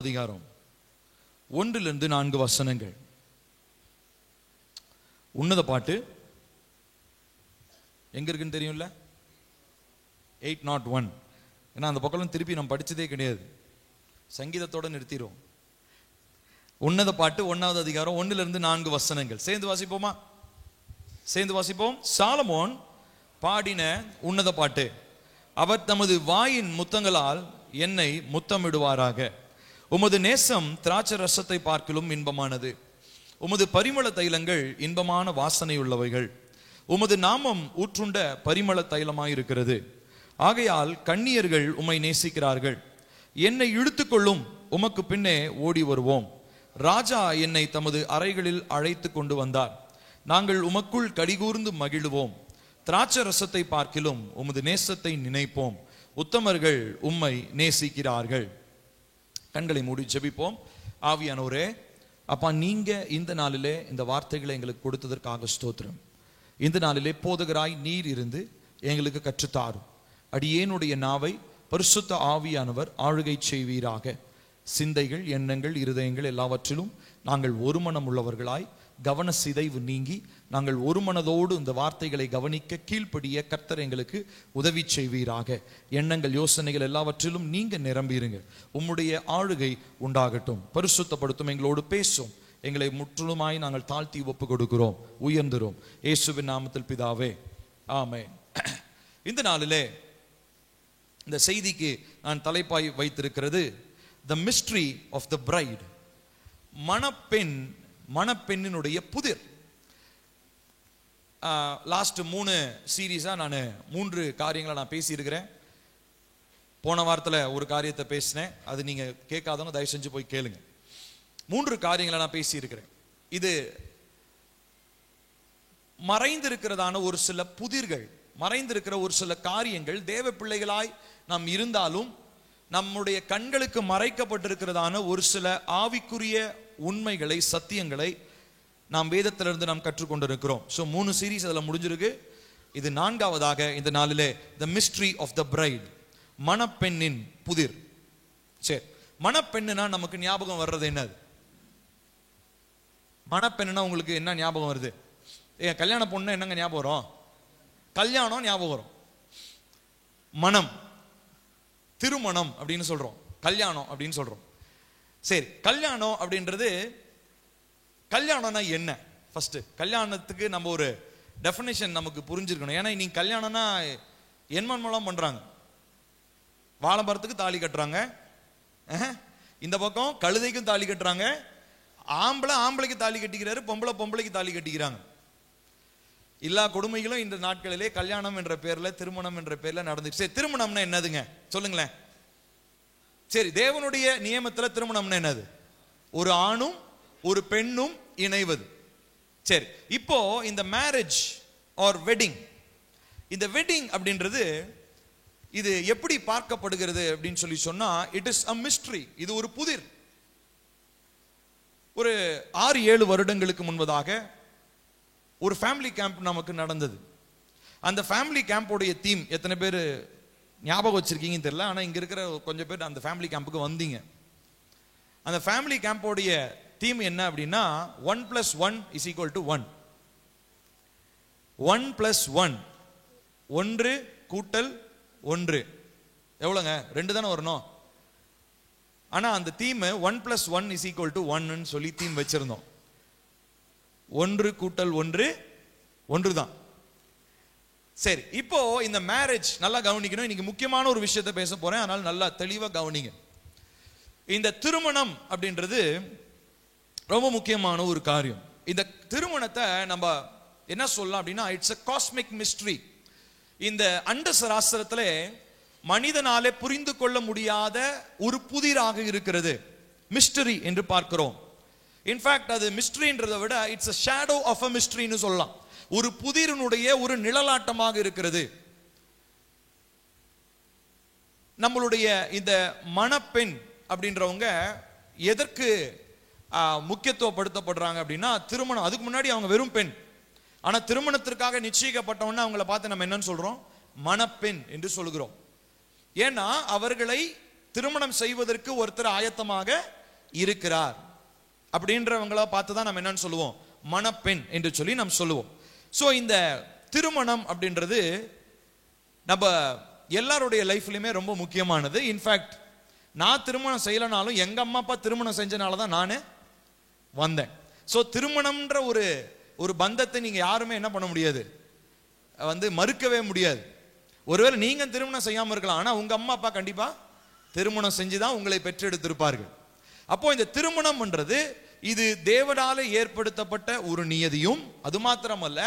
அதிகாரம் 1-4 உன்னத பாட்டு எங்க இருக்குன்னு தெரியும்ல? 801. ஏன்னா அந்த பக்கம் திருப்பி நம்ம படிச்சதே கிடையாது, சங்கீதத்தோட நிறுத்திடுவோம். உன்னத பாட்டு 1வது அதிகாரம் 1-4 சேர்ந்து வாசிப்போமா? சேர்ந்து வாசிப்போம். சாலமோன் பாடின உன்னத பாட்டு. அவர் தமது வாயின் முத்தங்களால் என்னை முத்தமிடுவாராக. உமது நேசம் திராட்சை ரசத்தை பார்க்கிலும் இன்பமானது. உமது பரிமள தைலங்கள் இன்பமான வாசனை உள்ளவைகள். உமது நாமம் ஊற்றுண்ட பரிமள தைலமாயிருக்கிறது. ஆகையால் கன்னியர்கள் உம்மை நேசிக்கிறார்கள். என்னை இழுத்துக்கொள்ளும், உமக்கு பின்னே ஓடி வருவோம். ராஜா என்னை தமது அறைகளில் அழைத்து கொண்டு வந்தார். நாங்கள் உமக்குள் கடிகூர்ந்து மகிழுவோம். திராட்சை ரசத்தை பார்க்கிலும் உமது நேசத்தை நினைப்போம். உத்தமர்கள் உம்மை நேசிக்கிறார்கள். கண்களை மூடி ஜெபிப்போம். ஆவியானவரே, அப்பா, நீங்க இந்த நாளிலே இந்த வார்த்தைகளை எங்களுக்கு கொடுத்ததற்காக ஸ்தோத்திரம். இந்த நாளிலே போதகராய் நீர் இருந்து எங்களுக்கு கற்றுத்தாரும். அடியேனுடைய நாவை பரிசுத்த ஆவியானவர் ஆளுகை செய்வீராக. சிந்தைகள், எண்ணங்கள், இருதயங்கள் எல்லாவற்றிலும் நாங்கள் ஒரு மனம் உள்ளவர்களாய் கவன சிதைவு நீங்கி நாங்கள் ஒரு மனதோடு இந்த வார்த்தைகளை கவனிக்க கீழ்ப்படிய கர்த்தர் எங்களுக்கு உதவி செய்வீராக. எண்ணங்கள், யோசனைகள் எல்லாவற்றிலும் நீங்க நிரம்பிருங்க. உம்முடைய ஆளுகை உண்டாகட்டும். பரிசுத்தப்படுத்தும், எங்களோடு பேசும். எங்களை முற்றிலுமாய் நாங்கள் தாழ்த்தி ஒப்பு கொடுக்கிறோம், உயர்ந்துரும். இயேசுவின் நாமத்தில் பிதாவே, ஆமென். இந்த நாளிலே இந்த செய்திக்கு நான் தலைப்பாய் வைத்திருக்கிறது The mystery of the bride. மணப்பெண்ணினுடைய புதிர். லாஸ்ட் 3 சீரீஸா நான் 3 காரியங்களை நான் பேசியிருக்கிறேன். போன வாரத்தில் ஒரு காரியத்தை பேசினேன், அது நீங்க கேட்காதவங்க தயவு செஞ்சு போய் கேளுங்க. 3 காரியங்களை நான் பேசியிருக்கிறேன். இது மறைந்திருக்கிறதான ஒரு சில புதிர்கள், மறைந்திருக்கிற ஒரு சில காரியங்கள் தேவ பிள்ளைகளாய் நாம் இருந்தாலும் நம்முடைய கண்களுக்கு மறைக்கப்பட்டிருக்கிறதான ஒரு சில ஆவிக்குரிய உண்மைகளை, சத்தியங்களை நாம் வேதத்திலிருந்து நாம் கற்றுக்கொண்டிருக்கிறோம். ஸோ 3 சீரீஸ் அதில் முடிஞ்சிருக்கு. இது 4வதாக இந்த நாளிலே the mystery of the bride, மணப்பெண்ணின் புதிர். சரி, மணப்பெண்ணுனா நமக்கு ஞாபகம் வர்றது என்னது? மணப்பெண்ணுனா உங்களுக்கு என்ன ஞாபகம் வருது? கல்யாண பொண்ணு என்னங்க ஞாபகம் வரும்? கல்யாணம் ஞாபகம் வரும். மனம், திருமணம் அப்படின்னு சொல்றோம், கல்யாணம் அப்படின்னு சொல்றோம். சரி, கல்யாணம் அப்படின்றது, கல்யாணம்னா என்ன? ஃபர்ஸ்ட் கல்யாணத்துக்கு நம்ம ஒரு டெஃபினேஷன் நமக்கு புரிஞ்சிருக்கணும். ஏன்னா நீங்க கல்யாணம்னா என்மன்மலாம் பண்றாங்க. வாழைமரத்துக்கு தாலி கட்டுறாங்க, இந்த பக்கம் கழுதைக்கும் தாலி கட்டுறாங்க, ஆம்பளைக்கு தாலி கட்டிக்கிறாரு, பொம்பளைக்கு தாலி கட்டிக்கிறாங்க. எல்லா கொடுமைகளும் இந்த நாட்களிலே கல்யாணம் என்ற பேர்ல, திருமணம் என்ற பேர்ல நடந்துச்சு. சரி, திருமணம்னா என்னதுங்க சொல்லுங்களேன். சரி, தேவனுடைய நியமத்துல திருமணம்னா என்னது? ஒரு ஆணும் ஒரு பெண்ணும் இணைவது. சரி, இப்போ இந்த மேரேஜ் ஆர் வெட்டிங், இந்த வெட்டிங் அப்படின்றது இது எப்படி பார்க்கப்படுகிறது அப்படின்னு சொல்லி சொன்னா, இட் இஸ் a mystery. இது ஒரு புதிர். ஒரு 6-7 வருடங்களுக்கு முன்பதாக ஒரு ஃபேமிலி கேம்ப் நமக்கு நடந்தது. அந்த ஃபேமிலி கேம்போடைய தீம் எத்தனை பேர் ஞாபகம் வச்சிருக்கீங்கன்னு தெரியல, ஆனால் இங்க இருக்கிற கொஞ்சம் பேர் அந்த ஃபேமிலி கேம்புக்கு வந்தீங்க. அந்த ஃபேமிலி கேம்போடைய தீம் என்ன அப்படின்னா, 1+1 = 1. 1+1, 1 கூட்டல் 1 எவ்வளோங்க? 2 தானே வரணும். ஆனா அந்த தீம் 1+1 = 1 சொல்லி தீம் வச்சிருந்தோம். 1 கூட்டல் 1 1 தான். சரி, இப்போ இந்த மேரேஜ் நல்லா கவனிக்கணும். இன்னைக்கு முக்கியமான ஒரு விஷயத்தை பேச போறேன், அதனால நல்லா தெளிவா கவனிங்க. இந்த திருமணம் அப்படின்றது ரொம்ப முக்கியமான ஒரு காரியம். இந்த திருமணத்தை நம்ம என்ன சொல்லலாம் அப்படின்னா, இட்ஸ் a cosmic mystery. இந்த அண்ட சராசரத்திலே மனிதனாலே புரிந்து கொள்ள முடியாத ஒரு புதிராக இருக்கிறது, மிஸ்டரி என்று பார்க்கிறோம். இன்ஃபேக்ட் அது மிஸ்டரின்றதை விட it's a shadow of a mystery ன்னு சொல்லலாம். ஒரு புதிரினுடைய ஒரு நிழலாட்டமாக இருக்கிறது. நம்மளுடைய இந்த மணப்பெண் அப்படின்றவங்க எதற்கு முக்கியத்துவப்படுத்தப்படுறாங்க அப்படின்னா, திருமணம். அதுக்கு முன்னாடி அவங்க வெறும் பெண். ஆனா திருமணத்திற்காக நிச்சயிக்கப்பட்டவொன்னு அவங்கள பார்த்து நம்ம என்னன்னு சொல்றோம்? மணப்பெண் என்று சொல்கிறோம். ஏன்னா அவர்களை திருமணம் செய்வதற்கு ஒருத்தர் ஆயத்தமாக இருக்கிறார் அப்படின்றவங்கள பார்த்து தான் நம்ம என்னன்னு சொல்லுவோம், மணப்பெண் என்று சொல்லி நம்ம சொல்லுவோம். ஸோ இந்த திருமணம் அப்படின்றது நம்ம எல்லாருடைய லைஃப்லையுமே ரொம்ப முக்கியமானது. இன்ஃபேக்ட் நான் திருமணம் செய்யலைனாலும் எங்க அம்மா அப்பா திருமணம் செஞ்சனால தான் நான் வந்தேன். ஸோ திருமணம்ன்ற ஒரு பந்தத்தை நீங்க யாருமே என்ன பண்ண முடியாது, மறுக்கவே முடியாது. ஒருவேளை நீங்க திருமணம் செய்யாம இருக்கலாம், ஆனா உங்க அம்மா அப்பா கண்டிப்பா திருமணம் செஞ்சுதான் உங்களை பெற்றெடுத்திருப்பார்கள். அப்போ இந்த திருமணம்ன்றது இது தேவனால ஏற்படுத்தப்பட்ட ஒரு நியதியும், அது மாத்திரமல்ல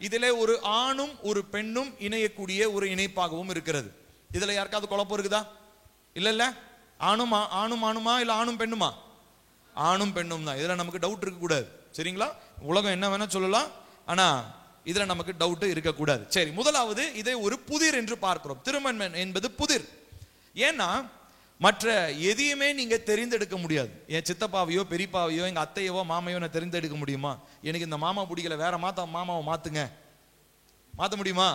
இதிலே ஒரு ஆணும் ஒரு பெண்ணும் இணையக்கூடிய ஒரு இணைப்பாகவும் இருக்கிறது. இதுல யாருக்காவது குழப்பம் இருக்குதா? இல்ல ஆணுமா இல்ல ஆணும் பெண்ணுமா? ஆணும் பெண்ணும் தான். இதுல நமக்கு டவுட் இருக்க கூடாது. சரிங்களா? உலகம் என்ன வேணா சொல்லலாம், ஆனா இதுல நமக்கு டவுட் இருக்கக்கூடாது. சரி, முதலாவது இதை ஒரு புதிர் என்று பார்க்கிறோம். திருமணம் என்பது புதிர். ஏன்னா மற்ற எதையுமே நீங்க தெரிந்தெடுக்க முடியாது. என் சித்தப்பாவையோ பெரியப்பாவையோ எங்க அத்தையவோ மாமையோ நான் தெரிந்தெடுக்க முடியுமா? எனக்கு இந்த மாமா பிடிக்கல, வேற மாமாவை மாத்த முடியுமா?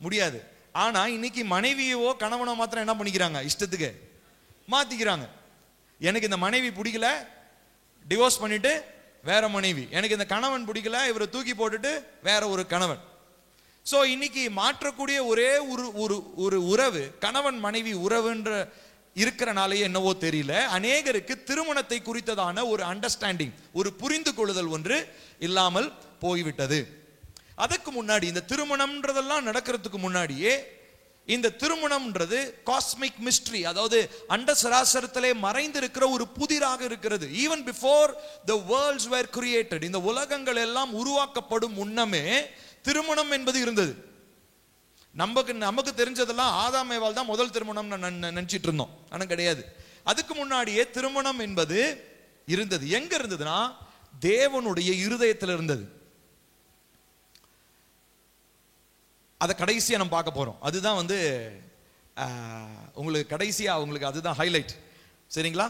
முடியாது. ஆனா இன்னைக்கு மனைவியவோ கணவனோ மாத்திரம் என்ன பண்ணிக்கிறாங்க, இஷ்டத்துக்கு மாத்திக்கிறாங்க. எனக்கு இந்த மனைவி பிடிக்கல, டிவோர்ஸ் பண்ணிட்டு வேற மனைவி. எனக்கு இந்த கணவன் பிடிக்கல, இவரை தூக்கி போட்டுட்டு வேற ஒரு கணவன். சோ இன்னைக்கு மாற்றக்கூடிய ஒரே ஒரு உறவு கணவன் மனைவி உறவுன்ற இருக்கிறனாலேயே என்னவோ தெரியல, அநேகருக்கு திருமணத்தை குறித்ததான ஒரு அண்டர்ஸ்டாண்டிங், ஒரு புரிந்து கொள்ளுதல் ஒன்று இல்லாமல் போய்விட்டது. அதுக்கு முன்னாடி இந்த திருமணம்ன்றதெல்லாம் நடக்கிறதுக்கு முன்னாடியே இந்த திருமணம்ன்றது காஸ்மிக் மிஸ்ட்ரி, அதாவது அண்ட சராசரத்திலே மறைந்திருக்கிற ஒரு புதிராக இருக்கிறது. Even before the worlds were created, இந்த உலகங்கள் எல்லாம் உருவாக்கப்படும் முன்னமே திருமணம் என்பது இருந்தது. நமக்கு தெரிஞ்சதெல்லாம் ஆதாம் ஏவாள் தான் முதல் திருமணம் நினைச்சிட்டு இருந்தோம், ஆனா கிடையாது. அதுக்கு முன்னாடியே திருமணம் என்பது இருந்தது. எங்க இருந்ததுன்னா தேவனுடைய இருதயத்தில் இருந்தது. அதை கடைசியா நம்ம பார்க்க போறோம். அதுதான் உங்களுக்கு கடைசியா உங்களுக்கு அதுதான் ஹைலைட். சரிங்களா?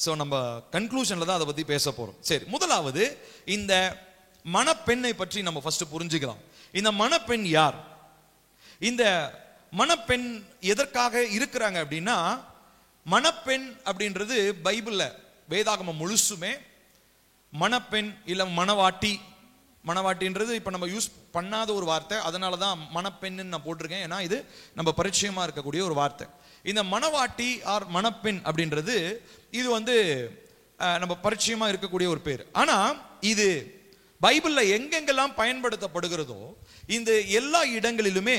சோ நம்ம கன்க்ளூஷன்ல தான் அதை பத்தி பேச போறோம். சரி, முதலாவது இந்த மணப்பெண்ணை பற்றி நம்ம ஃபர்ஸ்ட் புரிஞ்சுக்கலாம். இந்த மணப்பெண் யார்? இந்த மணப்பெண் எதற்காக இருக்கிறாங்க அப்படின்னா, மணப்பெண் அப்படின்றது பைபிள்ல வேதாகமம் முழுசுமே மணப்பெண் இல்ல மணவாட்டின்றது இப்ப நம்ம யூஸ் பண்ணாத ஒரு வார்த்தை, அதனாலதான் மணப்பெண்ணு நான் போட்டிருக்கேன். ஏன்னா இது நம்ம பரிச்சயமா இருக்கக்கூடிய ஒரு வார்த்தை. இந்த மணவாட்டி ஆர் மணப்பெண் அப்படின்றது இது நம்ம பரிச்சயமா இருக்கக்கூடிய ஒரு பேர். ஆனா இது பைபிள்ல எங்கெங்கெல்லாம் பயன்படுத்தப்படுகிறதோ இந்த எல்லா இடங்களிலுமே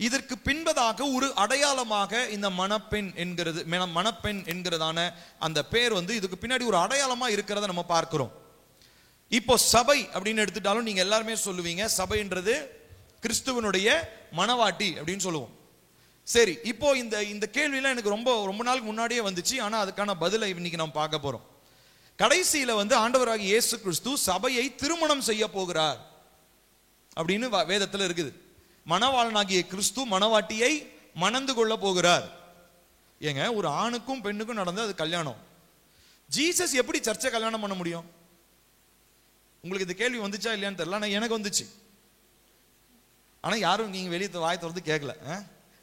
இதற்கு பின்பதாக ஒரு அடையாளமாக இந்த மணப்பெண் என்கிறதான அந்த பேர் இதுக்கு பின்னாடி ஒரு அடையாளமா இருக்கிறத நம்ம பார்க்கிறோம். இப்போ சபை அப்படின்னு எடுத்துட்டாலும் நீங்க எல்லாருமே சொல்லுவீங்க, சபைன்றது கிறிஸ்துவனுடைய மணவாட்டி அப்படின்னு சொல்லுவோம். சரி, இப்போ இந்த கேள்வியெல்லாம் எனக்கு ரொம்ப ரொம்ப நாளுக்கு முன்னாடியே வந்துச்சு. ஆனா அதுக்கான பதிலை இன்னைக்கு நம்ம பார்க்க போறோம். கடைசியில ஆண்டவராகிய இயேசு கிறிஸ்து சபையை திருமணம் செய்ய போகிறார் அப்படின்னு வேதத்துல இருக்குது. மணவாளனாகிய கிறிஸ்து மணவாட்டியை மணந்து கொள்ள போகிறார். ஏங்க, ஒரு ஆணுக்கும் பெண்ணுக்கும் நடந்த அது கல்யாணம். ஜீசஸ் எப்படி சர்ச்சை கல்யாணம் பண்ண முடியும்? உங்களுக்கு இந்த கேள்வி வந்துச்சா இல்லையான்னு தெரியல, ஆனா எனக்கு வந்துச்சு. ஆனா யாரும் நீங்க வெளியே வாய் திறந்து கேட்கல.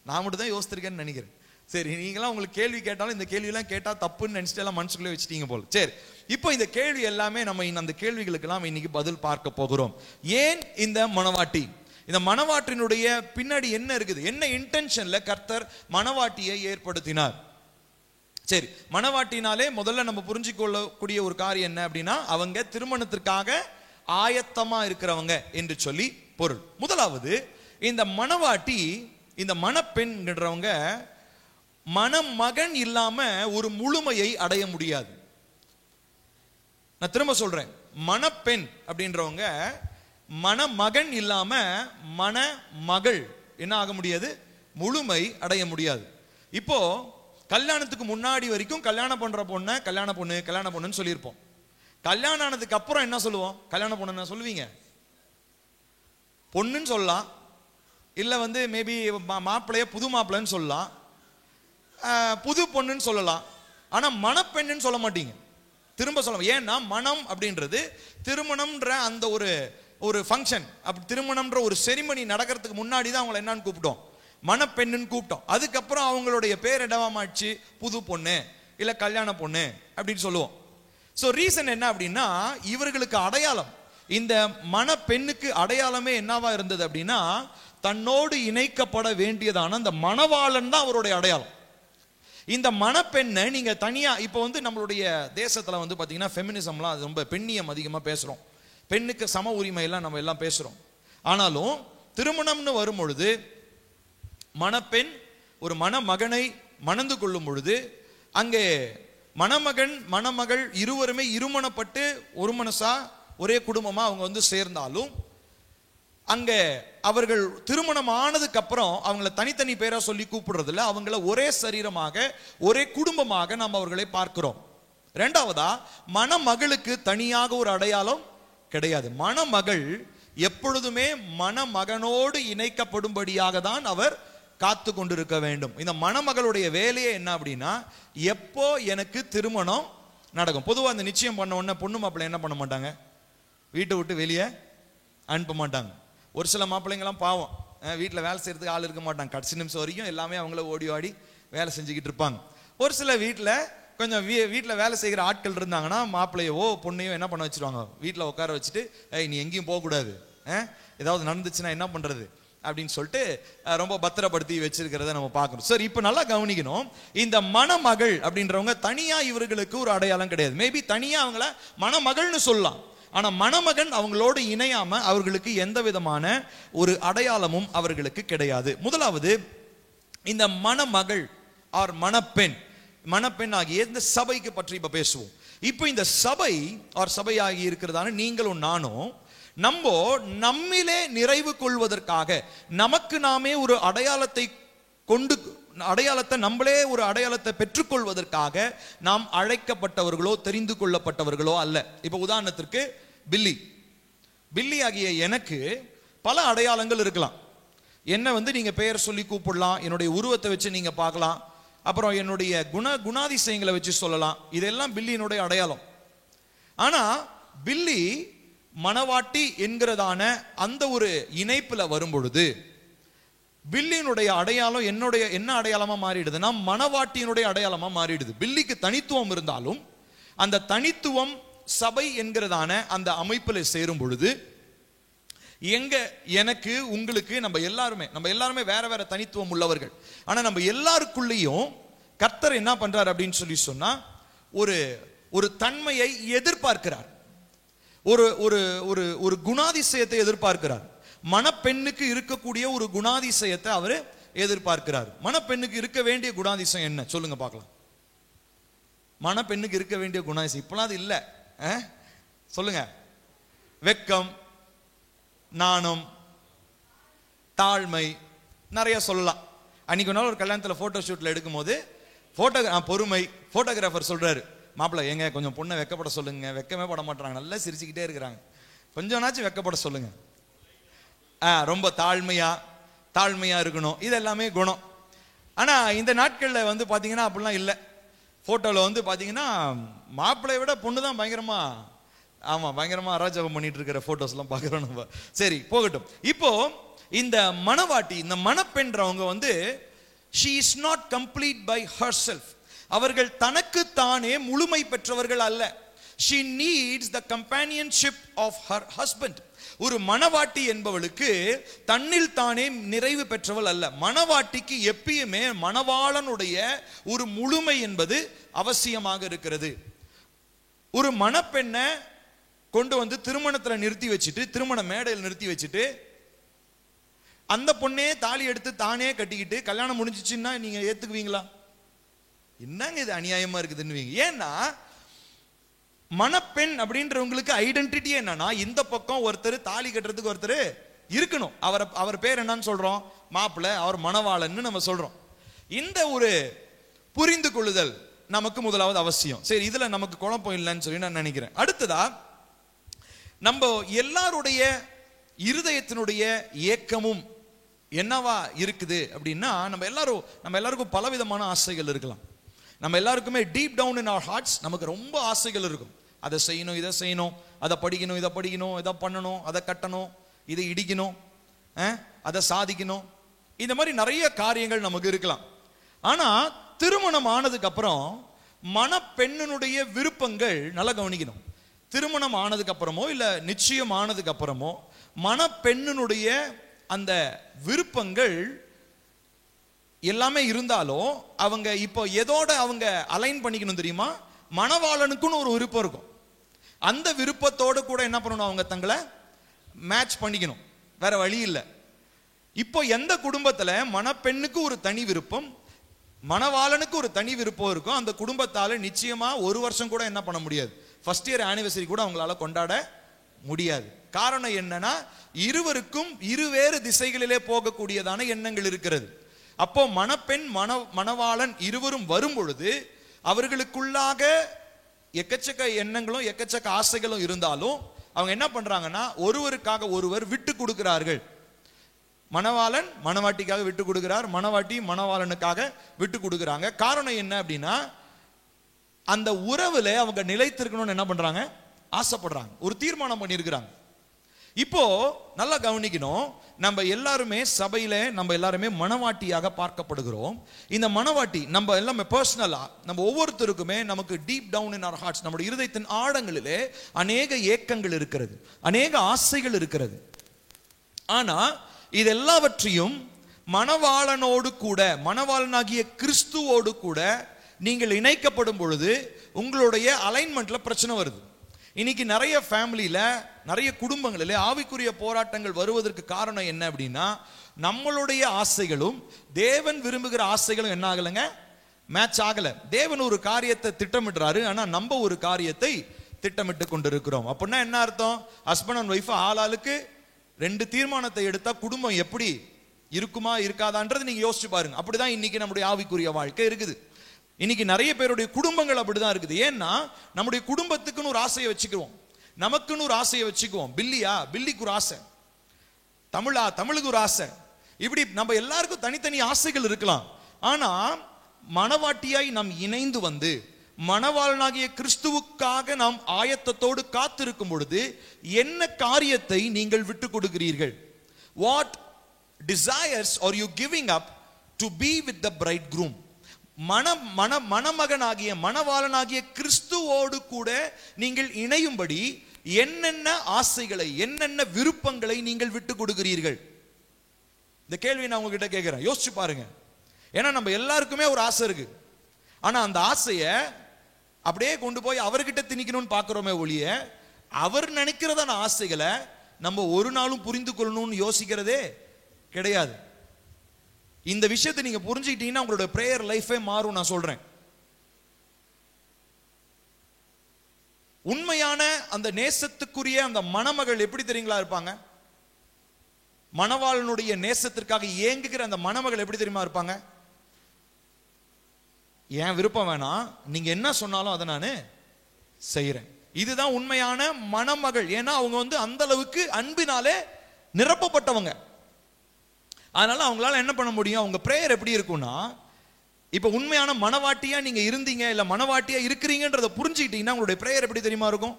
நான் மட்டும் தான் யோசிச்சிருக்கேன்னு நினைக்கிறேன். சரி, நீங்களாம் உங்களுக்கு கேள்வி கேட்டாலும் இந்த கேள்வியெல்லாம் கேட்டா தப்புன்னு நினைச்சிட்டு எல்லாம் மனசுக்குள்ளே வச்சுட்டீங்க போல. சரி, இப்போ இந்த கேள்வி எல்லாமே நம்ம அந்த கேள்விகளுக்கெல்லாம் இன்னைக்கு பதில் பார்க்க போகிறோம். ஏன் இந்த மணவாட்டி? இந்த மணவாட்டினுடைய பின்னாடி என்ன இருக்குது? என்ன இன்டென்ஷன்ல கர்த்தர் மணவாட்டியை ஏற்படுத்தினார்? சரி, மணவாட்டினாலே முதல்ல நம்ம புரிஞ்சுக்கொள்ளக்கூடிய ஒரு காரியம் என்ன அப்படின்னா, அவங்க திருமணத்திற்காக ஆயத்தமா இருக்கிறவங்க என்று சொல்லி பொருள். முதலாவது, இந்த மணவாட்டி, இந்த மணப்பெண்ன்றவங்க மணமகன் இல்லாம ஒரு முழுமையை அடைய முடியாது. நான் திரும்ப சொல்றேன், மணப்பெண் அப்படின்றவங்க மணமகன் இல்லாம மணமகள் என்ன ஆக முடியாது? முழுமை அடைய முடியாது. இப்போ கல்யாணத்துக்கு முன்னாடி வரைக்கும் கல்யாணம் பண்ற பொண்ணை கல்யாண பொண்ணுன்னு சொல்லியிருப்போம். கல்யாணம் ஆனதுக்கு அப்புறம் என்ன சொல்லுவோம்? கல்யாண பொண்ணு சொல்லுவீங்க, பொண்ணுன்னு சொல்லலாம், இல்ல மேபி மாப்பிள்ளைய புது மாப்பிள்ளைன்னு சொல்லலாம், புது பொண்ணுன்னு சொல்லலாம். ஆனா மணப்பெண்ணுன்னு சொல்ல மாட்டீங்க, திரும்ப சொல்ல. ஏன்னா மனம் அப்படின்றது திருமணம்ன்ற அந்த ஒரு ஃபங்க்ஷன், அப்படி திருமணம்ன்ற ஒரு செரிமனி நடக்கிறதுக்கு முன்னாடி தான் அவங்களை என்னன்னு கூப்பிட்டோம்? மணப்பெண்ணுன்னு கூப்பிட்டோம். அதுக்கப்புறம் அவங்களுடைய பேர் என்னவாமாச்சு? புது பொண்ணு இல்ல கல்யாண பொண்ணு அப்படின்னு சொல்லுவோம். ஸோ ரீசன் என்ன அப்படின்னா, இவர்களுக்கு அடையாளம், இந்த மணப்பெண்ணுக்கு அடையாளமே என்னவா இருந்தது அப்படின்னா, தன்னோடு இணைக்கப்பட வேண்டியதான அந்த மணவாளன் தான் அவருடைய அடையாளம். இந்த மணப்பெண்ணை நீங்க தனியா இப்போ நம்மளுடைய தேசத்துல பாத்தீங்கன்னா ஃபெமினிசம்லாம் அது ரொம்ப பெண்ணியம் அதிகமா பேசுறோம், பெண்ணுக்கு சம உரிமை எல்லாம் நம்ம எல்லாம் பேசுறோம். ஆனாலும் திருமணம்னு வரும் பொழுது மணப்பெண் ஒரு மணமகனை மணந்து கொள்ளும் பொழுது அங்கே மணமகன் மணமகள் இருவருமே இருமணப்பட்டு ஒரு மனசா ஒரே குடும்பமா அவங்க சேர்ந்தாலும் அங்க அவர்கள் திருமணம் ஆனதுக்கு அப்புறம் அவங்களை தனித்தனி பேரா சொல்லி கூப்பிடுறது இல்ல, அவங்கள ஒரே சரீரமாக ஒரே குடும்பமாக நாம் அவர்களை பார்க்கிறோம். இரண்டாவதா, மணமகளுக்கு தனியாக ஒரு அடையாளம் கிடையாது. மணமகள் எப்பொழுதுமே மணமகனோடு இணைக்கப்படும்படியாக தான் அவர் காத்து கொண்டிருக்க வேண்டும். இந்த மணமகளுடைய வேலையே என்ன அப்படின்னா, எப்போ எனக்கு திருமணம் நடக்கும். பொதுவாக அந்த நிச்சயம் பண்ண உடனே பொண்ணு மாப்பிள்ளை என்ன பண்ண மாட்டாங்க? வீட்டை விட்டு வெளியே அனுப்ப மாட்டாங்க. ஒரு சில மாப்பிள்ளைங்களாம் பாவம், வீட்டில் வேலை செய்யறதுக்கு ஆள் இருக்க மாட்டாங்க, கடைசி நிமிஷம் வரைக்கும் எல்லாமே அவங்கள ஓடி ஆடி வேலை செஞ்சுக்கிட்டு இருப்பாங்க. ஒரு சில வீட்டில் கொஞ்சம் வீட்டில் வேலை செய்கிற ஆட்கள் இருந்தாங்கன்னா மாப்பிள்ளையோ பொண்ணையோ என்ன பண்ண வச்சிருவாங்க, வீட்டில் உட்கார வச்சுட்டு, நீ எங்கேயும் போகக்கூடாது, ஏதாவது நடந்துச்சுன்னா என்ன பண்றது அப்படின்னு சொல்லிட்டு ரொம்ப பத்திரப்படுத்தி வச்சிருக்கிறத நம்ம பார்க்கணும். சரி, இப்போ நல்லா கவனிக்கணும். இந்த மணமகள் அப்படின்றவங்க தனியா இவர்களுக்கு ஒரு அடையாளம் கிடையாது. மேபி தனியா அவங்கள மணமகள்னு சொல்லலாம், ஆனா மணமகன் அவங்களோடு இணையாம அவர்களுக்கு எந்த விதமான ஒரு அடையாளமும் அவர்களுக்கு கிடையாது. முதலாவது, இந்த மணமகள் ஆர் மணப்பெண் ஆகிய இந்த சபைக்கு பற்றி இப்ப பேசுவோம். இப்போ இந்த சபை ஆர் சபையாகி இருக்கிறதான நீங்களும் நானும் நம்மிலே நிறைவு கொள்வதற்காக, நமக்கு நாமே ஒரு அடையாளத்தை நம்மளே ஒரு அடையாளத்தை பெற்றுக்கொள்வதற்காக நாம் அழைக்கப்பட்டவர்களோ தெரிந்து கொள்ளப்பட்டவர்களோ அல்ல. இப்ப உதாரணத்திற்கு பில்லி ஆகிய எனக்கு பல அடையாளங்கள் இருக்கலாம். என்ன நீங்க பெயர் சொல்லி கூப்பிடலாம், என்னுடைய உருவத்தை வச்சு நீங்க பார்க்கலாம், அப்புறம் என்னுடைய குணாதிசயங்களை வச்சு சொல்லலாம். இதெல்லாம் பில்லியினுடைய அடையாளம். ஆனா பில்லி மணவாட்டி என்கிறதான அந்த ஒரு இணைப்புல வரும் பொழுது பில்லியினுடைய அடையாளம் என்ன அடையாளமா மாறிடுதுன்னா, மணவாட்டியினுடைய அடையாளமா மாறிடுது. பில்லிக்கு தனித்துவம் இருந்தாலும் அந்த தனித்துவம் சபை என்கிறதான அந்த அமைப்புல சேரும் பொழுது எனக்கு உங்களுக்கு நம்ம எல்லாருமே வேற வேற தனித்துவம் உள்ளவர்கள். ஆனா நம்ம எல்லாருக்குள்ளேயும் கர்த்தர் என்ன பண்றார் அப்படின்னு சொன்னா, ஒரு தன்மையை எதிர்பார்க்கிறார், ஒரு குணாதிசயத்தை எதிர்பார்க்கிறார். மணப்பெண்ணுக்கு இருக்கக்கூடிய ஒரு குணாதிசயத்தை அவர் எதிர்பார்க்கிறார். மணப்பெண்ணுக்கு இருக்க வேண்டிய குணாதிசயம் என்ன சொல்லுங்க பார்க்கலாம்? மணப்பெண்ணுக்கு இருக்க வேண்டிய குணாதிசயம் இப்பெல்லாம் அது இல்ல, சொல்லுங்க. வெக்கம், நாணம், தாழ்மை, நிறைய சொல்லலாம். அன்னைக்கு ஒரு கல்யாணத்துல போட்டோ ஷூட்ல எடுக்கும் போது பொறுமை, போட்டோகிராஃபர் சொல்றாரு, மாப்பிள்ள எங்க கொஞ்சம் பொண்ணை வெக்கப்பட சொல்லுங்க, வெக்கமே பட மாட்டாங்க, நல்லா சிரிச்சுக்கிட்டே இருக்கிறாங்க, கொஞ்சம் நாச்சும் வெக்கப்பட சொல்லுங்க. ரொம்ப தாழ்மையா இருக்கணும், இது எல்லாமே குணம். ஆனா இந்த நாட்கள்ல பாத்தீங்கன்னா அப்படிலாம் இல்லை. போட்டோல பாத்தீங்கன்னா மாப்பிள்ளைய விட பொண்ணு தான் பயங்கரமா அராஜகம் பண்ணிட்டு இருக்கிற போட்டோஸ் எல்லாம் பாக்குறோம் நம்ம. சரி, போகட்டும். இப்போ இந்த மணவாட்டி, இந்த மணப்பெண்றவங்க she is not complete by herself. அவர்கள் தனக்கு தானே முழுமை பெற்றவர்கள் அல்ல. she needs the companionship of her husband. ஒரு மணவாட்டி என்பவளுக்கு தன்னில் தானே நிறைவு பெற்றவள் அல்ல. மணவாட்டிக்கு எப்பயுமே மணவாளனுடைய ஒரு முழுமை என்பது அவசியமாக இருக்கிறது. ஒரு மணப்பெண்ணை கொண்டு திருமணத்துல நிறுத்தி வச்சுட்டு, திருமண மேடையில் நிறுத்தி வச்சுட்டு, அந்த பொண்ணே தாலி எடுத்து தானே கட்டிக்கிட்டு கல்யாணம் முடிஞ்சிச்சுன்னா நீங்க ஏத்துக்குவீங்களா? என்னங்க இது அநியாயமா இருக்குதுன்னு. ஏன்னா மணப்பெண் அப்படின்றவங்களுக்கு ஐடென்டிட்டி என்னன்னா, இந்த பக்கம் ஒருத்தர் தாலி கட்டுறதுக்கு ஒருத்தர் இருக்கணும். அவர் பேர் என்னன்னு சொல்றோம்? மாப்பிள்ளை, அவர் மணவாளன்னு நம்ம சொல்றோம். இந்த ஒரு புரிந்து கொள்ளுதல் நமக்கு முதலாவது அவசியம். சரி, இதுல நமக்கு குழப்பம் இல்லைன்னு சொல்லி நான் நினைக்கிறேன். அடுத்ததா, நம்ம எல்லாருடைய இருதயத்தினுடைய ஏக்கமும் என்னவா இருக்குது அப்படின்னா, நம்ம எல்லாருக்கும் பலவிதமான ஆசைகள் இருக்கலாம். நம்ம எல்லாருக்குமே deep down in our hearts நமக்கு ரொம்ப ஆசைகள் இருக்கும். அதை செய்யணும், இதை செய்யணும், அதை படிக்கணும், இதை படிக்கணும், இதை பண்ணணும், அதை கட்டணும், இதை இடிக்கணும், அதை சாதிக்கணும், இந்த மாதிரி நிறைய காரியங்கள் நமக்கு இருக்கலாம். ஆனா திருமணம் ஆனதுக்கு அப்புறம் மணப்பெண்ணுடைய விருப்பங்கள் நல்லா கவனிக்கணும். திருமணம் ஆனதுக்கு அப்புறமோ இல்ல நிச்சயம் ஆனதுக்கு அப்புறமோ மணப்பெண்ணுடைய அந்த விருப்பங்கள் எல்லாமே இருந்தாலும் அவங்க இப்போ எதோட அவங்க அலைன் பண்ணிக்கணும் தெரியுமா? மணவாளனுக்குன்னு ஒரு விருப்பம் இருக்கும். அந்த விருப்பத்தோடு கூட என்ன பண்ணணும்? அவங்க தங்களை மேட்ச் பண்ணிக்கணும். வேற வழி இல்லை. இப்போ எந்த குடும்பத்துல மணப்பெண்ணுக்கு ஒரு தனி விருப்பம், மணவாளனுக்கு ஒரு தனி விருப்பம் இருக்கும், அந்த குடும்பத்தால நிச்சயமா ஒரு வருஷம் கூட என்ன பண்ண முடியாது, ஃபர்ஸ்ட் இயர் ஆனிவர்சரி கூட அவங்களால கொண்டாட முடியாது. காரணம் என்னன்னா, இருவருக்கும் இருவேறு திசைகளிலே போகக்கூடியதான எண்ணங்கள் இருக்கிறது. அப்போ மணப்பெண் மணவாளன் இருவரும் வரும் பொழுது அவர்களுக்குள்ளாக எக்கச்சக்க எண்ணங்களும் எக்கச்சக்க ஆசைகளும் இருந்தாலும் அவங்க என்ன பண்றாங்கன்னா, ஒருவருக்காக ஒருவர் விட்டு கொடுக்கிறார்கள். மணவாளன் மணவாட்டிக்காக விட்டு கொடுக்கிறார், மணவாட்டி மணவாளனுக்காக விட்டு கொடுக்கிறாங்க. காரணம் என்ன அப்படின்னா, அந்த உறவுல அவங்க நிலைத்திருக்கணும்னு என்ன பண்றாங்க, ஆசைப்படுறாங்க, ஒரு தீர்மானம் பண்ணியிருக்கிறாங்க. இப்போ நல்லா கவனிக்கணும், நம்ம எல்லாருமே சபையில நம்ம எல்லாருமே மணவாட்டியாக பார்க்கப்படுகிறோம். இந்த மணவாட்டி நம்ம எல்லாமே பர்சனலா நம்ம ஒவ்வொருத்தருக்குமே நமக்கு deep down in our hearts, நம்முடைய இருதயத்தின் ஆழங்களிலே அநேக ஏக்கங்கள் இருக்கிறது, அநேக ஆசைகள் இருக்கிறது. ஆனா இது எல்லாவற்றையும் மணவாளனோடு கூட, மணவாளனாகிய கிறிஸ்துவோடு கூட நீங்கள் இணைக்கப்படும் பொழுது உங்களுடைய அலைன்மெண்ட்ல பிரச்சனை வருது. இன்னைக்கு நிறைய ஃபேமிலியில, நிறைய குடும்பங்களில் ஆவிக்குரிய போராட்டங்கள் வருவதற்கு காரணம் என்ன அப்படின்னா, நம்மளுடைய ஆசைகளும் தேவன் விரும்புகிற ஆசைகளும் என்ன ஆகலைங்க, மேட்ச் ஆகல. தேவன் ஒரு காரியத்தை திட்டமிடுறாரு, ஆனா நம்ம ஒரு காரியத்தை திட்டமிட்டு கொண்டிருக்கிறோம். அப்படின்னா என்ன அர்த்தம்? ஹஸ்பண்ட் அண்ட் ஒய்ஃப் ஆளாளுக்கு ரெண்டு தீர்மானத்தை எடுத்தா குடும்பம் எப்படி இருக்குமா இருக்காதான்றது நீங்க யோசிச்சு பாருங்க. அப்படிதான் இன்னைக்கு நம்முடைய ஆவிக்குரிய வாழ்க்கை இருக்குது. இன்னைக்கு நிறைய பேருடைய குடும்பங்கள் அப்படிதான் இருக்குது. ஏன்னா நம்முடைய குடும்பத்துக்குன்னு ஒரு ஆசையை வச்சுக்குவோம், நமக்குன்னு ஒரு ஆசையை வச்சுக்குவோம். பில்லியா, பில்லிக்கு ஒரு ஆசை, தமிழா, தமிழுக்கு ஒரு ஆசை, இப்படி நம்ம எல்லாருக்கும் தனித்தனி ஆசைகள் இருக்கலாம். ஆனா மணவாட்டியாய் நாம் இணைந்து வந்து மணவாளனாகிய கிறிஸ்துவுக்காக நாம் ஆயத்தத்தோடு காத்திருக்கும் பொழுது என்ன காரியத்தை நீங்கள் விட்டு கொடுக்கிறீர்கள்? What desires are you giving up to be with the bridegroom? மணமகனாகிய மணவாளனாகிய கிறிஸ்துவோடு கூட நீங்கள் இணையும்படி என்னென்ன ஆசைகளை, என்னென்ன விருப்பங்களை நீங்கள் விட்டு கொடுக்கிறீர்கள்? இந்த கேள்வி நான் உங்ககிட்ட கேட்கிறேன், யோசிச்சு பாருங்க. ஏன்னா நம்ம எல்லாருக்குமே ஒரு ஆசை இருக்கு. ஆனா அந்த ஆசையை அப்படியே கொண்டு போய் அவர்கிட்ட திணிக்கணும்னு பார்க்கிறோமே ஒழிய, அவர் நினைக்கிறதான ஆசைகளை நம்ம ஒரு நாளும் புரிந்து கொள்ளணும்னு யோசிக்கிறதே கிடையாது. இந்த விஷயத்தை நீங்க புரிஞ்சுக்கிட்டீங்கன்னா உங்களோட பிரேயர் லைஃபே மாறும். நான் சொல்றேன், உண்மையான அந்த நேசத்துக்குரிய அந்த மணமகள் எப்படி தெரியுங்களா இருப்பாங்க? மணவாளனுடைய நேசத்திற்காக ஏங்குகிற அந்த மணமகள் எப்படி தெரியுமா இருப்பாங்க? என் விருப்பம் வேணாம், நீங்க என்ன சொன்னாலும் அதை நான் செய்யறேன். இதுதான் உண்மையான மணமகள். ஏன்னா அவங்க அந்த அளவுக்கு அன்பினாலே நிரப்பப்பட்டவங்க. அதனால அவங்களால என்ன பண்ண முடியும்? அவங்க பிரேயர் எப்படி இருக்கும்னா, இப்ப உண்மையான மணவாட்டியா நீங்க இருந்தீங்க, இல்ல மணவாட்டியா இருக்கிறீங்கன்றத புரிஞ்சுக்கிட்டீங்கன்னா உங்களுடைய பிரேயர் எப்படி தெரியுமா இருக்கும்?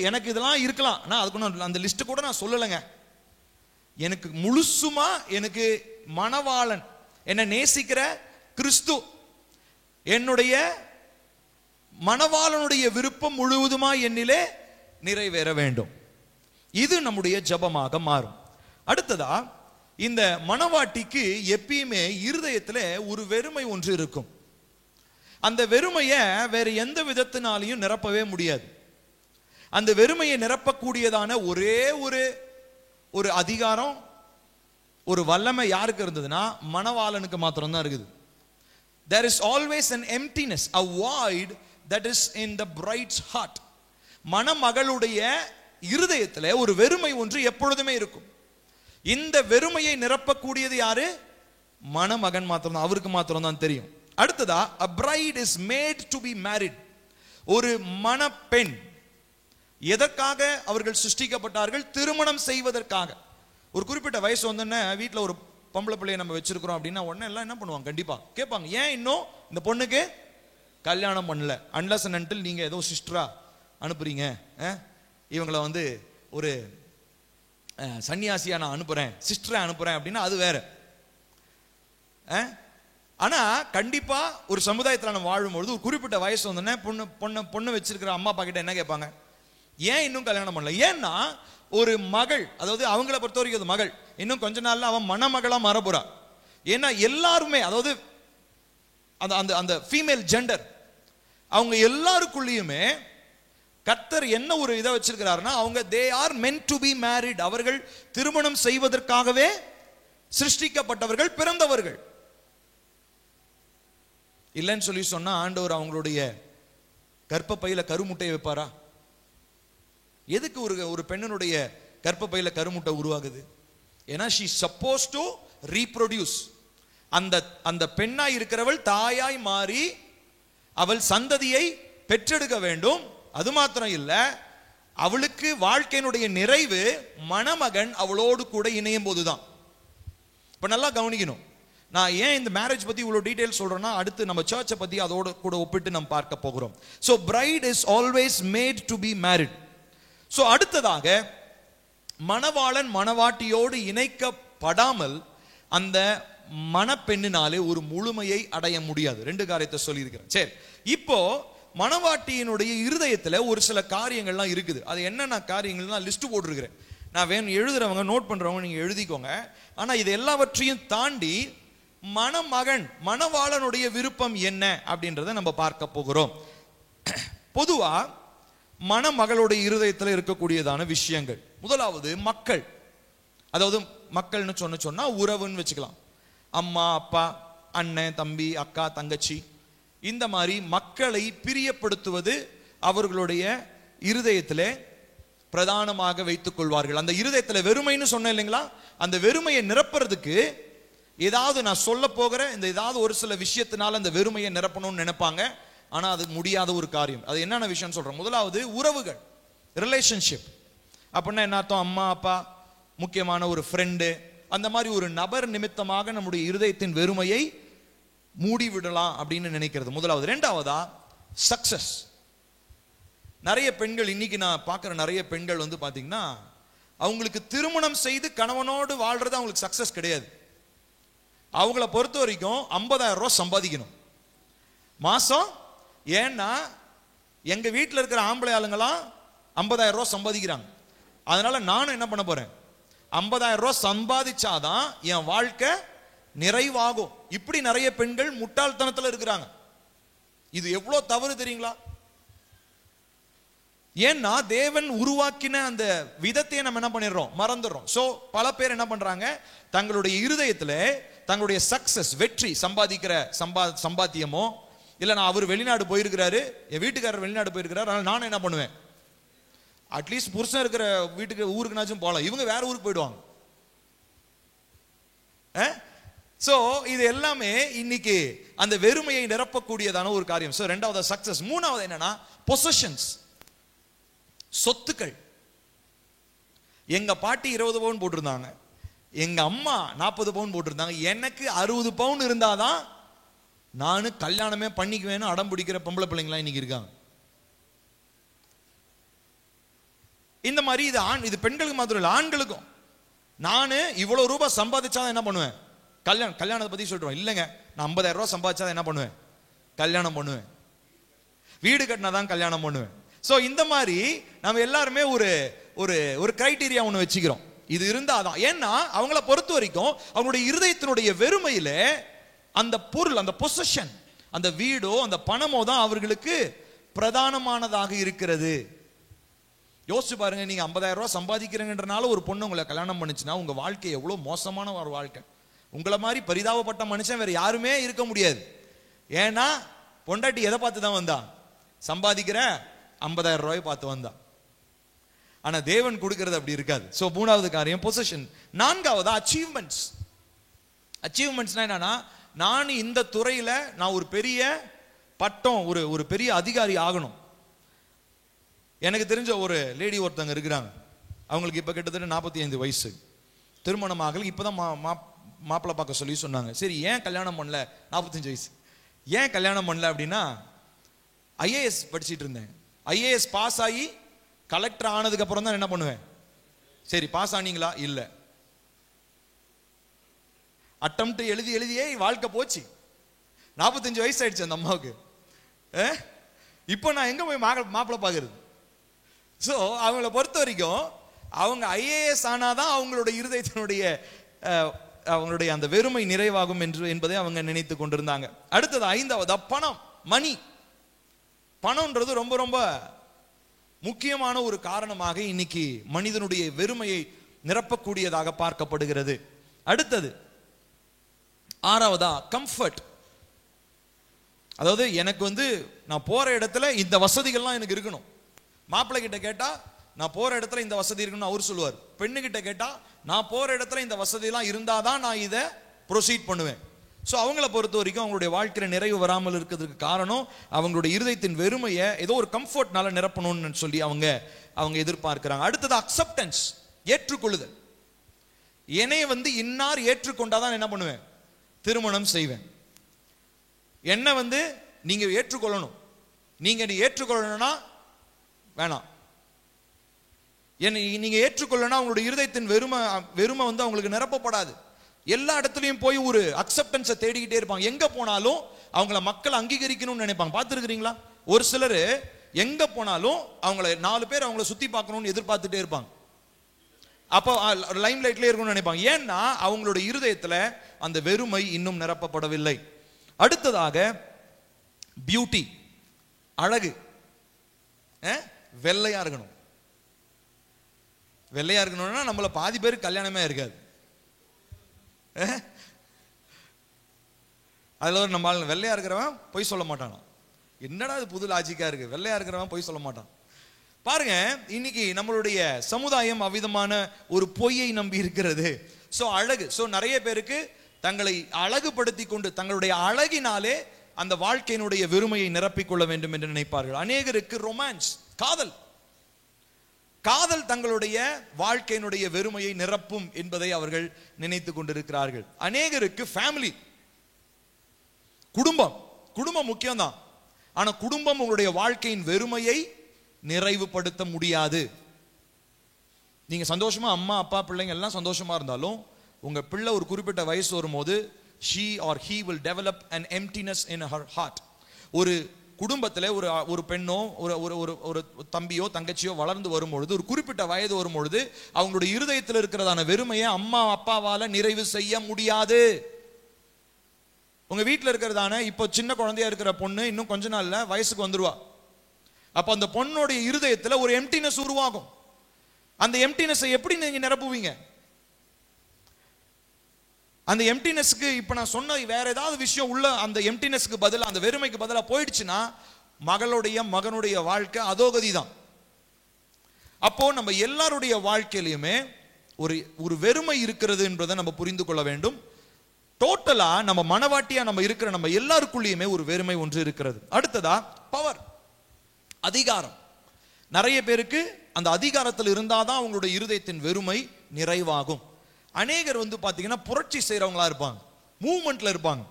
எனக்கு இதெல்லாம் இருக்கலாம், ஆனா அதுக்கு அந்த லிஸ்ட் கூட நான் சொல்லலைங்க. எனக்கு முழுசுமா எனக்கு மணவாளன், என்னை நேசிக்கிற கிறிஸ்து, என்னுடைய மணவாளனுடைய விருப்பம் முழுவதுமா என்னிலே நிறைவேற வேண்டும். இது நம்முடைய ஜெபமாக மாறும். அடுத்ததா, இந்த மணவாட்டிக்கு எப்பயுமே இருதயத்துல ஒரு வெறுமை ஒன்று இருக்கும். அந்த வெறுமையை வேற எந்த விதத்தினாலையும் நிரப்பவே முடியாது. அந்த வெறுமையை நிரப்பக்கூடியதான ஒரே ஒரு அதிகாரம், ஒரு வல்லமை யாருக்கு இருந்ததுன்னா மணவாளனுக்கு மாத்திரம் தான் இருக்குது. There is always an emptiness, a void that is in the bride's heart. மணமகளுடைய இருதயத்திலே ஒரு வெறுமை ஒன்று எப்பொழுதுமே இருக்கும். இந்த வெறுமையை நிரப்பக்கூடியது யாரு? மணமகன் மாத்திரம் தான், அவருக்கு மாத்திரம் தான் தெரியும். அடுத்ததா, a bride is made to be married. ஒரு மணப்பெண் எதற்காக அவர்கள் சிருஷ்டிக்கப்பட்டார்கள்? திருமணம் செய்வதற்காக. ஒரு குறிப்பிட்ட வயசு வந்தோன்னே வீட்டில் ஒரு பொம்பளை பிள்ளையை நம்ம வச்சிருக்கிறோம் அப்படின்னா உடனே எல்லாம் என்ன பண்ணுவாங்க? கண்டிப்பா கேட்பாங்க, ஏன் இன்னும் இந்த பொண்ணுக்கு கல்யாணம் பண்ணல? அன்லஸ் அண்ட் அன்டில் நீங்க ஏதோ சிஸ்டரா அனுப்புறீங்க, இவங்களை ஒரு சன்னியாசியா நான் அனுப்புறேன், சிஸ்டரை அனுப்புறேன் அப்படின்னா அது வேற. ஆனா கண்டிப்பா ஒரு சமுதாயத்தில் நம்ம வாழும்பொழுது ஒரு குறிப்பிட்ட வயசு வந்தோடனே பொண்ணு வச்சிருக்கிற அம்மா அப்பா கிட்ட என்ன கேட்பாங்க? ஏன் இன்னும் கல்யாணம் பண்ணல? ஏன்னா ஒரு மகள், அதாவது அவங்கள பொறுத்த வரைக்கும் அது மகள், இன்னும் கொஞ்ச நாள்ல அவன் மணமகளா மாறப்போறா. ஏன்னா எல்லாருமே, அதாவது அந்த அந்த ஃபீமேல் ஜெண்டர், அவங்க எல்லாருக்குள்ளேயுமே கர்த்தர் என்ன ஒரு இதை வச்சிருக்கிறாருன்னா, அவங்க they are meant to be married. அவர்கள் திருமணம் செய்வதற்காகவே சிருஷ்டிக்கப்பட்டவர்கள், பிறந்தவர்கள். இல்லைன்னு சொல்லி சொன்னா ஆண்டவர் அவங்களுடைய கர்ப்பப்பையில கருமுட்டையை வைப்பாரா? எதுக்கு ஒரு பெண்ணினுடைய கர்ப்பப்பையில கருமுட்டை உருவாகுது? ஏன்னா she supposed to reproduce. அந்த பெண்ணாய் இருக்கிறவள் தாயாய் மாறி அவள் சந்ததியை பெற்றெடுக்க வேண்டும். அது மாத்திரம் இல்ல, அவளுக்கு வாழ்க்கையினுடைய நிறைவு மணமகன் அவளோடு கூட இணையும் போதுதான். இப்ப நல்லா கவனிக்கணும். நான் ஏன் இந்த மேரேஜ் பத்தி இவ்வளவு டீடைல் சொல்றேன்னா, அடுத்து நம்ம சர்ச்சை பத்தி அதோட கூட ஒப்பிட்டு நம்ம பார்க்க போகிறோம். So bride is always made to be married. So அடுத்ததாக மணவாளன் மணவாட்டியோடு இணைக்கப்படாமல் அந்த மணப்பெண்ணினாலே ஒரு முழுமையை அடைய முடியாது. ரெண்டு காரியத்தை சொல்லி இருக்கிறேன். சரி, இப்போ மணவாட்டியினுடைய இருதயத்துல ஒரு சில காரியங்கள்லாம் இருக்குது. அது என்னென்ன காரியங்கள்லாம் லிஸ்ட் போட்டிருக்கிறேன். நான் வேணும் எழுதுறவங்க, நோட் பண்றவங்க நீங்க எழுதிக்கோங்க. ஆனா இது எல்லாவற்றையும் தாண்டி மணமகன் மணவாளனுடைய விருப்பம் என்ன அப்படின்றத நம்ம பார்க்க போகிறோம். பொதுவா மணமகளுடைய இருதயத்தில் இருக்கக்கூடியதான விஷயங்கள், முதலாவது மக்கள். அதாவது மக்கள்னு சொன்னா உறவுன்னு வச்சுக்கலாம். அம்மா அப்பா, அண்ணன் தம்பி, அக்கா தங்கச்சி, இந்த மாதிரி மக்களை பிரியப்படுத்துவது அவர்களுடைய இருதயத்திலே பிரதானமாக வைத்துக் கொள்வார்கள். அந்த இருதயத்துல வெறுமைன்னு சொன்னேன் இல்லைங்களா, அந்த வெறுமையை நிரப்புறதுக்கு ஏதாவது நான் சொல்ல போகிற இந்த ஏதாவது ஒரு சில விஷயத்தினால அந்த வெறுமையை நிரப்பணும்னு நினைப்பாங்க. ஆனா அது முடியாத ஒரு காரியம். அது என்னென்ன விஷயம் சொல்றேன். முதலாவது உறவுகள், ரிலேஷன்ஷிப். அப்படின்னா என்ன அர்த்தம்? அம்மா அப்பா, முக்கியமான ஒரு ஃப்ரெண்டு, அந்த மாதிரி ஒரு நபர் நிமித்தமாக நம்முடைய இருதயத்தின் வெறுமையை மூடிவிடலாம் அப்படின்னு நினைக்கிறது முதலாவது. ரெண்டாவதா சக்சஸ். நிறைய பெண்கள், இன்னைக்கு நான் பார்க்குற நிறைய பெண்கள் வந்து பார்த்தீங்கன்னா, அவங்களுக்கு திருமணம் செய்து கணவனோடு வாழ்றது அவங்களுக்கு சக்சஸ் கிடையாது. அவங்கள பொறுத்த வரைக்கும் 50,000 ரூபாய் சம்பாதிக்கணும் மாசம். ஏன்னா எங்க வீட்டில் இருக்கிற ஆம்பளை ஆளுங்களாம் 50,000 ரூபாய் சம்பாதிக்கிறாங்க. அதனால நானும் என்ன பண்ண போறேன், 50,000 ரூபாய் சம்பாதிச்சாதான் என் வாழ்க்கை நிறைவாகும். இப்படி நிறைய பெண்கள் முட்டாள்தனத்தில் இருக்கிறாங்க. இது எவ்வளவு தவறு தெரியுங்களா? ஏன்னா தேவன் உருவாக்கின அந்த விதத்தையே நம்ம என்ன பண்ணிடுறோம், மறந்துடுறோம். சோ பல பேர் என்ன பண்றாங்க, தங்களுடைய இருதயத்துல தங்களுடைய சக்சஸ், வெற்றி, சம்பாதிக்கிற சம்பாத்தியமோ, இல்ல நான் அவர் வெளிநாடு போயிருக்கிறாரு, என் வீட்டுக்காரர் வெளிநாடு போயிருக்கிறாரு, அதனால நானும் என்ன பண்ணுவேன், அட்லீஸ்ட் புருஷன் இருக்கிற வீட்டுக்கு ஊருக்குனாச்சும் போகலாம், இவங்க வேற ஊருக்கு போயிடுவாங்க. சோ இது எல்லாமே இன்னைக்கு அந்த வெறுமையை நிரப்பக்கூடியதான ஒரு காரியம். சோ ரெண்டாவது சக்சஸ். மூணாவது என்னன்னா பொசஷன்ஸ், சொத்துக்கள். எங்க பாட்டி 20 பவுன் போட்டிருந்தாங்க, எங்க அம்மா 40 பவுன் போட்டிருந்தாங்க. எனக்கு 60 பவுன் இருந்தாதான் நானு கல்யாணமே பண்ணிக்குவேன்னு அடம் பிடிக்கிற பொம்பளை பிள்ளைங்களா இன்னைக்கு இருக்காங்க. இந்த மாதிரி இது பெண்களுக்கு மாத்திரம் இல்லை, ஆண்களுக்கும். நானு இவ்வளவு ரூபாய் சம்பாதிச்சாதான் என்ன பண்ணுவேன், கல்யாணத்தை பத்தி சொல்றோம் இல்லைங்க, நான் 50,000 ரூபாய் சம்பாதிச்சாதான் என்ன பண்ணுவேன், கல்யாணம் பண்ணுவேன். வீடு கட்டினாதான் கல்யாணம் பண்ணுவேன். சோ இந்த மாதிரி நம்ம எல்லாருமே ஒரு ஒரு கிரைட்டீரியா ஒன்று வச்சுக்கிறோம். இது இருந்தாதான். ஏன்னா அவங்கள பொறுத்த வரைக்கும் அவங்களுடைய இருதயத்தினுடைய வெறுமையில அந்த பொருள், அந்த பொசஷன், அந்த வீடோ அந்த பணமோ தான் அவர்களுக்கு பிரதானமானதாக இருக்கிறது. யோசிச்சு பாருங்க, நீங்க 50,000 ரூபாய் சம்பாதிக்கிறீங்கன்றனால ஒரு பொண்ணு உங்களை கல்யாணம் பண்ணுச்சுன்னா உங்க வாழ்க்கை எவ்வளவு மோசமான ஒரு வாழ்க்கை. உங்களை மாதிரி பரிதாபப்பட்ட மனுஷன் வேற யாருமே இருக்க முடியாது. ஏன்னா பொண்டாட்டி எதை பார்த்து தான் வந்தா, சம்பாதிக்கிற 50,000 ரூபாய் பார்த்து வந்தா. ஆனா தேவன் கொடுக்கிறது அப்படி இருக்காது. சோ மூணாவது காரியம் பொசஷன். நான்காவது அச்சீவ்மெண்ட்ஸ். அச்சீவ்மெண்ட்ஸ்னா என்னன்னா, நான் இந்த துறையில நான் ஒரு பெரிய பட்டம், ஒரு பெரிய அதிகாரி ஆகணும். எனக்கு தெரிஞ்ச ஒரு லேடி ஒருத்தங்க இருக்கிறாங்க, அவங்களுக்கு இப்ப கிட்டத்தட்ட 45 வயசு, திருமணம் ஆகல. இப்பதான் மாப்பிள்ளை பார்க்க சொல்லி சொன்னாங்க. சரி ஏன் கல்யாணம் பண்ணல, 45 வயசு ஏன் கல்யாணம் பண்ணல அப்படின்னா, ஐஏஎஸ் படிச்சுட்டு இருந்தேன், ஐஏஎஸ் பாஸ் ஆகி கலெக்டர் ஆனதுக்கு அப்புறம் தான் என்ன பண்ணுவேன், சரி பாஸ் ஆனீங்களா? இல்ல. அட்டம்ப்ட் எழுதியே வாழ்க்கை போச்சு. 45 வயசு ஆயிடுச்சு அந்த அம்மாவுக்கு. இப்போ நான் எங்க போய் மாப்பிள்ளை பாக்குறது? ஸோ அவங்கள பொறுத்த வரைக்கும் அவங்க IAS ஆனாதான் அவங்களுடைய இருதயத்தினுடைய அவங்களுடைய அந்த வெறுமை நிறைவாகும் என்பதை அவங்க நினைத்து கொண்டிருந்தாங்க. அடுத்தது 5வது பணம், மணி. பணம்ன்றது ரொம்ப ரொம்ப முக்கியமான ஒரு காரணமாக இன்னைக்கு மனிதனுடைய வெறுமையை நிரப்பக்கூடியதாக பார்க்கப்படுகிறது. அடுத்தது 6வதா கம்ஃபர்ட். அதாவது எனக்கு நான் போற இடத்துல இந்த வசதிகள்லாம் எனக்கு இருக்கணும். மாப்பிள்ளை கிட்ட கேட்டா நான் போற இடத்துல இந்த வசதி இருக்குன்னு அவர் சொல்லுவார். பெண்ணு கிட்ட கேட்டா நான் போற இடத்துல இந்த வசதி எல்லாம் இருந்தாதான் நான் இதை ப்ரொசீட் பண்ணுவேன். ஸோ அவங்கள பொறுத்த வரைக்கும் அவங்களுடைய வாழ்க்கையில நிறைவு வராமல் இருக்கிறதுக்கு காரணம் அவங்களுடைய இருதயத்தின் வெறுமையை ஏதோ ஒரு கம்ஃபர்ட்னால நிரப்பணும்னு சொல்லி அவங்க எதிர்பார்க்கிறாங்க. அடுத்தது அக்செப்டன்ஸ், ஏற்றுக்கொள்ளுதல். என்னைய இன்னார் ஏற்றுக்கொண்டாதான் என்ன பண்ணுவேன்? திருமணம் செய்வேன். என்ன நீங்க ஏற்றுக்கொள்ளணும். நீங்க ஏற்றுக்கொள்ளணும்னா வேணாம். நீங்க ஏற்றுக்கொள்ளனா உங்களுடைய இருதயத்தின் வெறுமை அவங்களுக்கு நிரப்பப்படாது. எல்லா இடத்துலயும் போய் ஒரு அக்செப்டன்ஸை தேடிக்கிட்டே இருப்பாங்க. எங்க போனாலும் அவங்கள மக்கள் அங்கீகரிக்கணும்னு நினைப்பாங்க. பார்த்துருக்கிறீங்களா? ஒரு சிலர் எங்க போனாலும் அவங்கள 4 பேர் அவங்கள சுத்தி பார்க்கணும்னு எதிர்பார்த்துட்டே இருப்பாங்க. அப்போ லைம் லைட்ல இருக்கணும்னு நினைப்பாங்க. ஏன்னா அவங்களுடைய இருதயத்துல அந்த வெறுமை இன்னும் நிரப்பப்படவில்லை. அடுத்ததாக பியூட்டி, அழகு. வெள்ளையா இருக்கணும். வெள்ளையா இருக்கணும்னா நம்மள பாதி பேருக்கு கல்யாணமே இருக்காது. அதுல ஒரு நம்ம வெள்ளையா இருக்கிறவன் பொய் சொல்ல மாட்டானா? என்னடா இது புது லாஜிக்கா இருக்கு. வெள்ளையா இருக்கிறவன் பொய் சொல்ல மாட்டான். பாருங்க, இன்னைக்கு நம்மளுடைய சமுதாயம் அவ்விதமான ஒரு பொய்யை நம்பி இருக்கிறது. சோ அழகு, சோ நிறைய பேருக்கு தங்களை அழகுபடுத்தி கொண்டு தங்களுடைய அழகினாலே அந்த வாழ்க்கையினுடைய வெறுமையை நிரப்பிக்கொள்ள வேண்டும் என்று நினைப்பார்கள். அநேகருக்கு ரொமான்ஸ், காதல் தங்களுடைய வாழ்க்கையினுடைய வெறுமையை நிரப்பும் என்பதை அவர்கள் நினைத்து கொண்டிருக்கிறார்கள். அநேகருக்கு ஃபேமிலி, குடும்பம் முக்கியம்தான். ஆனா குடும்பம் உங்களுடைய வாழ்க்கையின் வெறுமையை நிறைவுபடுத்த முடியாது. நீங்க சந்தோஷமா அம்மா அப்பா பிள்ளைங்க எல்லாம் சந்தோஷமா இருந்தாலும் உங்க பிள்ளை ஒரு குறிப்பிட்ட வயசு வரும்போது she or he will develop an emptiness in her heart. ஒரு குடும்பத்தில் ஒரு பெண்ணோ ஒரு தம்பியோ தங்கச்சியோ வளர்ந்து வரும்பொழுது, ஒரு குறிப்பிட்ட வயது வரும்பொழுது அவங்களுடைய இருதயத்தில் இருக்கிறதான வெறுமையை அம்மா அப்பாவால நிறைவு செய்ய முடியாது. உங்க வீட்டில் இருக்கிறதான இப்போ சின்ன குழந்தையா இருக்கிற பொண்ணு இன்னும் கொஞ்ச நாள்ல வயசுக்கு வந்துருவா. அப்ப அந்த பொண்ணுடைய இருதயத்தில் ஒரு எம்டினஸ் உருவாகும். அந்த எம்டினஸை எப்படி நீங்க நிரப்புவீங்க? அந்த எம்டினஸ்க்கு இப்ப நான் சொன்ன வேற ஏதாவது விஷயம் உள்ள அந்த எம்டினஸ்க்கு பதிலா, அந்த வெறுமைக்கு பதிலா போயிடுச்சுன்னா மகனுடைய வாழ்க்கை அதோகதி தான். அப்போ நம்ம எல்லாருடைய வாழ்க்கையிலுமே ஒரு வெறுமை இருக்கிறது என்பதை நம்ம புரிந்து கொள்ள வேண்டும். டோட்டலா நம்ம மனவாட்டியா நம்ம இருக்கிற நம்ம எல்லாருக்குள்ளேயுமே ஒரு வெறுமை ஒன்று இருக்கிறது. அடுத்ததா பவர், அதிகாரம். நிறைய பேருக்கு அந்த அதிகாரத்தில் இருந்தாதான் அவங்களுடைய இருதயத்தின் வெறுமை நிறைவாகும். அநேகர் பாத்தீங்கன்னா புரட்சி செய்யறவங்களா இருப்பாங்க, மூவ்மெண்ட்ல இருப்பாங்க.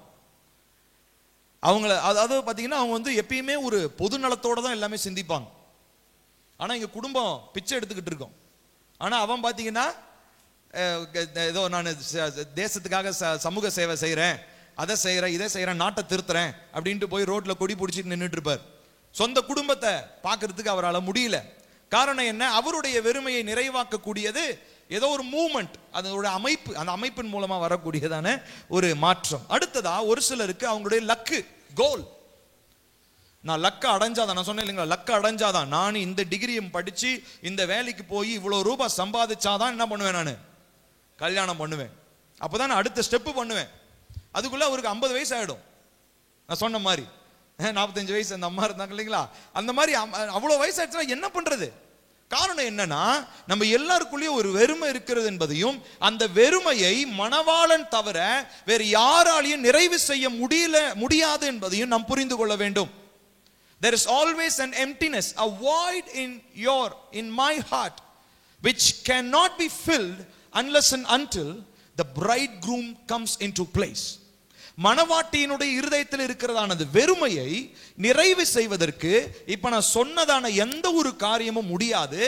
அதாவது பாத்தீங்கன்னா அவங்க எப்பயுமே ஒரு பொது நலத்தோட தான் எல்லாமே சிந்திப்பாங்க. ஆனா இங்க குடும்பம் பிச்சை எடுத்துக்கிட்டு இருக்கோம். ஆனா அவன் பாத்தீங்கன்னா ஏதோ நான் தேசத்துக்காக சமூக சேவை செய்யறேன், அதை செய்யறேன், இதை செய்யறேன், நாட்டை திருத்துறேன் அப்படின்ட்டு போய் ரோட்ல கொடி பிடிச்சிட்டு நின்றுட்டு இருப்பார். சொந்த குடும்பத்தை பார்க்கறதுக்கு அவரால் முடியல. காரணம் என்ன? அவருடைய வெறுமையை நிறைவாக்க கூடியது ஏதோ ஒரு மூவ்மெண்ட், அதோட அமைப்பு, அந்த அமைப்பின் மூலமா வரக்கூடியதான ஒரு மாற்றம். அடுத்ததா ஒரு சிலருக்கு அவங்களுடைய லக்கு, கோல். நான் லக்க அடைஞ்சாதான், நான் சொன்னேன் இல்லைங்களா, லக்க அடைஞ்சாதான், நான் இந்த டிகிரியும் படிச்சு இந்த வேலைக்கு போய் இவ்வளவு ரூபாய் சம்பாதிச்சாதான் என்ன பண்ணுவேன், நான் கல்யாணம் பண்ணுவேன், அப்பதான் நான் அடுத்த ஸ்டெப்பு பண்ணுவேன். அதுக்குள்ள அவருக்கு 50 வயசு ஆயிடும். நான் சொன்ன மாதிரி 45 வயசு அந்த அம்மா இருந்தாங்க இல்லைங்களா, அந்த மாதிரி அவ்வளவு வயசு ஆயிடுச்சுன்னா என்ன பண்றது? காரணம் என்னன்னா, நம்ம எல்லாருக்குள்ளேயும் ஒரு வெறுமை இருக்கிறது என்பதையும், அந்த வெறுமையை மணவாளன் தவிர வேறு யாராலையும் நிறைவு செய்ய முடியாது என்பதையும் நாம் புரிந்து கொள்ள வேண்டும். There is always an emptiness, a void in my heart which cannot be filled unless and until the bridegroom comes into place. மணவாட்டியினுடைய இருதயத்தில் இருக்கிறதானது வெறுமையை நிறைவு செய்வதற்கு இப்ப நான் சொன்னதான எந்த ஒரு காரியமும் முடியாது.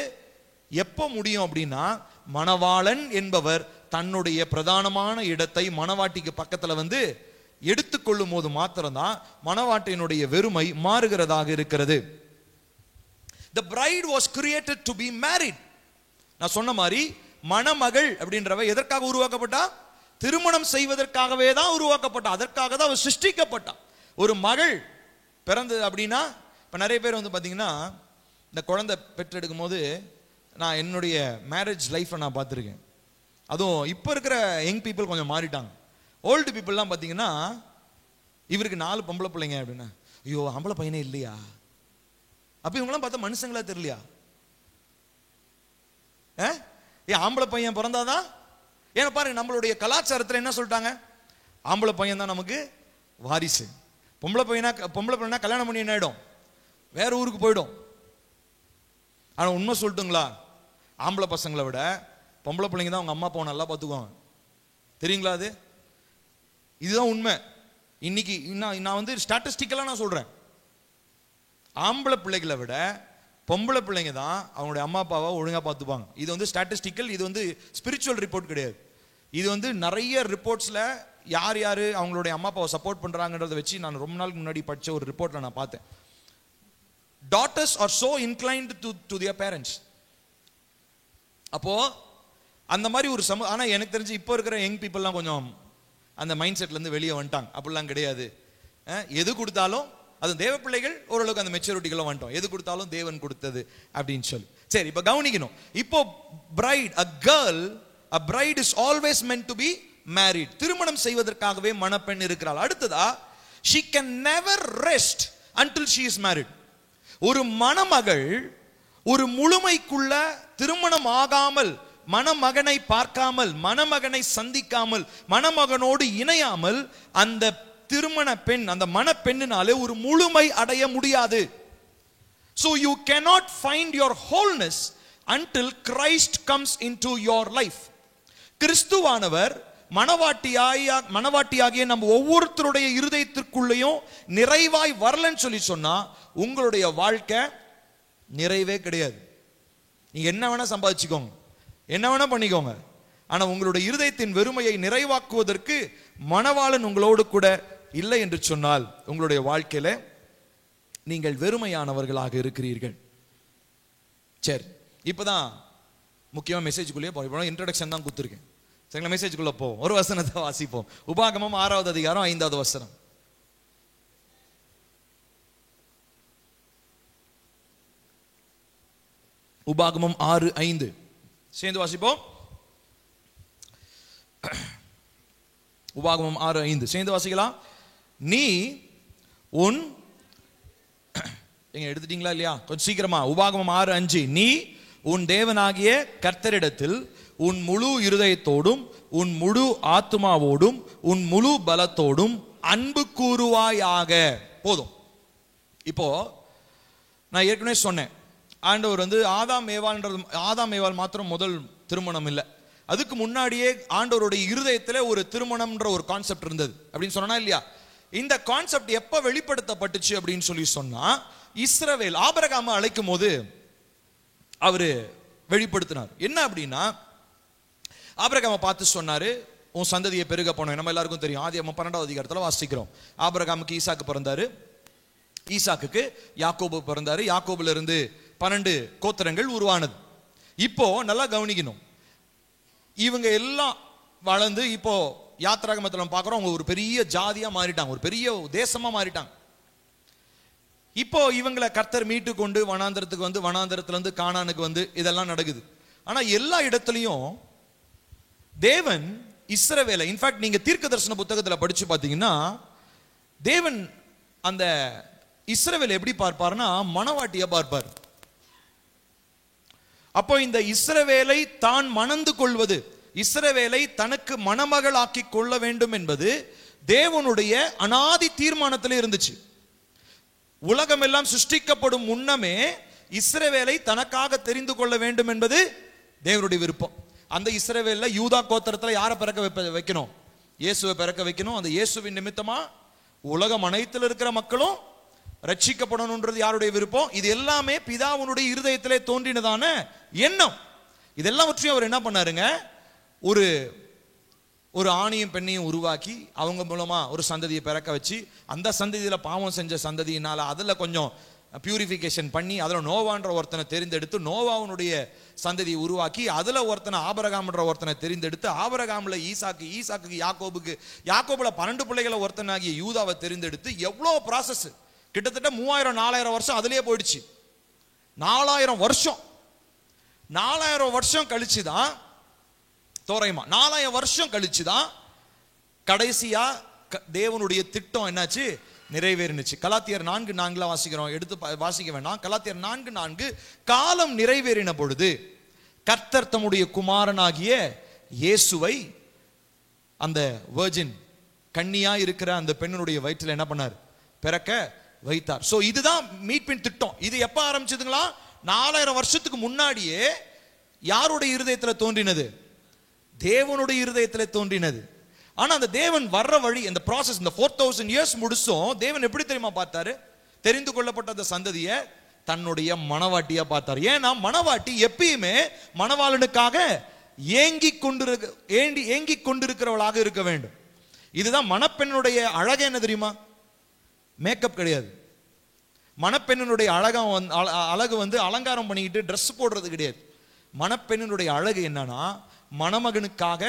எப்போ முடியும் அப்படின்னா, மணவாளன் என்பவர் தன்னுடைய பிரதானமான இடத்தை மணவாட்டிக்கு பக்கத்துல வந்து எடுத்துக்கொள்ளும் போது மாத்திரம்தான் மணவாட்டினுடைய வெறுமை மாறுகிறதாக இருக்கிறது. The bride was created to be married. நான் சொன்ன மாதிரி மணமகள் அப்படின்றவ எதற்காக உருவாக்கப்பட்டா? திருமணம் செய்வதற்காகவே தான் உருவாக்கப்பட்டா. அதற்காக தான் அவ சிருஷ்டிக்கப்பட்டா. ஒரு மகள் பிறந்தது அப்படின்னா, இப்ப நிறைய பேர் வந்து பாத்தீங்கன்னா இந்த குழந்தை பெற்றெடுக்கும் போது, நான் என்னுடைய மேரேஜ் லைஃப்பை நான் பார்த்துருக்கேன். அதுவும் இப்போ இருக்கிற யங் பீப்புள் கொஞ்சம் மாறிட்டாங்க. ஓல்டு பீப்புளெலாம் பார்த்தீங்கன்னா, இவருக்கு 4 பொம்பளை பிள்ளைங்க அப்படின்னா, ஐயோ ஆம்பளை பையனே இல்லையா? அப்போ இவங்களாம் பார்த்தா மனுஷங்களா தெரியலையா? ஆம்பளை பையன் பிறந்தாதான். ஏன்னா பாருங்க, நம்மளுடைய கலாச்சாரத்தில் என்ன சொல்லிட்டாங்க? ஆம்பளை பையன் தான் நமக்கு வாரிசு. பொம்பளை பையனா கல்யாணம் பண்ணி என்ன ஆயிடும்? வேற ஊருக்கு போயிடும். ஆனால் உண்மை சொல்லட்டுங்களா, ஆம்பளை பசங்களை விட பொம்பளை பிள்ளைங்க தான் அவங்க அம்மா அப்பாவை நல்லா பார்த்துக்குவாங்க. தெரியுங்களா? அது இதுதான் உண்மை. இன்னைக்கு நான் வந்து ஸ்டாட்டிஸ்டிக்கலாக நான் சொல்கிறேன், ஆம்பளை பிள்ளைகளை விட பொம்பளை பிள்ளைங்க தான் அவங்களுடைய அம்மா அப்பாவை ஒழுங்காக பார்த்துப்பாங்க. இது வந்து ஸ்டாட்டிஸ்டிக்கல், இது வந்து ஸ்பிரிச்சுவல் ரிப்போர்ட் கிடையாது. இது வந்து நிறைய ரிப்போர்ட்ஸில் யார் யார் அவங்களுடைய அம்மா அப்பாவை சப்போர்ட் பண்ணுறாங்கன்றதை வச்சு நான் ரொம்ப நாளுக்கு முன்னாடி படித்த ஒரு ரிப்போர்ட்டில் நான் பார்த்தேன். Daughters are so inclined to their parents. அப்போ அந்த மாதிரி ஒரு ஆனா எனக்கு தெரிஞ்சு இப்போ இருக்கிற யங் பீப்புள்லாம் கொஞ்சம் அந்த மைண்ட் செட்லேருந்து வெளியே வந்துட்டாங்க. அப்படிலாம் கிடையாது. எது கொடுத்தாலும் அது தேவ பிள்ளைகள் ஓரளவுக்கு அந்த மெச்சூரிட்டிகளும் வந்துட்டோம். எது கொடுத்தாலும் தேவன் கொடுத்தது அப்படின்னு சொல்லி. சரி, இப்போ கவனிக்கணும். இப்போ bright, a bride is always meant to be married. திருமணம் செய்வதற்காகவே மணப்பெண் இருக்கிறாள். அடுத்ததா, she can never rest until she is married. ஒரு மணமகள் ஒரு முழுமைக்குள்ள திருமணம் ஆகாமல், மணமகனை பார்க்காமல், மணமகனை சந்திக்காமல், மணமகனோடு இணையாமல் அந்த திருமண பெண், அந்த மணப்பெண்ணினாலே ஒரு முழுமை அடைய முடியாது. So you cannot find your wholeness until Christ comes into your life. கிறிஸ்துவானவர் மணவாட்டியாகிய நம்ம ஒவ்வொருத்தருடைய இருதயத்திற்குள்ளேயும் நிறைவாய் வரலன்னு சொல்லி சொன்னா உங்களுடைய வாழ்க்கை நிறைவே கிடையாது. நீங்க என்ன வேணா சம்பாதிச்சுக்கோங்க, என்ன வேணா பண்ணிக்கோங்க, ஆனா உங்களுடைய இருதயத்தின் வெறுமையை நிறைவாக்குவதற்கு மணவாளன் உங்களோடு கூட இல்லை என்று சொன்னால் உங்களுடைய வாழ்க்கையில நீங்கள் வெறுமையானவர்களாக இருக்கிறீர்கள். சரி, இப்பதான் முக்கியமா மெசேஜுக்குள்ளேயே போய் இன்ட்ரோடக்ஷன் தான் கொடுத்துருக்கேன். சரிங்களா? மெசேஜுக்குள்ள போவோம். ஒரு வசனத்தை வாசிப்போம். உபாகமம் 6வது அதிகாரம் 5வது வசனம். உபாகமம் 6:5 சேர்ந்து வாசிப்போம். உபாகமம் 6:5 சேர்ந்து வாசிக்கலாம். நீ உன் எங்க எடுத்துட்டீங்களா இல்லையா? கொஞ்சம் சீக்கிரமா. உபாகமம் 6:5 நீ உன் தேவனாகிய கர்த்தரிடத்தில் உன் முழு இருதயத்தோடும் உன் முழு ஆத்துமாவோடும் உன் முழு பலத்தோடும் அன்பு கூறுவாயாக. போதும். இப்போ நான் ஏற்கனவே சொன்னேன், ஆண்டவர் வந்து ஆதாம் ஏவாள் மாத்திரம் முதல் திருமணம் இல்லை. அதுக்கு முன்னாடியே ஆண்டவருடைய இருதயத்தில் ஒரு திருமணம்ன்ற ஒரு கான்செப்ட் இருந்தது அப்படின்னு சொன்னா இல்லையா? இந்த கான்செப்ட் எப்ப வெளிப்படுத்தப்பட்டுச்சு அப்படின்னு சொல்லி சொன்னா, இஸ்ரவேல் ஆபிரகாமை அழைக்கும் போது அவரு வெளிப்படுத்தினார். என்ன அப்படின்னா, ஆபிரகாமை பார்த்து சொன்னாரு, உன் சந்ததியை பெருக போனோம். நம்ம எல்லாருக்கும் தெரியும், ஆதியாகமம் 12வது அதிகாரத்தில் வாசிக்கிறோம். ஆபிரகாமுக்கு ஈசாக்கு பிறந்தாரு, ஈசாக்குக்கு யாக்கோபு பிறந்தாரு, யாக்கோபுல இருந்து 12 கோத்திரங்கள் உருவானது. இப்போ நல்லா கவனிக்கணும், இவங்க எல்லாம் வளர்ந்து இப்போ யாத்திராகமத்தில் நம்ம பார்க்குறோம், அவங்க ஒரு பெரிய ஜாதியா மாறிட்டாங்க, ஒரு பெரிய தேசமா மாறிட்டாங்க. இப்போ இவங்களை கர்த்தர் மீட்டு கொண்டு வனாந்தரத்துக்கு வந்து, வனாந்தரத்துல இருந்து கானானுக்கு வந்து இதெல்லாம் நடக்குது. ஆனா எல்லா இடத்துலையும் தேவன் இஸ்ரவேலை, இன்ஃபேக்ட் நீங்க தீர்க்க தரிசன புத்தகத்தில் படிச்சு பார்த்தீங்கன்னா, தேவன் அந்த இஸ்ரவேலை எப்படி பார்ப்பார்னா மணவாட்டியா பார்ப்பார். அப்போ இந்த இஸ்ரவேலை தான் மணந்து கொள்வது, இஸ்ரவேலை தனக்கு மணமகள் ஆக்கி கொள்ள வேண்டும் என்பது தேவனுடைய அனாதி தீர்மானத்தில் இருந்துச்சு. உலகம் எல்லாம் சிருஷ்டிக்கப்படும் முன்னமே இஸ்ரவேலை தனக்காக தெரிந்து கொள்ள வேண்டும் என்பது தேவனுடைய விருப்பம். அந்த இஸ்ரவேல்ல யூதா கோத்திரத்துல யாரை பிறக்க வைக்கணும்? இயேசுவை பிறக்க வைக்கணும். அந்த இயேசுவின் நிமித்தமா உலகம் அனைத்தில் இருக்கிற மக்களும் ரட்சிக்கப்படணும்ன்றது யாருடைய விருப்பம்? இது எல்லாமே பிதாவுனுடைய இருதயத்திலே தோன்றினதான எண்ணம். இதெல்லாவற்றையும் அவர் என்ன பண்ணாருங்க, ஒரு ஒரு ஆணையும் பெண்ணையும் உருவாக்கி அவங்க மூலமா ஒரு சந்ததியை பிறக்க வச்சு, அந்த சந்ததியில பாவம் செஞ்ச சந்ததியினால அதுல கொஞ்சம் பியூரிஃபிகேஷன் பண்ணி அதுல நோவான்ற ஒருத்தனை தெரிந்தெடுத்து நோவாவுடைய சந்ததியை உருவாக்கி அதுல ஒருத்தனை ஆபிரகாம்ன்ற ஒருத்தனை தெரிந்தெடுத்து ஆபிரகாம்ல ஈசாக்கு, ஈசாக்கு யாக்கோபுக்கு, யாக்கோபுல 12 பிள்ளைகளை ஒருத்தனாகிய யூதாவை தெரிந்தெடுத்து எவ்வளவு ப்ராசஸ், கிட்டத்தட்ட 3000-4000 வருஷம் அதுலயே போயிடுச்சு. 4000 வருஷம் 4000 வருஷம் கழிச்சுதான், தோராயமா 4000 வருஷம் கழிச்சுதான் கடைசியா தேவனுடைய திட்டம் என்னாச்சு, நிறைவேறினுச்சு. கலாத்தியர் 4:4 வாசிக்கிறோம், எடுத்து வாசிக்க வேண்டாம். கலாத்தியர் 4:4, காலம் நிறைவேறின பொழுது கர்த்தர் தம்முடைய குமாரனாகிய இயேசுவை அந்த வெர்ஜின் கன்னியா இருக்கிற அந்த பெண்ணுடைய வயிற்றில் என்ன பண்ணார், பிறக்க வைத்தார். சோ இதுதான் மீட்பின் திட்டம். இது எப்ப ஆரம்பிச்சதுங்களா, 4000 வருஷத்துக்கு முன்னாடியே யாருடைய இருதயத்தில் தோன்றினது, தேவனுடைய இருதயத்தில் தோன்றினது. ஆனா அந்த தேவன் வர்ற வழி, இந்த ப்ராசஸ், இந்த 4000 இயர்ஸ் முடிச்சும் தேவன் எப்படி தெரியுமா பார்த்தாரு, தெரிந்து கொள்ளப்பட்ட அந்த சந்ததியை தன்னுடைய மணவாட்டியா பார்த்தார். ஏன்னா மணவாட்டி எப்பயுமே மணவாளனுக்காக ஏங்கி கொண்டிருக்கிறவளாக இருக்க வேண்டும். இதுதான் மணப்பெண்ணுடைய அழகு. என்ன தெரியுமா, மேக்கப் கிடையாது. மணப்பெண்ணுடைய அழகு வந்து அலங்காரம் பண்ணிக்கிட்டு ட்ரெஸ் போடுறது கிடையாது. மணப்பெண்ணுடைய அழகு என்னன்னா, மணமகனுக்காக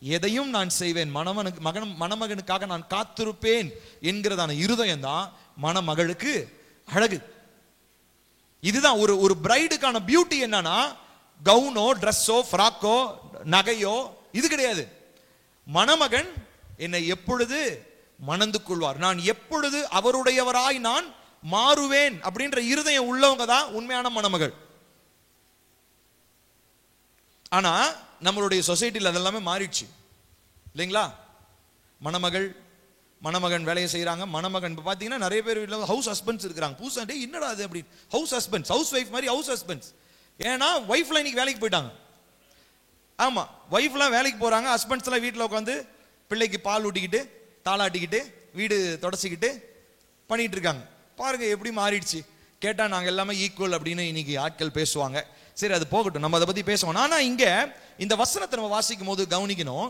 எதையும் நான் செய்வேன், மணமகனுக்காக நான் காத்திருப்பேன் என்கிறதான இருதயம் தான் மணமகளுக்கு அழகு. இதுதான் ஒரு பிரைடுக்கான பியூட்டி. என்னன்னா கவுனோ, ட்ரெஸ்ஸோ, ஃப்ராக்கோ, நகையோ இது கிடையாது. மணமகன் என்னை எப்பொழுது மணந்து கொள்வார், நான் எப்பொழுது அவருடையவராய் நான் மாறுவேன் அப்படின்ற இருதயம் உள்ளவங்க தான் உண்மையான மணமகள். ஆனா நம்மளுடைய சொசைட்டியில் அதெல்லாமே மாறிடுச்சு இல்லைங்களா. மணமகன் வேலையை செய்யறாங்க. மணமகன் பாத்தீங்கன்னா நிறைய பேர் வீட்டில் ஹவுஸ் ஹஸ்பண்ட்ஸ் இருக்கிறாங்க. பூசாண்டே என்னடா அது அப்படி, ஹவுஸ் ஹஸ்பண்ட்ஸ், ஹவுஸ் ஒய்ஃப் மாதிரி ஹவுஸ் ஹஸ்பண்ட்ஸ். ஏன்னா ஒய்ஃப்லாம் இன்னைக்கு வேலைக்கு போயிட்டாங்க. ஆமா, ஒய்ஃப்லாம் வேலைக்கு போறாங்க, ஹஸ்பண்ட்ஸ் எல்லாம் வீட்டில் உட்காந்து பிள்ளைக்கு பால் ஊட்டிக்கிட்டு தாளாட்டிக்கிட்டு வீடு தொடச்சிக்கிட்டு பண்ணிட்டு இருக்காங்க. பாருங்க எப்படி மாறிடுச்சு. கேட்டா நாங்க எல்லாமே ஈக்குவல் அப்படின்னு இன்னைக்கு ஆட்கள் பேசுவாங்க. சரி, அது போகட்டும், நம்ம அதை பத்தி பேசுவோம். ஆனா இங்க இந்த வசனத்தை நம்ம வாசிக்கும் போது கவனிக்கணும்,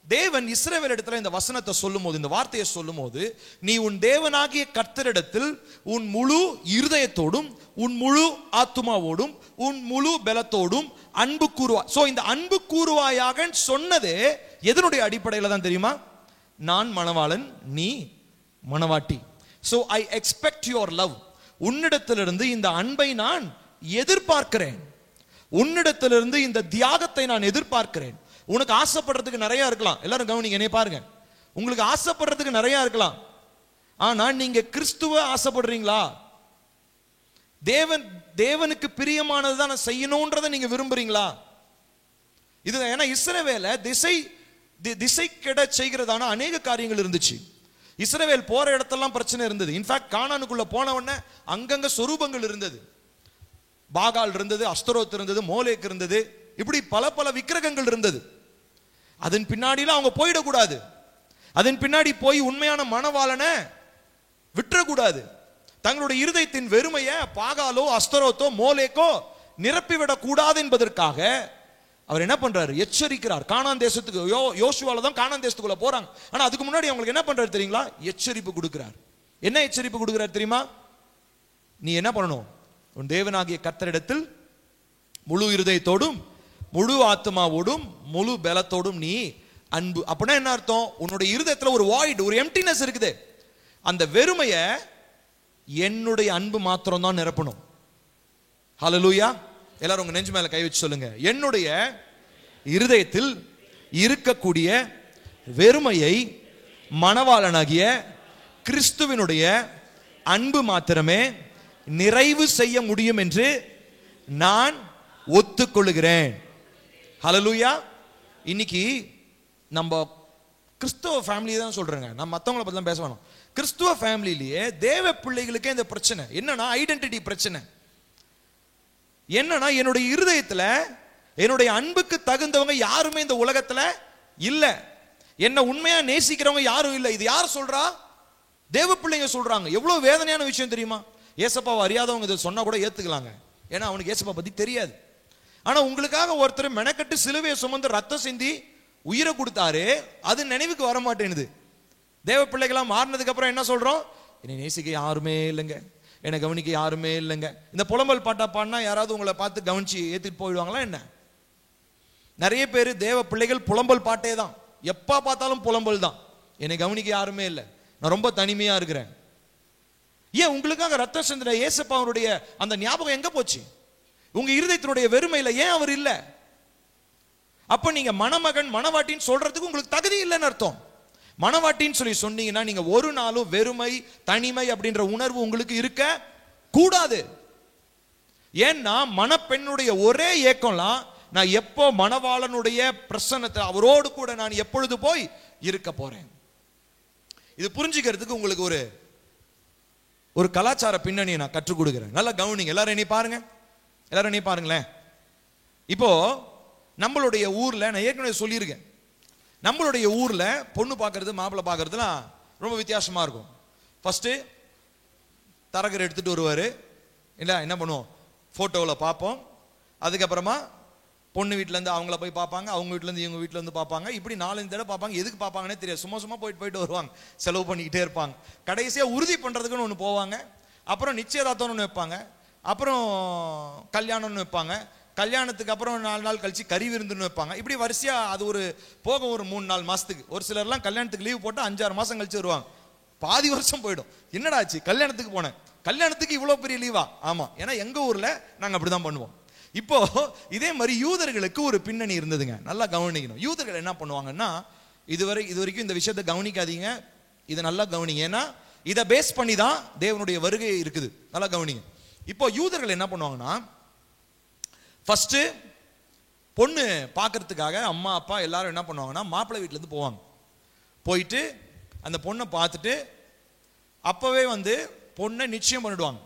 தேவன் இஸ்ரவேல் இடத்துல இந்த வசனத்தை சொல்லும் போது, இந்த வார்த்தையை சொல்லும் போது, நீ உன் தேவனாகிய கர்த்தரிடத்தில் உன் முழு இருதயத்தோடும் உன் முழு ஆத்துமாவோடும் உன் முழு பலத்தோடும் அன்பு கூறுவாய். சோ இந்த அன்பு கூறுவாயாக சொன்னதே எதனுடைய அடிப்படையில் தான் தெரியுமா, நான் மணவாளன், நீ மணவாட்டி. So I expect your love. உன்னிடத்திலிருந்து இந்த அன்பை நான் எதிர்பார்க்கிறேன், உன்னிடத்திலிருந்து இந்த தியாகத்தை நான் எதிர்பார்க்கிறேன். உனக்கு ஆசைப்படுறதுக்கு நிறைய இருக்கலாம். எல்லாரும் கவனிங்க, என்னைய பாருங்க. உங்களுக்கு ஆசைப்படுறதுக்கு நிறைய இருக்கலாம். ஆனா நீங்க கிறிஸ்துவ ஆசைப்படுறீங்களா? தேவனுக்கு பிரியமானதுதான் செய்யணும்ன்றதை நீங்க விரும்புறீங்களா? இது ஏன்னா இஸ்ரவேல திசை கெட செய்கிறதான அநேக காரியங்கள் இருந்துச்சு. இஸ்ரவேல் போற இடத்தெல்லாம் பிரச்சனை இருந்தது. இன்ஃபேக்ட் கானானுக்குள்ள போன உடனே அங்கங்க சொரூபங்கள் இருந்தது. பாகால் இருந்தது, அஸ்தரோத் இருந்தது, மோலேக் இருந்தது, இப்படி பல விக்கிரகங்கள் இருந்தது. அதன் பின்னாடிலாம் அவங்க போயிடக்கூடாது. அதன் பின்னாடி போய் உண்மையான மணவாளனை விட்டுறக்கூடாது. தங்களுடைய இருதயத்தின் வெறுமையை பாகாலோ அஸ்தரோத்தோ மோலேக்கோ நிரப்பிவிடக் கூடாது என்பதற்காக அவர் என்ன பண்றாரு, எச்சரிக்கிறார். கானான் தேசத்துக்கு யோசுவால தான் கானான் தேசத்துக்குள்ள போறாங்க. ஆனா அதுக்கு முன்னாடி அவங்களுக்கு என்ன பண்றாரு தெரியுங்களா, எச்சரிப்பு கொடுக்கிறார். என்ன எச்சரிப்பு கொடுக்கிறார் தெரியுமா, நீ என்ன பண்ணணும், உன் தேவனாகிய கர்த்தரிடத்தில் முழு இருதயத்தோடும் முழு ஆத்மாவோடும் முழு பலத்தோடும் நீ அன்பு. அப்படின்னா என்ன அர்த்தம், உன்னுடைய இருதயத்தில் ஒரு வாய்ட், ஒரு எம்டினஸ் இருக்குது. அந்த வெறுமைய என்னுடைய அன்பு மாத்திரம் தான் நிரப்பணும். ஹல்லேலூயா. எல்லாரும் உங்க நெஞ்சு மேல கை வச்சு சொல்லுங்க, என்னுடைய இருதயத்தில் இருக்கக்கூடிய வெறுமையை மணவாளனாகிய கிறிஸ்துவினுடைய அன்பு மாத்திரமே நிறைவு செய்ய முடியும் என்று நான் ஒத்துக்கொள்கிறேன். ஹல்லேலூயா. இன்னைக்கு நம்ம கிறிஸ்துவ ஃபேமிலி தான் சொல்றேங்க, நம்ம மற்றவங்களை பத்தி தான் பேச வேணும். கிறிஸ்துவ ஃபேமிலியிலேயே தேவ பிள்ளைகளுக்கே இந்த பிரச்சனை என்னன்னா, ஐடென்டிட்டி பிரச்சனை. என்னன்னா, என்னுடைய இருதயத்துல என்னுடைய அன்புக்கு தகுந்தவங்க யாருமே இந்த உலகத்துல இல்ல, என்ன உண்மையா நேசிக்கிறவங்க யாரும் இல்ல. இது யார் சொல்றா, தேவ பிள்ளைங்க சொல்றாங்க. எவ்வளவு வேதனையான விஷயம் தெரியுமா. ஏசப்பாவை அறியாதவங்க இதை சொன்னா கூட ஏத்துக்கலாங்க, ஏன்னா அவனுக்கு ஏசப்பா பத்தி தெரியாது. ஆனா உங்களுக்காக ஒருத்தர் மெனக்கட்டு சிலுவையை சுமந்து ரத்தம் சிந்தி உயிரை கொடுத்தாரு, அது நினைவுக்கு வர மாட்டேங்குது. தேவ பிள்ளைகளா மாறினதுக்கு அப்புறம் என்ன சொல்றோம்? என்னை நேசிக்க யாருமே இல்லைங்க, என்னை கவனிக்க யாருமே இல்லைங்க. இந்த புலம்பல் பாட்டா பாடினா யாராவது உங்களை பார்த்து கவனிச்சு ஏத்திட்டு போயிடுவாங்களா என்ன? நிறைய பேர் தேவ பிள்ளைகள் புலம்பல் பாட்டே தான், எப்ப பார்த்தாலும் புலம்பல் தான். என்னை கவனிக்க யாருமே இல்லை, நான் ரொம்ப தனிமையா இருக்கிறேன். ஏன்? உங்களுக்காக ரத்தம் சிந்தின இயேசுப்பாவுடைய அந்த ஞாபகம் எங்க போச்சு? உங்க இருதயத்தினுடைய வெறுமையில ஏன் அவர் இல்ல? அப்ப நீங்க மணமகன் மணவாட்டின்னு சொல்றதுக்கு உங்களுக்கு தகுதி இல்லைன்னு அர்த்தம். மணவாட்டின்னு சொல்லி சொன்னீங்கன்னா நீங்க ஒரு நாளும் வெறுமை தனிமை அப்படின்ற உணர்வு உங்களுக்கு இருக்க கூடாது. ஏன்னா மணப்பெண்ணுடைய ஒரே ஏக்கம்லாம், நான் எப்போ மணவாளனுடைய பிரசன்னத்தை அவரோடு கூட நான் எப்பொழுது போய் இருக்க போறேன். இது புரிஞ்சுக்கிறதுக்கு உங்களுக்கு ஒரு கலாச்சார பின்னணியை நான் கற்றுக் கொடுக்கிறேன். நல்லா கவனிங்க. எல்லாரும் என்னை பாருங்க, எல்லாரும் என்னை பாருங்களேன். இப்போ நம்மளுடைய ஊர்ல நான் ஏற்கனவே சொல்லியிருக்கேன், நம்மளுடைய ஊர்ல பொண்ணு பார்க்கறது மாப்பிள்ளை பார்க்கறதுலாம் ரொம்ப வித்தியாசமா இருக்கும். ஃபர்ஸ்ட் தரகர் எடுத்துட்டு வருவாரு, இல்லை என்ன பண்ணுவோம், போட்டோவில் பார்ப்போம். அதுக்கப்புறமா பொண்ணு வீட்டுல இருந்து அவங்கள போய் பார்ப்பாங்க, அவங்க வீட்டுல இருந்து இவங்க வீட்டுல இருந்து பார்ப்பாங்க. இப்படி 4-5 தடவை பார்ப்பாங்க. எதுக்கு பார்ப்பாங்கன்னே தெரியாது, சும்மா சும்மா போயிட்டு வருவாங்க, செலவு பண்ணிக்கிட்டே இருப்பாங்க. கடைசியா உறுதி பண்றதுக்குன்னு ஒன்று போவாங்க, அப்புறம் நிச்சயதார்த்தம்னு ஒன்று வைப்பாங்க, அப்புறம் கல்யாணம்னு வைப்பாங்க, கல்யாணத்துக்கு அப்புறம் 4 நாள் கழிச்சு கறி விருந்துன்னு வைப்பாங்க. இப்படி வரிசையா அது ஒரு 3-4 மாசத்துக்கு. ஒரு சிலர்லாம் கல்யாணத்துக்கு லீவ் போட்டு 5-6 மாசம் கழிச்சு வருவாங்க. பாதி வருஷம் போயிடும். என்னடா ஆச்சு, கல்யாணத்துக்கு போனேன், கல்யாணத்துக்கு இவ்வளவு பெரிய லீவா? ஆமா, ஏன்னா எங்க ஊர்ல நாங்க அப்படிதான் பண்ணுவோம். இப்போ இதே மாதிரி யூதர்களுக்கு ஒரு பின்னணி இருந்ததுங்க, நல்லா கவனிக்கணும். யூதர்கள் என்ன பண்ணுவாங்கன்னா, இது வரைக்கும் இந்த விஷயத்தை கவனிக்காதீங்க, இதை நல்லா கவனிங்க. ஏன்னா இதை பேஸ் பண்ணி தான் தேவனுடைய வருகை இருக்குது. நல்லா கவனிங்க. இப்போ யூதர்கள் என்ன பண்ணுவாங்கன்னா, ஃபர்ஸ்ட் பொண்ணு பார்க்கறதுக்காக அம்மா அப்பா எல்லாரும் என்ன பண்ணுவாங்கன்னா, மாப்பிள்ளை வீட்டுல இருந்து போவாங்க. போயிட்டு அந்த பொண்ணை பார்த்துட்டு அப்பவே பொண்ணை நிச்சயம் பண்ணிடுவாங்க.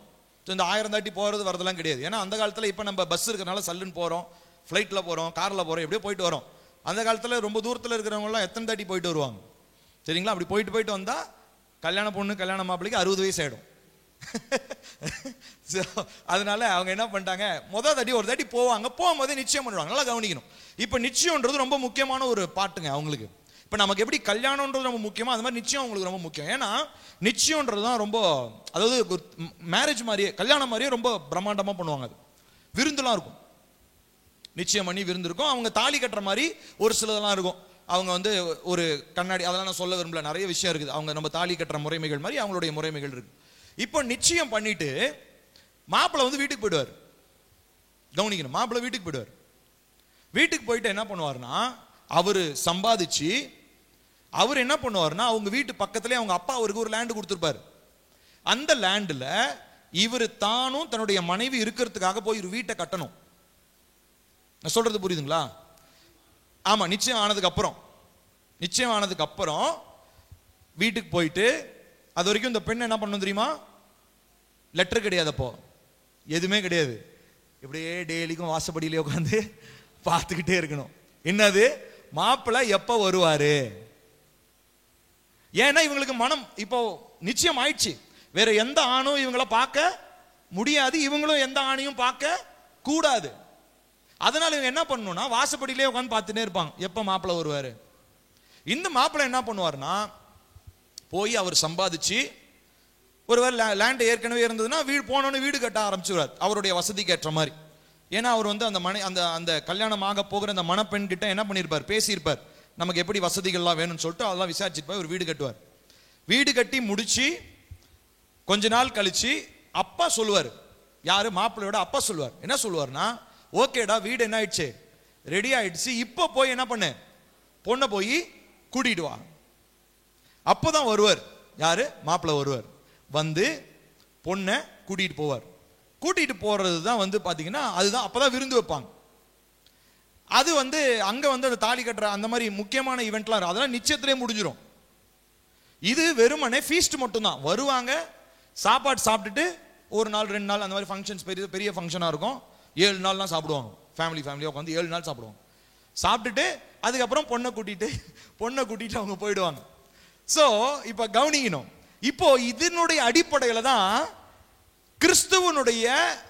இந்த 1000 தாட்டி போறது வரதெல்லாம் கிடையாது. ஏன்னா அந்த காலத்துல இப்ப நம்ம பஸ் இருக்கிறனால சல்லுன்னு போறோம், ஃபிளைட்ல போறோம், கார்ல போறோம், எப்படியோ போயிட்டு வரோம். அந்த காலத்துல ரொம்ப தூரத்துல இருக்கிறவங்க எல்லாம் எத்தனை தாட்டி போயிட்டு வருவாங்க சரிங்களா? அப்படி போயிட்டு வந்தா கல்யாண பொண்ணு கல்யாண மாப்பிள்ளைக்கு 60 வயசு ஆயிடும். அதனால அவங்க என்ன பண்ணிட்டாங்க, ஒரு தாட்டி போவாங்க, போகும்போது நிச்சயம் பண்ணுவாங்க. நல்லா கவனிக்கணும். இப்ப நிச்சயம்ன்றது ரொம்ப முக்கியமான ஒரு பாட்டுங்க அவங்களுக்கு. இப்ப நமக்கு எப்படி கல்யாணம்ன்றது ரொம்ப முக்கியமா, அது மாதிரி நிச்சயம் அவங்களுக்கு ரொம்ப முக்கியம். ஏன்னா நிச்சயம்ன்றது தான் ரொம்ப, அதாவது மேரேஜ் மாதிரியே கல்யாணம் மாதிரியே ரொம்ப பிரம்மாண்டமா பண்ணுவாங்க. அது விருந்துலாம் இருக்கும், நிச்சயம் பண்ணி விருந்து இருக்கும். அவங்க தாலி கட்டுற மாதிரி ஒரு சிலதெல்லாம் இருக்கும். அவங்க ஒரு கண்ணாடி, அதெல்லாம் நான் சொல்ல விரும்பல, நிறைய விஷயம் இருக்குது. அவங்க நம்ம தாலி கட்டுற முறைமைகள் மாதிரி அவங்களுடைய முறைமைகள் இருக்கு. இப்போ நிச்சயம் பண்ணிட்டு மாப்பிள்ளை வீட்டுக்கு போயிடுவார். கவனிக்கணும், மாப்பிள்ளை வீட்டுக்கு போயிடுவார். வீட்டுக்கு போயிட்டு என்ன பண்ணுவார்னா, அவரு சம்பாதிச்சு அவர் என்ன பண்ணுவார்னா, அவங்க வீட்டு பக்கத்துல அவங்க அப்பா அவருக்கு ஒரு லேண்ட் கொடுத்துருப்பாரு. அந்த லேண்ட்ல இவர் தானும் தன்னுடைய மனைவி இருக்கிறதுக்காக போய் ஒரு வீட்டை கட்டணும். நான் சொல்றது புரியுதுங்களா? ஆமா, நிச்சயம் ஆனதுக்கு அப்புறம் வீட்டுக்கு போயிட்டு, அது வரைக்கும் இந்த பெண் என்ன பண்ணணும் தெரியுமா? லெட்டர் கிடையாது, அப்போ எதுவுமே கிடையாது. இப்படியே டெய்லிக்கும் வாசப்படியிலே உட்காந்து பார்த்துக்கிட்டே இருக்கணும். என்னது, மாப்பிள்ளை எப்ப வருவாரு? ஏன்னா இவங்களுக்கு மனம் இப்போ நிச்சயம் ஆயிடுச்சு. வேற எந்த ஆணும் இவங்களை பார்க்க முடியாது, இவங்களும் எந்த ஆணையும் பார்க்க கூடாது. அதனால இவங்க என்ன பண்ணணும்னா, வாசப்படியிலே உட்காந்து பார்த்துட்டே இருப்பாங்க, எப்ப மாப்பிள்ளை வருவாரு. இந்த மாப்பிள்ளை என்ன பண்ணுவாருன்னா, போய் அவர் சம்பாதிச்சு ஒருவேளை லேண்ட் ஏற்கனவே இருந்ததுன்னா போனோன்னு வீடு கட்ட ஆரம்பிச்சுவார் அவருடைய வசதிக்கு ஏற்ற மாதிரி. ஏன்னா அவர் அந்த கல்யாணம் ஆக போகிற அந்த மணப்பெண் கிட்ட என்ன பண்ணியிருப்பார், பேசியிருப்பார், நமக்கு எப்படி வசதிகள்லாம் வேணும்னு சொல்லிட்டு அதெல்லாம் விசாரிச்சுட்டு போய் ஒரு வீடு கட்டுவார். வீடு கட்டி முடிச்சு கொஞ்ச நாள் கழிச்சு அப்பா சொல்லுவார், யாரு, மாப்பிள்ளையோட அப்பா சொல்லுவார். என்ன சொல்லுவார்னா, ஓகேடா வீடு என்ன ஆயிடுச்சு, ரெடி ஆயிடுச்சு, இப்போ போய் என்ன பண்ணு, பொண்ணை போய் கூட்டிட்டு வா. அப்போதான் வருவார் யாரு, மாப்பிள்ளை வருவார். பொண்ணை கூட்டிட்டு போவார். கூட்டிட்டு போறது தான் பாத்தீங்கன்னா, அதுதான் அப்பதான் விருந்து வைப்பாங்க. அது அங்க அந்த தாலி கட்டுற அந்த மாதிரி முக்கியமான ஈவெண்ட்லாம் அதெல்லாம் நிச்சயத்திலே முடிஞ்சிடும். இது வெறுமனே ஃபீஸ்ட் மட்டும் தான். வருவாங்க, சாப்பாடு சாப்பிட்டுட்டு 1 நாள் 2 நாள் அந்த மாதிரி ஃபங்க்ஷன்ஸ், பெரிய ஃபங்க்ஷனா இருக்கும், 7 நாள்லாம் சாப்பிடுவாங்க. ஃபேமிலியா உட்காந்து 7 நாள் சாப்பிடுவாங்க. சாப்பிட்டுட்டு அதுக்கப்புறம் பொண்ணை கூட்டிட்டு அவங்க போயிடுவாங்க. சோ இப்ப கவனிக்கணும், இப்போ இதனுடைய அடிப்படையில தான் கிறிஸ்துவனுடைய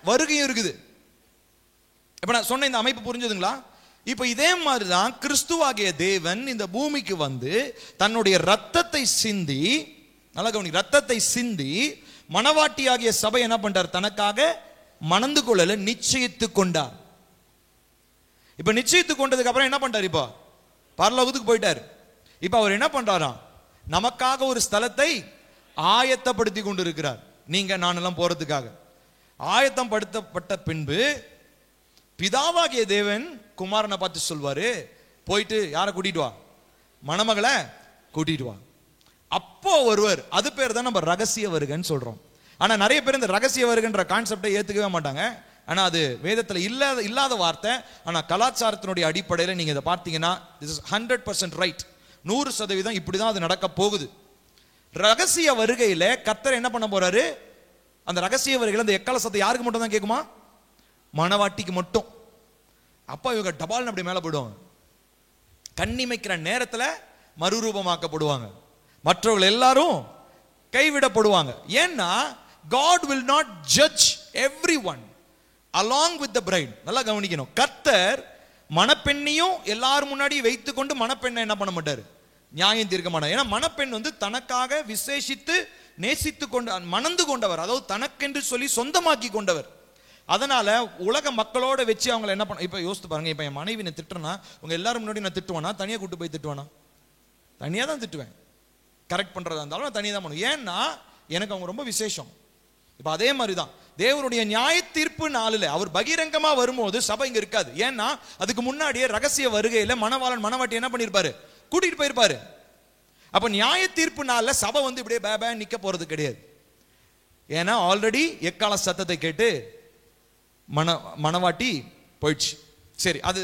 வருகையும் இருக்குது. இப்ப நான் சொன்ன இந்த அமைப்பு புரிஞ்சுதுங்களா? இப்ப இதே மாதிரிதான் கிறிஸ்துவாகிய தேவன் இந்த பூமிக்கு வந்து தன்னுடைய ரத்தத்தை சிந்தி, நல்லா கவனி, ரத்தத்தை சிந்தி மணவாட்டியாகிய சபை என்ன பண்றார்? தனக்காக மணந்து கொள்ளல நிச்சயித்து கொண்டார். இப்ப நிச்சயித்து கொண்டதுக்கு அப்புறம் என்ன பண்றாரு? இப்ப பரலோகத்துக்கு போயிட்டார். இப்ப அவர் என்ன பண்றாராம்? நமக்காக ஒரு ஸ்தலத்தை ஆயத்தப்படுத்தி கொண்டு இருக்கிறார். நீங்க நானெல்லாம் போறதுக்காக ஆயத்தம் படுத்தப்பட்ட பின்பு பிதாவாகிய தேவன் குமாரனை பார்த்து சொல்வாரு, போயிட்டு யாரை கூட்டிட்டு வா? மணமகளை கூட்டிட்டு வா. அப்போ ஒருவர், அது பேர் தான் நம்ம ரகசிய வருகைன்னு சொல்றோம். ஆனா நிறைய பேர் இந்த ரகசிய வருகைன்ற கான்செப்டை ஏத்துக்கவே மாட்டாங்க. ஆனா அது வேதத்துல இல்லாத வார்த்தை. ஆனா கலாச்சாரத்தினுடைய அடிப்படையில் நீங்க இதை பார்த்தீங்கன்னா this is 100% ரைட். 100% இப்படிதான் அது நடக்க போகுது. ரகசிய வருகையில கர்த்தர் என்ன பண்ண போறாரு? அந்த ரகசிய வருகையில அந்த எக்கால சத்தம் யாருக்கு மட்டும் தான் கேட்குமா? மணவாட்டிக்கு மட்டும். அப்ப இவங்க டபால்னு அப்படி மேல போயிடுவாங்க. கண்ணிமைக்கிற நேரத்துல மறுரூபமாக்கப்படுவாங்க. மற்றவர்கள் எல்லாரும் கைவிடப்படுவாங்க. ஏன்னா God will not judge everyone along with the bride. நல்லா கவனிக்கணும். கர்த்தர் மணப்பெண்ணையும் எல்லாரும் முன்னாடி வைத்துக் கொண்டு மணப்பெண்ணை என்ன பண்ண மாட்டாரு? நியாயம் தீர்க்க மாட்டார். ஏன்னா மணப்பெண் வந்து தனக்காக விசேஷித்து நேசித்து கொண்டு மணந்து கொண்டவர், அதாவது தனக்கென்று சொல்லி சொந்தமாக்கி கொண்டவர். அதனால உலக மக்களோட வச்சு அவங்க என்ன பண்ண, இப்ப யோசித்து பாருங்க. இப்ப என் மனைவி நான் திட்டுறேன்னா உங்க எல்லாரும் முன்னாடி நான் திட்டுவேனா? தனியா கூட்டு போய் திட்டுவேனா? தனியா தான் திட்டுவேன். கரெக்ட் பண்றதா இருந்தாலும் நான் தனியா தான் பண்ணுவேன். ஏன்னா எனக்கு அவங்க ரொம்ப விசேஷம். இப்ப அதே மாதிரிதான் தேவனுடைய நியாய தீர்ப்பு நாளில் அவர் பகிரங்கமா வரும்போது சபை இங்க இருக்காது. ஏன்னா அதுக்கு முன்னாடியே ரகசிய வருகையில மணவாளன் மணவாட்டி என்ன பண்ணிருப்பாரு? கூட்டிட்டு போயிருப்பாரு. அப்ப நியாய தீர்ப்பு நாள்ல சபை வந்து இப்படியே பேபே நிக்க போறது கிடையாது. ஏன்னா ஆல்ரெடி எக்கால சத்தத்தை கேட்டு மணவாட்டி போயிடுச்சு. சரி, அது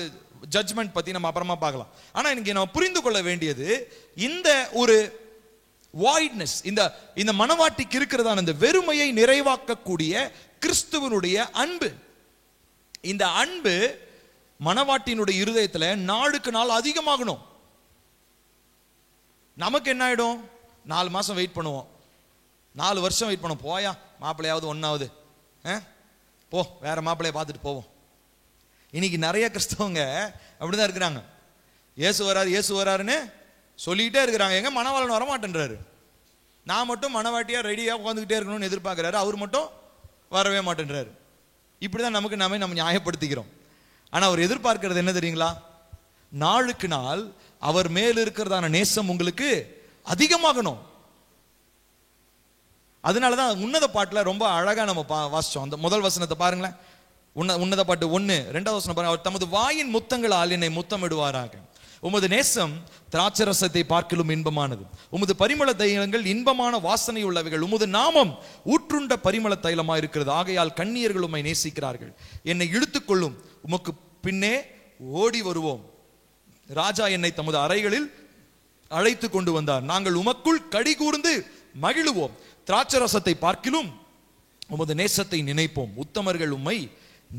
ஜட்ஜ்மெண்ட் பத்தி நம்ம அப்புறமா பார்க்கலாம். ஆனா இன்னைக்கு நம்ம புரிந்து கொள்ள வேண்டியது இந்த ஒரு வாய்ட்னஸ், இந்த மணவாட்டிக்கு இருக்கிறதான இந்த வெறுமையை நிறைவாக்கக்கூடிய கிறிஸ்துவனுடைய அன்பு. இந்த அன்பு மணவாட்டினுடைய இருதயத்துல நாளுக்கு நாள் அதிகமாகணும். நமக்கு என்ன ஆயிடும்? 4 மாசம் வெயிட் பண்ணுவோம், 4 வருஷம் வெயிட் பண்ணுவோம். போயா மாப்பிள்ளையாவது ஒன்னாவது போ, வேற மாப்பிள்ளைய பார்த்துட்டு போவோம். இன்னைக்கு நிறைய கிறிஸ்தவங்க அப்படிதான் இருக்கிறாங்க. இயேசு வராருன்னு சொல்லிட்டே இருக்கிறாங்க. எங்க மணவாளன் வரமாட்டேன்றாரு. நான் மட்டும் மணவாட்டியா ரெடியா உட்காந்துக்கிட்டே இருக்கணும்னு எதிர்பார்க்கிறாரு, அவர் மட்டும் வரவே மாட்டேன்றாரு. இப்படிதான் நமக்கு நம்ம நியாயப்படுத்திக்கிறோம். ஆனா அவர் எதிர்பார்க்கிறது என்ன தெரியுங்களா? நாளுக்கு நாள் அவர் மேல் இருக்கிறதான நேசம் உங்களுக்கு அதிகமாகணும். அதனாலதான் உன்னத பாட்டுல ரொம்ப அழகா நம்ம வாசிச்சோம். அந்த முதல் வசனத்தை பாருங்களேன். உன்னத பாட்டு 1 2வது வசனம் பாருங்க. அவர் தமது வாயின் முத்தங்களால் என்னை முத்தமிடுவாராக. உமது நேசம் திராட்சரசத்தை பார்க்கிலும் இன்பமானது. உமது பரிமள தைலங்கள் இன்பமான வாசனை உள்ளவைகள். உமது நாமம் ஊற்றுண்ட பரிமள தைலமா இருக்கிறது. ஆகையால் கன்னியர்கள் உம்மை நேசிக்கிறார்கள். என்னை இழுத்துக்கொள்ளும், உமக்கு பின்னே ஓடி வருவோம். ராஜா என்னை தமது அறைகளில் அழைத்து கொண்டு வந்தார். நாங்கள் உமக்குள் கடி கூர்ந்து மகிழுவோம். திராட்சரசத்தை பார்க்கிலும் உமது நேசத்தை நினைப்போம். உத்தமர்கள் உம்மை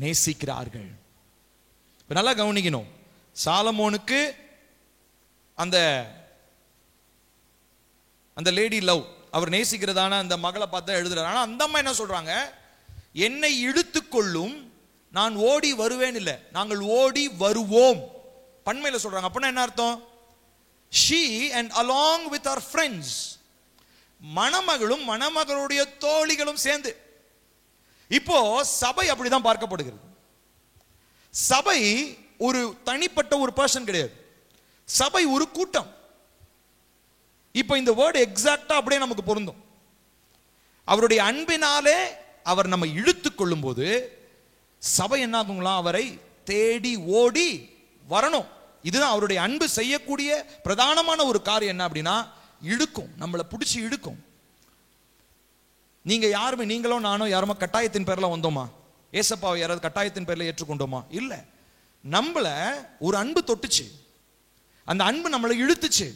நேசிக்கிறார்கள். நல்லா கவனிக்கணும். சாலமோனுக்கு அந்த லேடி லவ், அவர் நேசிக்கிறதான அந்த மகளை பார்த்தா எழுதுறாரு. ஆனா அந்த அம்மா என்ன சொல்றாங்க? என்னை இழுத்துக்கொள்ளும், நான் ஓடி வருவேன் இல்ல, நாங்கள் ஓடி வருவோம் பன்மையில சொல்றாங்க. அப்படின்னா என்ன அர்த்தம்? she and along with our friends, மணமகளும் மணமகளுடைய தோழிகளும் சேர்ந்து. இப்போ சபை அப்படிதான் பார்க்கப்படுகிறது. சபை ஒரு தனிப்பட்ட ஒரு பர்சன் கிடையாது, சபை ஒரு கூட்டம். இப்போ இந்த வேர்டு எக்ஸாக்டா அப்படியே நமக்கு பொருந்தும். அவருடைய அன்பினாலே அவர் நம்ம இழுத்து கொள்ளும் போது சபை என்ன ஆகுங்களா? அவரை தேடி ஓடி வரணும். இதுதான் அவருடைய அன்பு செய்யக்கூடிய பிரதானமான ஒரு காரியம். என்ன அப்படின்னா இழுக்கும், நம்மளை பிடிச்சி இழுக்கும். நீங்க யாருமே, நீங்களோ நானோ யாருமே கட்டாயத்தின் பேர்ல வந்தோமா? ஏசப்பாவை யாராவது கட்டாயத்தின் பேர்ல ஏற்றுக்கொண்டோமா? இல்ல. நம்மள ஒரு அன்பு தொட்டுச்சு, அந்த அன்பு நம்மளை இழுத்துச்சு.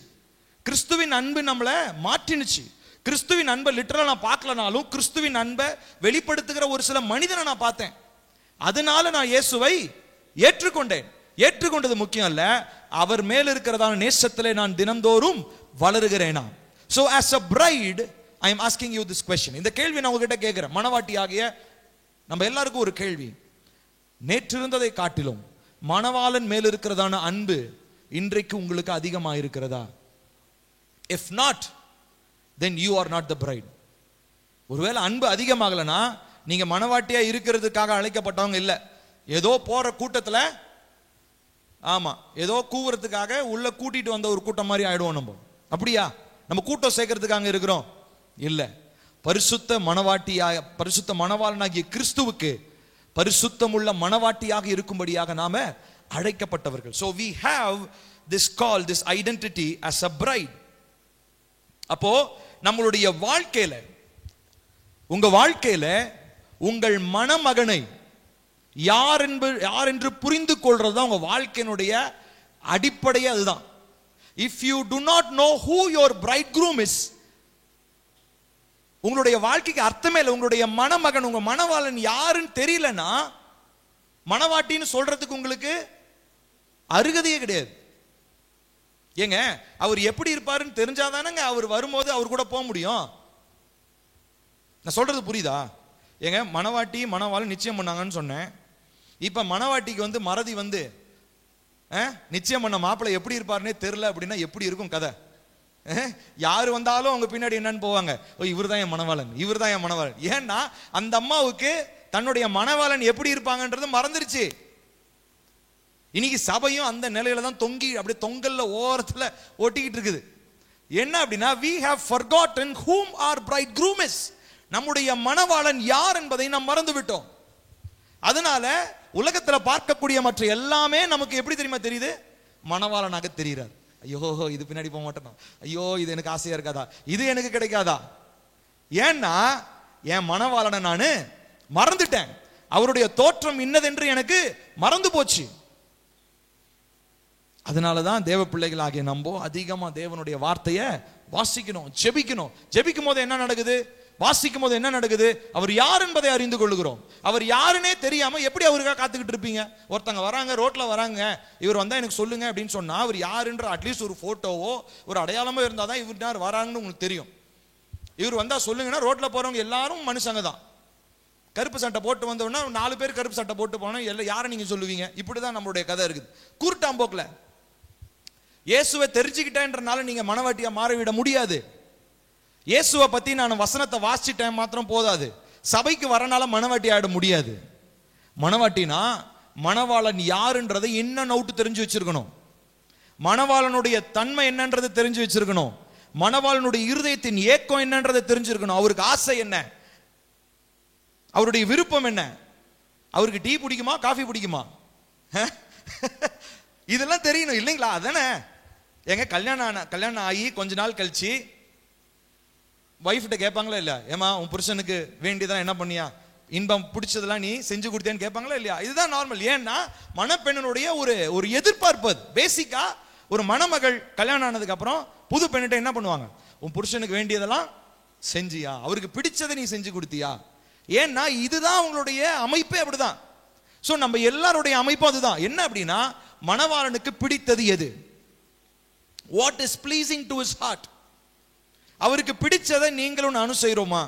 கிறிஸ்துவின் அன்பு நம்மளை மாற்றினுச்சு. கிறிஸ்துவின் அன்பை லிட்டரலா நான் பார்க்கலனாலும் கிறிஸ்துவின் அன்பை வெளிப்படுத்துகிற ஒரு சில மனிதனை நான் பார்த்தேன். அதனால நான் இயேசுவை ஏற்றுக்கொண்டேன். ஏற்றுக்கொண்டது முக்கியம் அல்ல, அவர் மேல் இருக்கிறதான நேசத்திலே நான் தினந்தோறும் வளருகிறேனா? So as a bride I am asking you this question. இந்த கேள்வி நான் உங்ககிட்ட கேட்கிறேன். மணவாட்டி ஆகிய நம்ம எல்லாருக்கும் ஒரு கேள்வி. நேற்று இருந்ததை காட்டிலும் மணவாளன் மேல் இருக்கிறதான அன்பு இன்றைக்கு உங்களுக்கு அதிகமாக இருக்கிறதா? If not, then you are not the bride. ஒருவேளை அன்பு அதிகமாகலனா நீங்க மணவாட்டியா இருக்கிறதுக்காக அழைக்கப்பட்டவங்க இல்ல. ஏதோ போற கூட்டத்துல, ஆமா, ஏதோ கூவுறதுக்காக உள்ள கூட்டிட்டு வந்த ஒரு கூட்டம் மாதிரி ஆயிடுவோம் நம்ம. அப்படியா? நம்ம கூட்டம் சேர்க்கறதுக்காக இருக்கிறோம் இல்ல. பரிசுத்த மணவாட்டியாக, பரிசுத்த மணவாளனாகிய கிறிஸ்துவுக்கு பரிசுத்தமுள்ள மணவாட்டியாக இருக்கும்படியாக நாம அழைக்கப்பட்டவர்கள். So we have this call, this identity as a bride. அப்போ நம்மளுடைய வாழ்க்கையில, உங்க வாழ்க்கையில உங்கள் மணமகனை யார் என்று புரிந்து கொள்றதுதான் உங்க வாழ்க்கையினுடைய அடிப்படையே. அதுதான். If you do not know who your bridegroom is, உங்களுடைய வாழ்க்கைக்கு அர்த்தமே இல்லை. உங்களுடைய மணமகன், உங்க மணவாளன் யாருன்னு தெரியலன்னா மணவாட்டின்னு சொல்றதுக்கு உங்களுக்கு அருகதையே கிடையாது. ஏங்க, அவர் எப்படி இருப்பாருன்னு தெரிஞ்சாதானங்க அவர் வரும்போது அவர் கூட போக முடியும். நான் சொல்றது புரியுதா? ஏங்க, மணவாட்டி மணவாளன் நிச்சயம் பண்ணாங்கன்னு சொன்னேன். இப்ப மணவாட்டிக்கு மறதி நிச்சயம் பண்ண மாப்பிள்ளை எப்படி இருப்பாருன்னே தெரியல அப்படின்னா எப்படி இருக்கும் கதை? யாரு வந்தாலும் அவங்க பின்னாடி என்னன்னு போவாங்க, இவர் தான் என் மணவாளன், இவர் தான் என் மணவாளன். ஏன்னா அந்த அம்மாவுக்கு தன்னுடைய மணவாளன் எப்படி இருப்பாங்கன்றது மறந்துருச்சு. இன்னைக்கு சபையும் அந்த நிலையில தான் தொங்கி அப்படியே தொங்கல்ல ஓரத்துல ஒட்டிக்கிட்டு இருக்குது. என்ன அப்படின்னா, we have forgotten whom our bridegroom is. நம்முடைய மணவாளன் யார் என்பதை நாம் மறந்து விட்டோம். அதனால உலகத்துல பார்க்கக்கூடிய மற்ற எல்லாமே நமக்கு எப்படி தெரியுமா தெரியுது? மணவாளனாக தெரிகிறார். ஐயோ, இது பின்னாடி போக மாட்டேன், ஐயோ இது எனக்கு ஆசையா இருக்காதா, இது எனக்கு கிடைக்காதா? ஏன்னா என் மணவாளனை நானு மறந்துட்டேன். அவருடைய தோற்றம் இன்னதென்று எனக்கு மறந்து போச்சு. அதனாலதான் தேவ பிள்ளைகளாகிய நம்ம அதிகமா தேவனுடைய வார்த்தையை வாசிக்கணும், ஜெபிக்கணும். ஜெபிக்கும் போது என்ன நடக்குது? வாசிக்கும் போது என்ன நடக்குது? அவர் யார் என்பதை அறிந்து கொள்ளுகிறோம். அவர் யாருன்னே தெரியாம எப்படி அவருக்காக காத்துக்கிட்டு இருப்பீங்க? ஒருத்தங்க வராங்க, ரோட்ல வராங்க, இவர் வந்தா எனக்கு சொல்லுங்க அப்படின்னு சொன்னா அவர் யாருன்ற அட்லீஸ்ட் ஒரு போட்டோவோ ஒரு அடையாளமோ இருந்தாதான் இவர் யார் வராங்கன்னு உங்களுக்கு தெரியும். இவர் வந்தா சொல்லுங்கன்னா ரோட்ல போறவங்க எல்லாரும் மனுஷங்க தான். கருப்பு சட்டை போட்டு வந்தோம்னா 4 பேர் கருப்பு சட்டை போட்டு போனா எல்லாம் யாரை நீங்க சொல்லுவீங்க? இப்படிதான் நம்மளுடைய கதை இருக்குது. கூர்ட்டாம்போக்குல இயேசுவை தெரிஞ்சுக்கிட்டேன்றனால நீங்க மணவாட்டியா மாறிவிட முடியாது. இயேசுவை பத்தி நான் வசனத்தை வாசிச்சிட்டேன் மாத்திரம் போதாது. சபைக்கு வரனால மணவாட்டி ஆயிட முடியாது. மணவாட்டினா மணவாளன் யாருன்றதை இன்னும் நவுட்டு தெரிஞ்சு வச்சிருக்கணும். மணவாளனுடைய தன்மை என்னன்றது தெரிஞ்சு வச்சிருக்கணும். மணவாளனுடைய இருதயத்தின் ஏக்கம் என்னன்றதை தெரிஞ்சிருக்கணும். அவருக்கு ஆசை என்ன, அவருடைய விருப்பம் என்ன, அவருக்கு டீ பிடிக்குமா காஃபி பிடிக்குமா, இதெல்லாம் தெரியணும் இல்லைங்களா? அதானே. எங்க கல்யாணம் ஆகி கொஞ்ச நாள் கழிச்சு வைஃப்கிட்ட கேட்பாங்களா இல்ல, ஏமா உன் புருஷனுக்கு வேண்டியதெல்லாம் என்ன பண்ணியா, இன்பம் பிடிச்சதெல்லாம் நீ செஞ்சு கொடுத்தேன்னு கேட்பாங்களா இல்லையா? இதுதான் நார்மல். ஏன்னா மணப்பெண்ணுடைய ஒரு எதிர்பார்ப்பு. பேசிக்கா ஒரு மணமகள் கல்யாணம் ஆனதுக்கு அப்புறம் புது பெண்ணிட்ட என்ன பண்ணுவாங்க? உன் புருஷனுக்கு வேண்டியதெல்லாம் செஞ்சியா, அவருக்கு பிடிச்சதை நீ செஞ்சு கொடுத்தியா? ஏன்னா இதுதான் உங்களுடைய அமைப்பே அப்படிதான். சோ நம்ம எல்லாருடைய அமைப்பும் அதுதான். என்ன அப்படின்னா, மணவாளனுக்கு பிடித்தது எது? What is pleasing to his heart? அவருக்கு பிடிச்சதை நீங்களும் நானும் செய்யறோமா?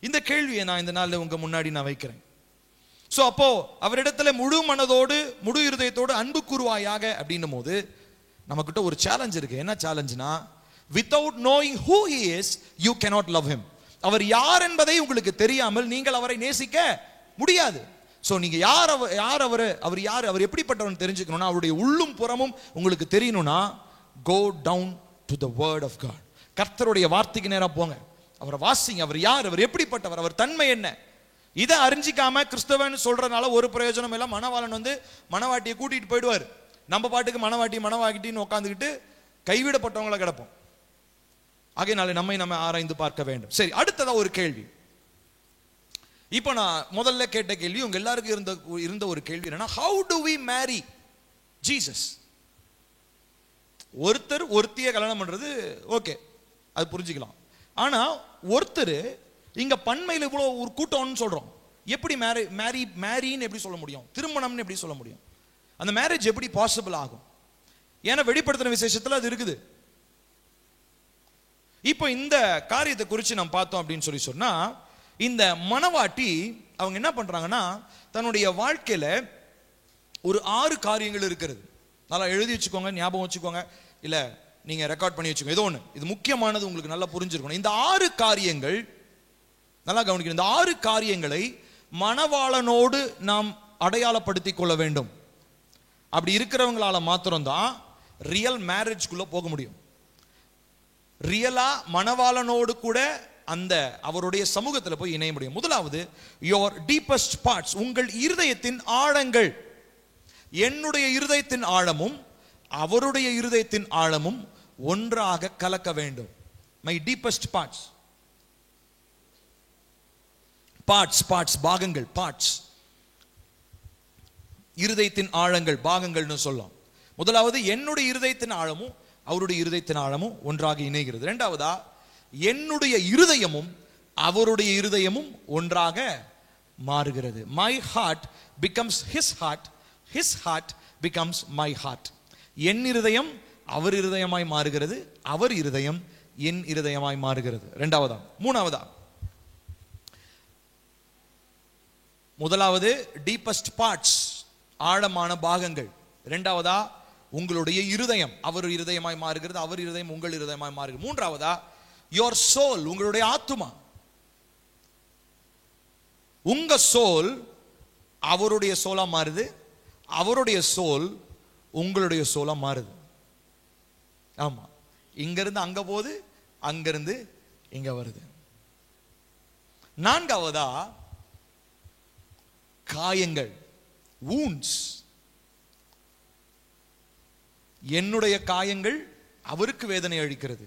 இந்த கேள்வியை நான் இந்த நாள்ல உங்க முன்னாடி நான் வைக்கிறேன். சோ அப்போ அவரிடத்துல முழு மனதோடு முழு இருதயத்தோடு அன்பு கூறுவாயாக அப்படின்னும் போது நமக்கிட்ட ஒரு சேலஞ்ச் இருக்கு. என்ன சேலஞ்ச்னா, without knowing who he is you cannot love him. அவர் யார் என்பதை உங்களுக்கு தெரியாமல் நீங்கள் அவரை நேசிக்க முடியாது. சோ நீங்க அவர் யார், அவர் எப்படிப்பட்டவன் தெரிஞ்சுக்கணும்னா, அவருடைய உள்ளும் புறமும் உங்களுக்கு தெரியணும்னா, go down to the word of God. கர்த்தருடைய வார்த்தைக்கு நேரா போங்க, அவரை வாசிங்க. அவர் யார், அவர் எப்படிப்பட்டவர், அவர் தன்மை என்ன, இதை அறிஞ்சிக்காம கிறிஸ்தவன் சொல்றதுனால ஒரு பிரயோஜனம் இல்லை. மணவாளன் மணவாட்டியை கூட்டிட்டு போயிடுவார். நம்ம பாட்டுக்கு மணவாட்டின்னு உட்காந்துக்கிட்டு கைவிடப்பட்டவங்களை கிடப்போம். ஆகையினால நம்ம ஆராய்ந்து பார்க்க வேண்டும். சரி, அடுத்ததா ஒரு கேள்வி. இப்ப நான் முதல்ல கேட்ட கேள்வி உங்க எல்லாருக்கும் இருந்த ஒரு கேள்வி என்னன்னா, how do we marry Jesus? ஒருத்தர் ஒருத்திய கல்யாணம் பண்றது ஓகே, அது புரிஞ்சுக்கலாம். ஆனா ஒருத்தர் இங்க பன்மையில் இவ்வளவு ஒரு கூட்டம்னு சொல்றோம், எப்படி மேரின்னு எப்படி சொல்ல முடியும்? திருமணம்னு எப்படி சொல்ல முடியும்? அந்த மேரேஜ் எப்படி பாசிபிள் ஆகும்? ஏன்னா வெளிப்படுத்தின விசேஷத்துல அது இருக்குது. இப்போ இந்த காரியத்தை குறித்து நாம் பார்த்தோம் அப்படின்னு சொன்னா, இந்த மணவாட்டி அவங்க என்ன பண்றாங்கன்னா, தன்னுடைய வாழ்க்கையில ஒரு 6 காரியங்கள் இருக்கிறது. நல்லா எழுதி வச்சுக்கோங்க, ஞாபகம் வச்சுக்கோங்க, இல்ல நீங்க ரெக்கார்ட் பண்ணி வச்சுக்கோங்க. ஏதோ ஒன்று, இது முக்கியமானது, உங்களுக்கு நல்லா புரிஞ்சிருக்கணும். இந்த 6 காரியங்கள் நல்லா கவனிக்கணும். இந்த 6 காரியங்களை மணவாளனோடு நாம் அடையாளப்படுத்திக் கொள்ள வேண்டும். அப்படி இருக்கிறவங்களால மாத்திரம்தான் ரியல் மேரேஜ்குள்ள போக முடியும். ரியலா மணவாளனோடு கூட அந்த அவருடைய சமூகத்தில் போய் இணைய முடியும். முதலாவது, யோர் டீப்பஸ்ட் பார்ட்ஸ், உங்கள் இருதயத்தின் ஆழங்கள். என்னுடைய இருதயத்தின் ஆழமும் அவருடைய இருதயத்தின் ஆழமும் ஒன்றாக கலக்க வேண்டும். My deepest parts, parts parts பாகங்கள், பார்ட்ஸ், இருதயத்தின் ஆழங்கள், பாகங்கள்னு சொல்லலாம். முதலாவது, என்னுடைய இருதயத்தின் ஆழமும் அவருடைய இருதயத்தின் ஆழமும் ஒன்றாக இணைகிறது. இரண்டாவதா, என்னுடைய இருதயமும் அவருடைய இருதயமும் ஒன்றாக மாறுகிறது. My heart becomes his heart, his heart becomes my heart. என் இருதயம் அவர் இருதயமாய் மாறுகிறது, அவர் இருதயம் என் இருதயமாய் மாறுகிறது. இரண்டாவதா. மூணாவதா, முதலாவது டீப்பஸ்ட் பார்ட்ஸ், ஆழமான பாகங்கள். இரண்டாவதா, உங்களுடைய இருதயம் அவர் இருதயமாய் மாறுகிறது, அவர் இருதயம் உங்கள் இருதயமாய் மாறுகிறது. மூன்றாவதா, யோர் சோல், உங்களுடைய ஆத்துமா. உங்க சோல் அவருடைய சோலா மாறுது, அவருடைய சோல் உங்களுடைய சோலா மாறுது. ஆமா, இங்கிருந்து அங்க போகுது, அங்கிருந்து இங்க வருது. நான்காவதா, காயங்கள், wounds. என்னுடைய காயங்கள் அவருக்கு வேதனை அளிக்கிறது,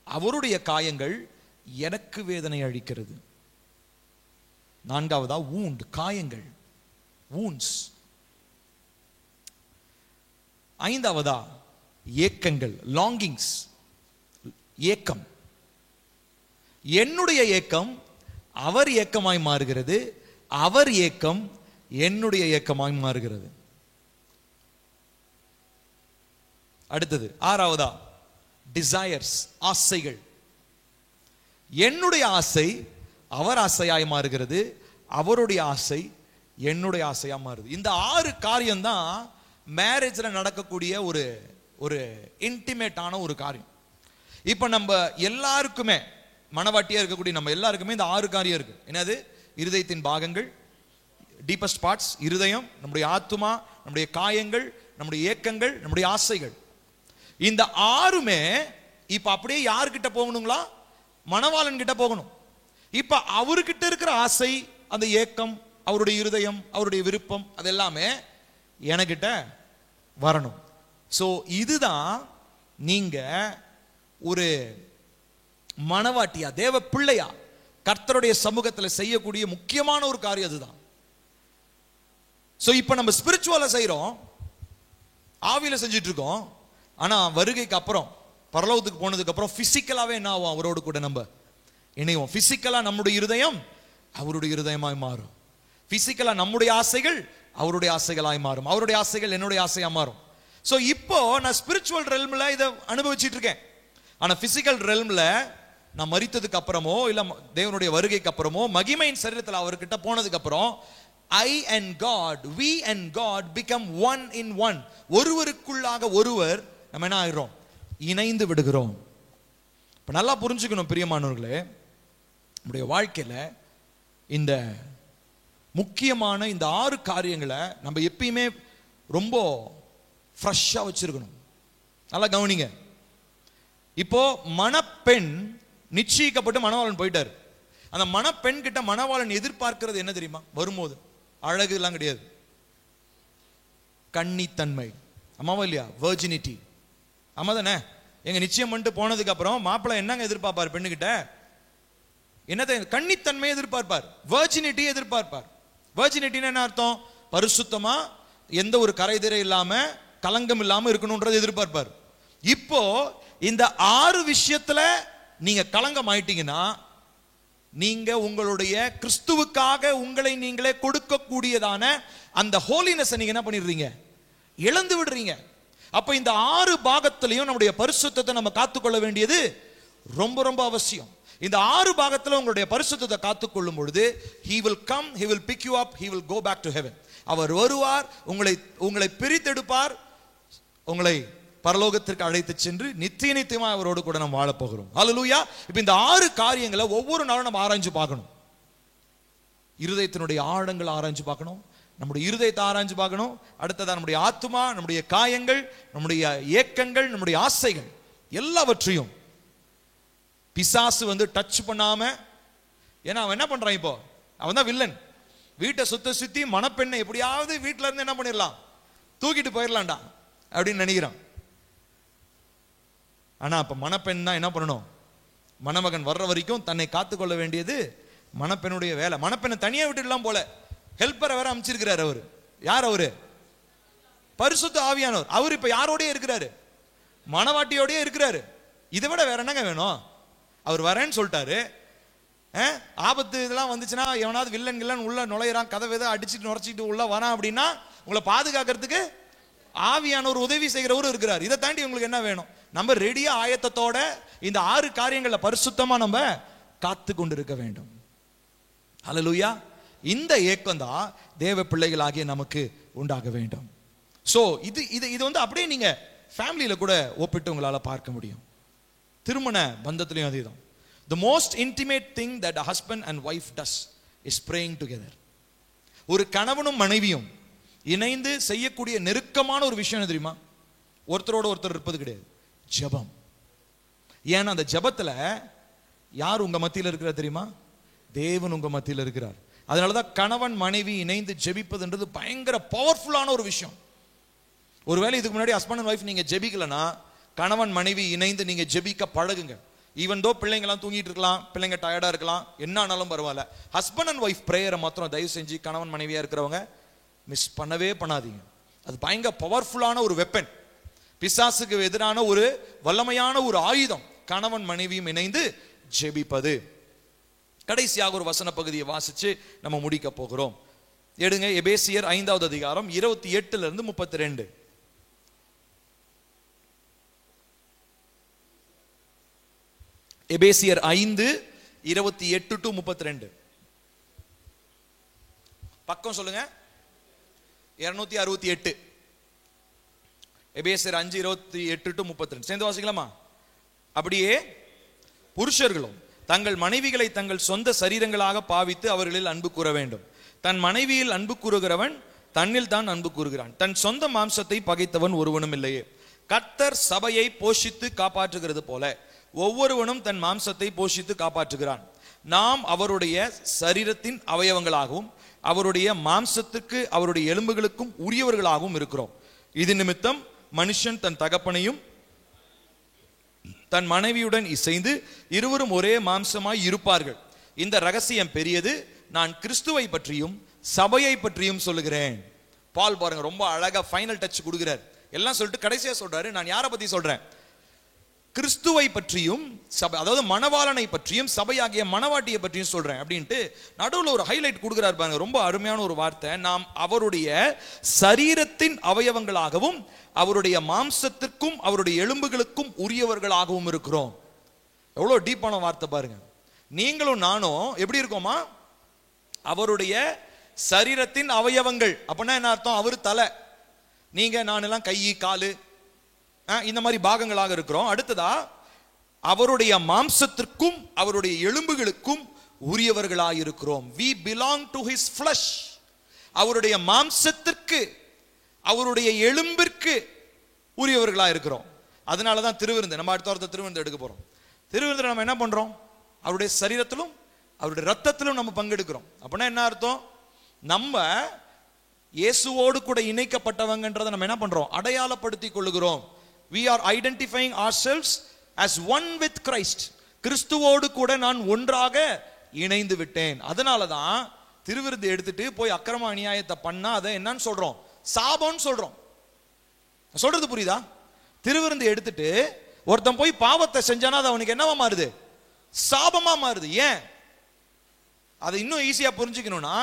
அவருடைய காயங்கள் எனக்கு வேதனை அளிக்கிறது. நான்காவதா, wound, காயங்கள், wounds. ஐந்தாவதா, ஏக்கங்கள், longings, ஏக்கம். என்னுடைய ஏக்கம் அவர் ஏக்கமாய் மாறுகிறது, அவர் ஏக்கம் என்னுடைய ஏக்கமாய் மாறுகிறது. அடுத்தது ஆறாவதா, டிசையர்ஸ், ஆசைகள். என்னுடைய ஆசை அவர் ஆசையாய் மாறுகிறது, அவருடைய ஆசை என்னுடைய ஆசையா மாறுது. இந்த 6 காரியம் தான் மேரேஜ்ல நடக்கக்கூடிய ஒரு ஒரு இன்டிமேட்டான ஒரு காரியம். இப்ப நம்ம எல்லாருக்குமே, மனவாட்டியா இருக்கக்கூடிய நம்ம எல்லாருக்குமே இந்த 6 காரியம் இருக்கு. என்னது? இருதயத்தின் பாகங்கள், டீப்பஸ்ட் பார்ட்ஸ், இருதயம், நம்முடைய ஆத்துமா, நம்முடைய காயங்கள், நம்முடைய ஏக்கங்கள், நம்முடைய ஆசைகள். இந்த 6மே இப்ப அப்படியே யார்கிட்ட போகணுங்களா? மணவாளன் கிட்ட போகணும். இப்ப அவர்கிட்ட இருக்கிற ஆசை, அந்த ஏக்கம், அவருடைய இருதயம், அவருடைய விருப்பம், அது எல்லாமே எனக்கிட்ட வரணும். சோ இதுதான் நீங்க ஒரு மணவாட்டியா, தேவ பிள்ளையா, கர்த்தருடைய சமூகத்தில் செய்யக்கூடிய முக்கியமான ஒரு காரியம் அதுதான். சோ இப்ப நம்ம ஸ்பிரிச்சுவலா செய்யறோம், ஆவியில செஞ்சுட்டு இருக்கோம். ஆனா வருகைக்கு அப்புறம், பரலோகத்துக்கு போனதுக்கு அப்புறம் பிசிக்கலாவே என்ன ஆகும்? அவரோடு கூட நம்ம இணைவோம். பிசிக்கலா நம்முடைய இருதயம் அவருடைய இருதயமாய் மாறும். பிசிக்கலா நம்முடைய ஆசைகள் அவருடைய ஆசைகளாய் மாறும், அவருடைய ஆசைகள் என்னுடைய ஆசையா மாறும். சோ இப்போ நான் ஸ்பிரிச்சுவல் ரெல்ம்ல இதை அனுபவிச்சுட்டு இருக்கேன். ஆனா பிசிக்கல் ரெல்ம்ல நான் மரித்ததுக்கு அப்புறமோ இல்ல தேவனுடைய வருகைக்கு அப்புறமோ மகிமையின் சரீரத்தில் அவர்கிட்ட போனதுக்கு அப்புறம் I and God, we and God become one in one. ஒருவருக்குள்ளாக ஒருவர் நம்ம என்ன ஆகிறோம்? இணைந்து விடுகிறோம். இப்ப நல்லா புரிஞ்சுக்கணும் பிரியமானவர்களே, நம்முடைய வாழ்க்கையில இந்த முக்கியமான இந்த 6 காரியங்களை நம்ம எப்பயுமே ரொம்ப ஃப்ரெஷ்ஷா வச்சிருக்கணும். நல்லா கவனிங்க. இப்போ மணப்பெண் நிச்சயிக்கப்பட்டு மணவாளன் போயிட்டாரு. அந்த மணப்பெண் கிட்ட மணவாளன் எதிர்பார்க்கிறது என்ன தெரியுமா? வரும்போது அழகு எல்லாம் கிடையாது, கன்னித்தன்மை. அம்மாவா இல்லையா? வெர்ஜினிட்டி. ஆமா தானே? எங்க நிச்சயம் பண்ணிட்டு போனதுக்கு அப்புறம் மாப்பிள்ளை என்னங்க எதிர்பார்ப்பார்? பெண்ணுகிட்ட என்னதை? கன்னித்தன்மையை எதிர்பார்ப்பார், வெர்ஜினிட்டி எதிர்பார்ப்பார். வெர்ஜினிட்டின்னு என்ன அர்த்தம்? பரிசுத்தமா, எந்த ஒரு கரைதிரை இல்லாம, கலங்கம் இல்லாம இருக்கணும்ன்றது எதிர்பார்ப்பார். இப்போ இந்த 6 விஷயத்துல நீங்க கலங்கம் ஆயிட்டீங்கன்னா, நீங்க உங்களுடைய கிறிஸ்துவுக்காக உங்களை நீங்களே கொடுக்கக்கூடியதான அந்த ஹோலினஸ் நீங்க என்ன பண்ணிடுறீங்க? இழந்து விடுறீங்க. அப்ப இந்த 6 பாகத்திலையும் நம்முடைய பரிசுத்தத்தை நம்ம காத்துக்கொள்ள வேண்டியது ரொம்ப ரொம்ப அவசியம். இந்த 6 பாகத்துல உங்களுடைய பரிசுத்தத்தை காத்துக்கொள்ளும் பொழுது he will come, he will pick you up, he will go back to heaven. அவர் வருவார், உங்களை பிரித்தெடுப்பார், உங்களை பரலோகத்திற்கு அழைத்து சென்று நித்திய நித்தியமா அவரோடு கூட நாம் வாழ போகிறோம். ஹல்லேலூயா. இப்போ இந்த 6 காரியங்களை ஒவ்வொரு நாளும் நம்ம ஆராய்ஞ்சு பார்க்கணும். இருதயத்தினுடைய ஆழங்களை ஆராய்ஞ்சு பார்க்கணும், நம்முடைய இருதயத்தை ஆராய்ஞ்சு பார்க்கணும். அடுத்ததா நம்முடைய ஆத்துமா, நம்முடைய காயங்கள், நம்முடைய ஏக்கங்கள், நம்முடைய ஆசைகள் எல்லாவற்றையும் பிசாசு டச் பண்ணாம, ஏன்னா அவன் என்ன பண்றான், இப்போ அவன் தான் வில்லன். வீட்டை சுத்தி மணப்பெண்ணை எப்படியாவது வீட்டுல இருந்து என்ன பண்ணிடலாம், தூக்கிட்டு போயிடலாம்டா அப்படின்னு நினைக்கிறான். ஆனா அப்ப மணப்பெண் தான் என்ன பண்ணணும், மணமகன் வர்ற வரைக்கும் தன்னை காத்துக்கொள்ள வேண்டியது மணப்பெண்ணுடைய வேலை. மணப்பெண்ணை தனியா விட்டுடலாம் போல, ஹெல்ப்பரை வேற அமைச்சிருக்கிறார். அவரு யார்? அவரு பரிசுத்த ஆவியானவர். அவர் இப்ப யாரோடய இருக்கிறாரு? மணவாட்டியோடய இருக்கிறாரு. இதை விட வேற என்னங்க வேணும்? அவர் வரேன்னு சொல்லிட்டாரு. ஆபத்து இதெல்லாம் வந்துச்சுன்னா எவனாவது வில்லன் உள்ள நுழையிறான், கதவை எதை அடிச்சுட்டு நுரைச்சிட்டு உள்ள வரான் அப்படின்னா உங்களை பாதுகாக்கிறதுக்கு ஆவியான ஒரு உதவி செய்கிறவரும் இருக்கிறார். இதை தாண்டி உங்களுக்கு என்ன வேணும்? நம்ம ரெடியா ஆயத்தத்தோட இந்த 6 காரியங்களை பரிசுத்தமா நம்ம காத்து கொண்டிருக்க வேண்டும். ஹல்லேலூயா. இந்த ஏக்கம் தான் தேவ பிள்ளைகளாகிய நமக்கு உண்டாக வேண்டும். சோ இது அப்படியே நீங்க ஃபேமிலியில கூட ஒப்பிட்டு உங்களால பார்க்க முடியும். திருமண பந்தத்திலையும் அதேதான். The most intimate thing that a husband and wife does is praying together. ஒரு கணவனும் மனைவியும் இணைந்து செய்யக்கூடிய நெருக்கமான ஒரு விஷயம் என்ன தெரியுமா? ஒருத்தரோட ஒருத்தர் இருப்பது கிடையாது, ஜெபம். ஏன்னா அந்த ஜெபத்துல யார் உங்க மத்தியில் இருக்கிறார் தெரியுமா? தேவன் உங்க மத்தியில் இருக்கிறார். அதனாலதான் கணவன் மனைவி இணைந்து ஜெபிப்பதுன்றது பயங்கர பவர்ஃபுல்லான ஒரு விஷயம். ஒருவேளை இதுக்கு முன்னாடி ஹஸ்பண்ட் அண்ட் வைஃப் நீங்க ஜெபிக்கலனா, கணவன் மனைவி இணைந்து நீங்க ஜெபிக்க பழகுங்க. ஈவன் தோ பிள்ளைங்கலாம் தூங்கிட்டு இருக்கலாம், பிள்ளைங்க டயர்டா இருக்கலாம், என்ன ஆனாலும் பரவாயில்ல, ஹஸ்பண்ட் அண்ட் வைஃப் பிரேயரை மாத்திரம் தயவு செஞ்சு கணவன் மனைவியா இருக்கிறவங்க மிஸ் பண்ணவே பண்ணாதீங்க. அது பயங்கர பவர்ஃபுல்லான ஒரு வெப்பன், பிசாசுக்கு எதிரான ஒரு வல்லமையான ஒரு ஆயுதம், கணவன் மனைவியும் இணைந்து ஜெபிப்பது. கடைசியாக ஒரு வசன பகுதியை வாசிச்சு நம்ம முடிக்க போகிறோம். எடுங்க, எபேசியர் 5வது அதிகாரம் 28 இருந்து 32. எபேசியர் 5:28 to 32. பக்கம் சொல்லுங்க. 268. எபேசியர் 5:28 to 32 சேர்ந்து வாசிக்கலாமா? அப்படியே புருஷர்களும் தங்கள் மனைவிகளை தங்கள் சொந்த சரீரங்களாக பாவித்து அவர்களில் அன்பு கூற வேண்டும். தன் மனைவியில் அன்பு கூறுகிறவன் தன்னில் தான் அன்பு கூறுகிறான். தன் சொந்த மாம்சத்தை பகைத்தவன் ஒருவனும் இல்லையே. கர்த்தர் சபையை போஷித்து காப்பாற்றுகிறது போல ஒவ்வொருவனும் தன் மாம்சத்தை போஷித்து காப்பாற்றுகிறான். நாம் அவருடைய சரீரத்தின் அவயவங்களாகவும் அவருடைய மாம்சத்துக்கு அவருடைய எலும்புகளுக்கும் உரியவர்களாகவும் இருக்கிறோம். இது நிமித்தம் மனுஷன் தன் தகப்பனையும் தன் மனைவியுடன் இசைந்து இருவரும் ஒரே மாம்சமாய் இருப்பார்கள். இந்த ரகசியம் பெரியது. நான் கிறிஸ்துவை பற்றியும் சபையை பற்றியும் சொல்லுகிறேன். பால் பாருங்க, ரொம்ப அழகா ஃபைனல் டச் கொடுக்கிறார். எல்லாம் சொல்லிட்டு கடைசியா சொல்றாரு, நான் யாரை பத்தி சொல்றேன்? கிறிஸ்துவை பற்றியும் சபை, அதாவது மணவாளனை பற்றியும் சபையாகிய மணவாட்டியை பற்றியும் சொல்றேன் அப்படின்ட்டு நடுவில் ஒரு ஹைலைட் கொடுக்கிறார் பாருங்க. ரொம்ப அருமையான ஒரு வார்த்தை. நாம் அவருடைய சரீரத்தின் அவயவங்களாகவும் அவருடைய மாம்சத்திற்கும் அவருடைய எலும்புகளுக்கும் உரியவர்களாகவும் இருக்கிறோம். எவ்வளவு டீப்பான வார்த்தை பாருங்க. நீங்களும் நானும் எப்படி இருக்கோமா? அவருடைய சரீரத்தின் அவயவங்கள். அப்படின்னா என்ன அர்த்தம்? அவரு தலை, நீங்க நான் எல்லாம் கை காலு இந்த மாதிரி பாகங்களாக இருக்கிறோம். அடுத்ததா அவருடைய மாம்சத்திற்கும் அவருடைய எலும்புகளுக்கும் உரியவர்களாக இருக்கிறோம். We belong to his flesh. அவருடைய மாம்சத்திற்கு அவருடைய எலும்பிற்கு உரியவர்களாக இருக்கிறோம். அதனாலதான் திருவிருந்து, நம்ம அடுத்த வாரத்தை திருவிருந்து எடுக்க போறோம். திருவிருந்து நம்ம என்ன பண்றோம்? அவருடைய சரீரத்திலும் அவருடைய ரத்தத்திலும் நம்ம பங்கெடுக்கிறோம். அப்படின்னா என்ன அர்த்தம்? நம்ம இயேசுவோடு கூட இணைக்கப்பட்டவங்கன்றதை நம்ம என்ன பண்றோம்? அடையாளப்படுத்திக் கொள்ளுகிறோம். We are identifying ourselves as one with Christ. கிறிஸ்துவோடு கூட நான் ஒன்றாக இணைந்து விட்டேன். அதனாலதான் திருவிருந்து எடுத்துட்டு போய் அக்கிரம அநியாயத்தை பண்ணா அதை என்னன்னு சொல்றோம்? சாபம்னு சொல்றோம். சொல்றது புரியுதா? திருவிருந்து எடுத்துட்டு ஒருத்தன் போய் பாவத்தை செஞ்சானா அது அவனுக்கு என்னவா மாறுது? சாபமா மாறுது. ஏன்? அதை இன்னும் ஈஸியா புரிஞ்சுக்கணும்னா,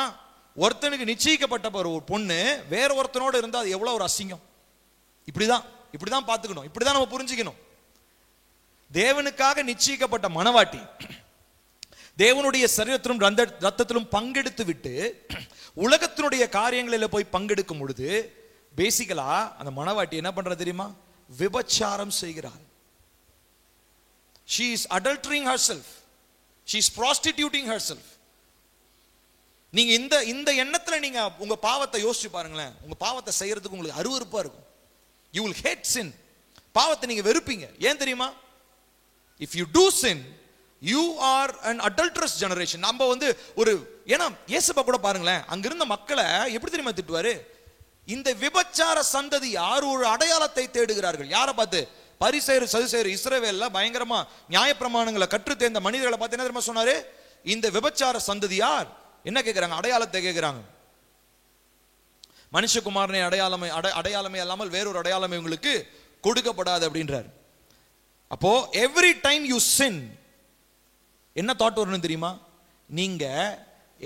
ஒருத்தனுக்கு நிச்சயிக்கப்பட்ட ஒரு பொண்ணு வேற ஒருத்தனோட இருந்தா அது எவ்வளவு ஒரு அசிங்கம். இப்படிதான் பார்த்துக்கணும், இப்படிதான் நம்ம புரிஞ்சுக்கணும். தேவனுக்காக நிச்சயிக்கப்பட்ட மணவாட்டி தேவனுடைய சரீரத்திலும் ரத்தத்திலும் பங்கெடுத்து விட்டு உலகத்தினுடைய காரியங்களில் போய் பங்கெடுக்கும் பொழுது பேசிக்கலா அந்த மணவாட்டி என்ன பண்ற தெரியுமா? விபச்சாரம் செய்கிறாள். She is adultering herself. She is prostituting herself. நீங்க இந்த எண்ணத்துல நீங்க உங்க பாவத்தை யோசிச்சு பாருங்களேன். உங்க பாவத்தை செய்யறதுக்கு உங்களுக்கு அருவருப்பா இருக்கும். You will hate sin. பாவத்தை நீங்க வெறுப்பீங்க. ஏன் தெரியுமா? If you do sin, you are an adulterous generation. நம்ம ஒரு ஏன்னா இயேசுப்பா கூட பாருங்களேன், அங்கிருந்த மக்களை எப்படி தெரியுமா திட்டுவாரு? இந்த விபச்சார சந்ததி யார் ஒரு அடையாளத்தை தேடுகிறார்கள். யாரை பார்த்து? பரிசேயர் சதுசேயர் இஸ்ரவேல்ல பயங்கரமா நியாயப்பிரமாணங்களை கற்று தேர்ந்த மனிதர்களை பார்த்து என்ன தெரியுமா சொன்னாரு? இந்த விபச்சார சந்ததி யார்? என்ன கேட்கிறாங்க? அடையாளத்தை கேட்கிறாங்க. மனுஷகுமாரனை அடையாளமே அல்லாமல் வேறொரு அடையாளமே உங்களுக்கு கொடுக்கப்படாது அப்படின்றார். அப்போ எவ்ரி டைம் யூ சின், என்ன தாட் வரணும் தெரியுமா? நீங்க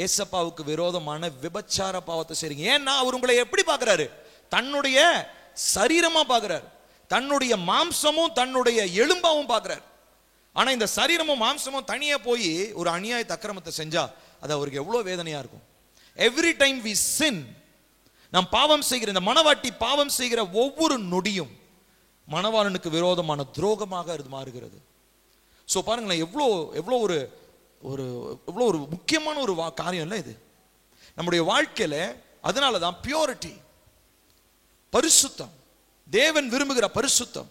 ஏசப்பாவுக்கு விரோதமான விபச்சார பாவத்தை செய்றீங்க. ஏன்னா அவர் உங்களை எப்படி பார்க்கிறாரு? தன்னுடைய சரீரமா பார்க்கிறார். தன்னுடைய மாம்சமும் தன்னுடைய எலும்பாவும் பார்க்கிறார். ஆனா இந்த சரீரமும் மாம்சமும் தனியா போய் ஒரு அநியாய அக்கிரமத்தை செஞ்சா அது அவருக்கு எவ்வளவு வேதனையா இருக்கும். எவ்ரி டைம் வி சின், நாம் பாவம் செய்கிற இந்த மணவாட்டி பாவம் செய்கிற ஒவ்வொரு நொடியும் மணவாளனுக்கு விரோதமான துரோகமாக இது மாறுகிறது. ஸோ பாருங்களேன், எவ்வளோ ஒரு முக்கியமான ஒரு காரியம் இல்லை இது நம்முடைய வாழ்க்கையில. அதனால தான் பியூரிட்டி, பரிசுத்தம், தேவன் விரும்புகிற பரிசுத்தம்,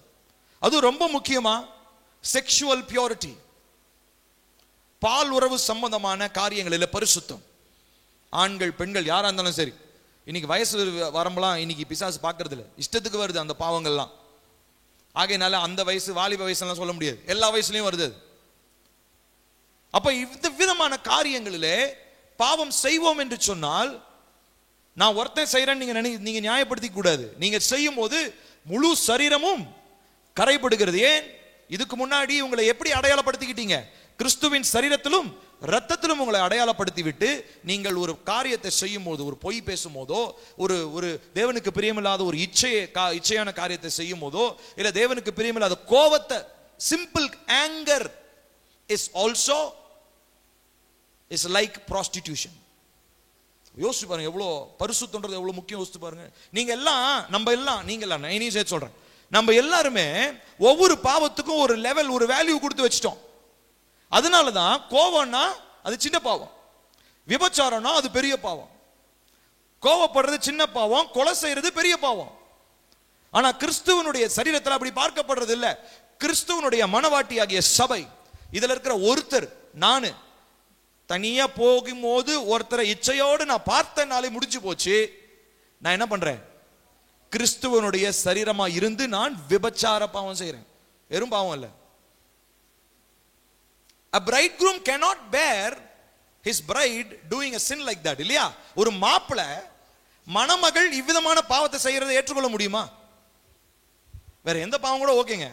அது ரொம்ப முக்கியமா. செக்ஷுவல் பியூரிட்டி, பால் உறவு சம்பந்தமான காரியங்களில் பரிசுத்தம். ஆண்கள் பெண்கள் யாரா இருந்தாலும் சரி, இன்னைக்கு வயசு வரம்பெல்லாம் இன்னைக்கு பிசாசு பார்க்கறது இல்லை, இஷ்டத்துக்கு வருது அந்த பாவங்கள்லாம். ஆகையினால அந்த வயசு வாலிப வயசுலாம் சொல்ல முடியாது, எல்லா வயசுலயும் வருது. அப்ப இந்த விதமான காரியங்களிலே பாவம் செய்வோம் என்று சொன்னால், நான் ஒருத்தன் செய்யறேன்னு நீங்க நியாயப்படுத்திக்க கூடாது. நீங்க செய்யும் போது முழு சரீரமும் கரைப்படுகிறது. ஏன்? இதுக்கு முன்னாடி உங்களை எப்படி அடையாளப்படுத்திக்கிட்டீங்க? கிறிஸ்துவின் சரீரத்திலும் ரத்தத்திலும் உங்களை அடையாளப்படுத்தி விட்டு நீங்கள் ஒரு காரியத்தை செய்யும் போது, ஒரு பொய் பேசும் போதோ, ஒரு தேவனுக்கு பிரியமில்லாத ஒரு இச்சையான காரியத்தை செய்யும் போதோ, இல்ல தேவனுக்கு பிரியமில்லாத கோபத்தை, simple anger is also is like prostitution. யோசிச்சு பாருங்க எவ்வளோ பரிசுத்தம்ன்றது எவ்வளோ முக்கியம். யோசிச்சு பாருங்க. நீங்க எல்லாம் நீங்க சேர்த்து சொல்றேன், நம்ம எல்லாருமே ஒவ்வொரு பாவத்துக்கும் ஒரு லெவல், ஒரு வேல்யூ கொடுத்து வச்சிட்டோம். அதனாலதான் கோவம்னா அது சின்ன பாவம், விபச்சாரம்னா அது பெரிய பாவம், கோவப்படுறது சின்ன பாவம், கொலை செய்யறது பெரிய பாவம். ஆனா கிறிஸ்துவனுடைய சரீரத்தில் அப்படி பார்க்கப்படுறது இல்ல. கிறிஸ்துவனுடைய மணவாட்டியாகிய சபை, இதுல இருக்கிற ஒருத்தர், நானு தனியா போகும்போது ஒருத்தரை இச்சையோடு நான் பார்த்தனாலே முடிஞ்சு போச்சு. நான் என்ன பண்றேன்? கிறிஸ்துவனுடைய சரீரமா இருந்து நான் விபச்சார பாவம் செய்யறேன். வெறும் பாவம் இல்ல. A bridegroom cannot bear his bride doing a sin like that. இல்லையா? ஒரு மாப்பிளை மணமகள் இவ்விதமான பாவத்தை செய்யறதை ஏற்றுக்கொள்ள முடியுமா? வேற எந்த பாவம் கூட ஓகேங்க.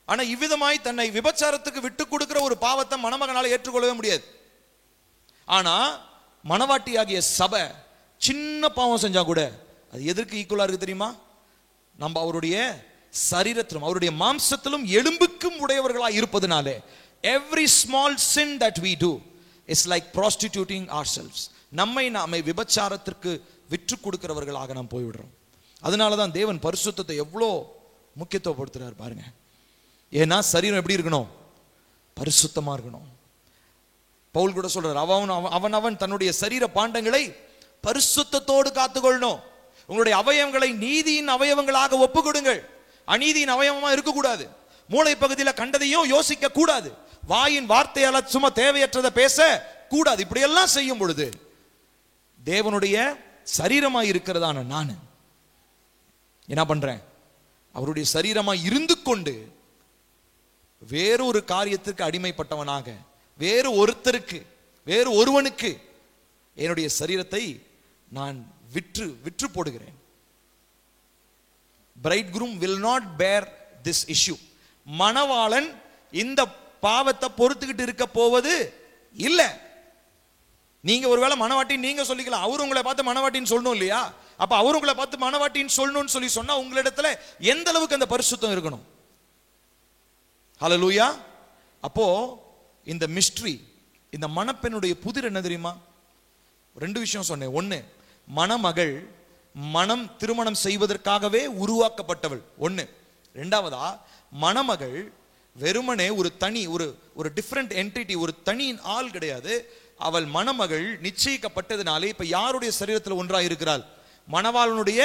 ஆனா இவ்விதமாய் தன்னை விபச்சாரத்துக்கு விட்டு கொடுக்கிற ஒரு பாவத்தை மணமகனால ஏற்றுக்கொள்ளவே முடியாது. ஆனா மணவாட்டியாகிய சபை சின்ன பாவம் செஞ்சா கூட அது எதற்கு ஈக்குவலா இருக்கு தெரியுமா? நம்ம அவருடைய சரீரத்திலும் அவருடைய மாம்சத்திலும் எலும்புக்கும் உடையவர்களாக இருப்பதனாலே every small sin that we do is like prostituting ourselves. நாமே விபச்சாரத்திற்கு விற்று கொடுக்கிறவர்களாக நாம் போய்விடுறோம். அதனாலதான் தேவன் பரிசுத்தத்தை எவ்வளோ முக்கியத்துவப்படுத்துறார் பாருங்க. ஏன்னா சரீரம் எப்படி இருக்கணும்? பரிசுத்தமா இருக்கணும். பவுல் கூட சொல்றார், அவன் தன்னுடைய சரீர பாண்டங்களை பரிசுத்தத்தோடு காத்துக்கொள்ளணும். உங்களுடைய அவயவங்களை நீதியின் அவயவங்களாக ஒப்பு கொடுங்கள். அநீதியின் அவயவமா இருக்கக்கூடாது. மூளை பகுதியில் கண்டதையும் யோசிக்க கூடாது. வாயின் வார்த்தையால சும்மா தேவையற்றதை பேச கூடாது. இப்படி எல்லாம் செய்யும் பொழுது தேவனுடைய சரீரமாய் இருக்கிறதான நான் என்ன பண்றேன்? அவருடைய சரீரமாய் இருந்து கொண்டு வேறொரு காரியத்திற்கு அடிமைப்பட்டவனாக, வேறு ஒருத்தருக்கு, வேறு ஒருவனுக்கு என்னுடைய சரீரத்தை நான் விற்று போடுகிறேன். bridegroom will not bear this issue. மணவாளன் இந்த பாவத்தை பொறுத்துக்கிட்டு இருக்க போவது இல்ல. நீங்க ஒருவேளை மணவாட்டி நீங்க சொல்லிக்கலாம், அவரு உங்களை பார்த்து மணவாட்டின்னு சொல்லணும் இல்லையா? அப்ப அவரு உங்களை பார்த்து மணவாட்டின்னு சொல்லணும்னு சொல்லி சொன்னா உங்களிடத்துல எந்த அளவுக்கு அந்த பரிசுத்தம் இருக்கணும்? ஹல்லேலூயா. அப்போ இந்த மிஸ்ட்ரி, இந்த மணப்பெண்ணுடைய புதிர் என்ன தெரியுமா? 2 விஷயம் சொன்னேன். ஒண்ணு, மணமகள் திருமணம் செய்வதற்காகவே உருவாக்கப்பட்டவள் ஒண்ணு. 2வதா, மணமகள் வெறுமனே ஒரு தனி ஒரு டிஃபரண்ட் என்டிட்டி, ஒரு தனி ஆள் கிடையாது. அவள் மணமகள் நிச்சயிக்கப்பட்டதுனாலே இப்ப யாருடைய சரீரத்தில் ஒன்றாக இருக்கிறாள்? மணவாளனுடைய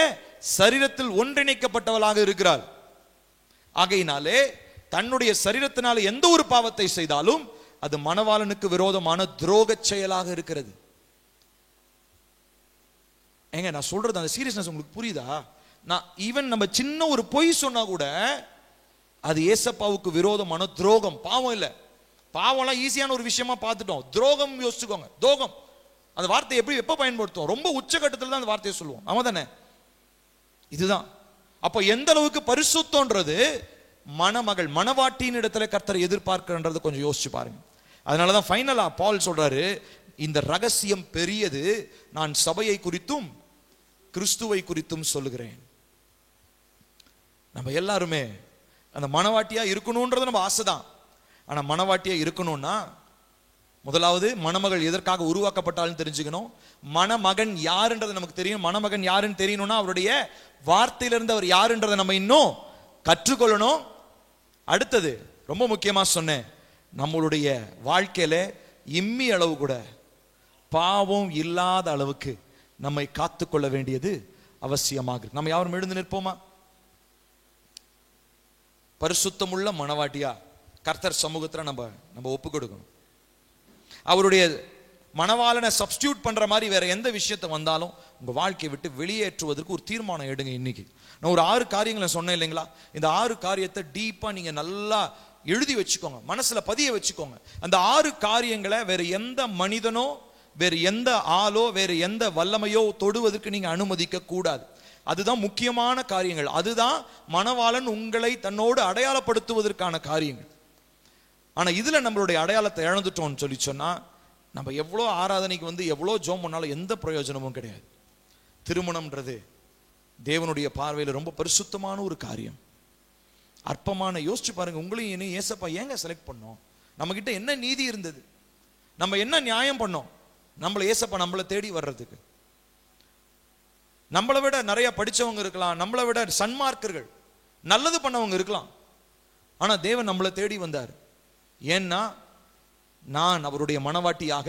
சரீரத்தில் ஒன்றிணைக்கப்பட்டவளாக இருக்கிறாள். ஆகையினாலே தன்னுடைய சரீரத்தினால எந்த ஒரு பாவத்தை செய்தாலும் அது மணவாளனுக்கு விரோதமான துரோக செயலாக இருக்கிறது. ஏங்க நான் சொல்றது அந்த சீரியஸ்னஸ் உங்களுக்கு புரியுதா? நான் ஈவன் நம்ம சின்ன ஒரு பொய் சொன்னா கூட அது ஏசப்பாவுக்கு விரோதமான துரோகம். பாவம் இல்ல, பாவம்லாம் ஈஸியான ஒரு விஷயமா பார்த்துட்டோம். துரோகம் யோசிச்சுக்கோங்க. துரோகம் அந்த வார்த்தையை எப்ப பயன்படுத்துவோம்? ரொம்ப உச்சகட்டத்தில் தான் அந்த வார்த்தையை சொல்லுவோம். ஆமா தானே? இதுதான். அப்போ எந்த அளவுக்கு பரிசுத்தம்ன்றது மணமகள் மணவாட்டியின் இடத்துல கர்த்தர் எதிர்பார்க்கிறது கொஞ்சம் யோசிச்சு பாருங்க. அதனாலதான் ஃபைனலா பால் சொல்றாரு, இந்த ரகசியம் பெரியது, நான் சபையை குறித்தும் கிறிஸ்துவை குறித்தும் சொல்லுகிறேன். நம்ம எல்லாருமே அந்த மணவாட்டியா இருக்கணும்ன்றது நம்ம ஆசைதான். ஆனா மணவாட்டியா இருக்கணும்னா முதலாவது மணமகள் எதற்காக உருவாக்கப்பட்டாலும் தெரிஞ்சுக்கணும். மணமகன் யாருன்றது நமக்கு தெரியும். மணமகன் யாருன்னு தெரியணும்னா அவருடைய வார்த்தையிலிருந்து அவர் யாருன்றதை நம்ம இன்னும் கற்றுக்கொள்ளணும். அடுத்தது ரொம்ப முக்கியமா சொன்னேன், நம்மளுடைய வாழ்க்கையில இம்மி அளவு கூட பாவம் இல்லாத அளவுக்கு நம்மை காத்துக்கொள்ள வேண்டியது அவசியமாக. நம்ம யாரும் எழுந்து நிற்போமா? பரிசுத்தமுள்ள மணவாட்டியா கர்த்தர் சமூகத்துல நம்ம ஒப்பு கொடுக்கணும். அவருடைய மணவாளனை சப்ஸ்டியூட் பண்ற மாதிரி வேற எந்த விஷயத்தை வந்தாலும் உங்க வாழ்க்கையை விட்டு வெளியேற்றுவதற்கு ஒரு தீர்மானம் எடுங்க. இன்னைக்கு நான் ஒரு 6 காரியங்களை சொன்னேன் இல்லைங்களா? இந்த 6 காரியத்தை டீப்பா நீங்க நல்லா எழுதி வச்சுக்கோங்க, மனசுல பதிய வச்சுக்கோங்க. அந்த 6 காரியங்களை வேற எந்த மனிதனோ, வேற எந்த ஆளோ, வேற எந்த வல்லமையோ தொடுவதற்கு நீங்க அனுமதிக்க கூடாது. அதுதான் முக்கியமான காரியங்கள். அதுதான் மணவாளன் உங்களை தன்னோடு அடையாளப்படுத்துவதற்கான காரியங்கள். ஆனா இதுல நம்மளுடைய அடையாளத்தை இழந்துட்டோம்னு சொல்லி சொன்னா நம்ம எவ்வளோ ஆராதனைக்கு வந்து எவ்வளோ ஜோம் பண்ணாலும் எந்த பிரயோஜனமும் கிடையாது. திருமணம்ன்றது தேவனுடைய பார்வையில் ரொம்ப பரிசுத்தமான ஒரு காரியம். அற்பமான யோசிச்சு பாருங்க, உங்களையும் என்ன ஏசப்பா ஏங்க செலக்ட் பண்ணோம்? நம்ம கிட்ட என்ன நீதி இருந்தது? நம்ம என்ன நியாயம் பண்ணோம் நம்மளை ஏசப்பா நம்மளை தேடி வர்றதுக்கு? நம்மளை விட நிறைய படிச்சவங்க இருக்கலாம், நம்மளை விட சன்மார்க்கர்கள் நல்லது பண்ணவங்க இருக்கலாம். ஆனா தேவன் நம்மளை தேடி வந்தார். ஏன்னா நான் அவருடைய மணவாட்டியாக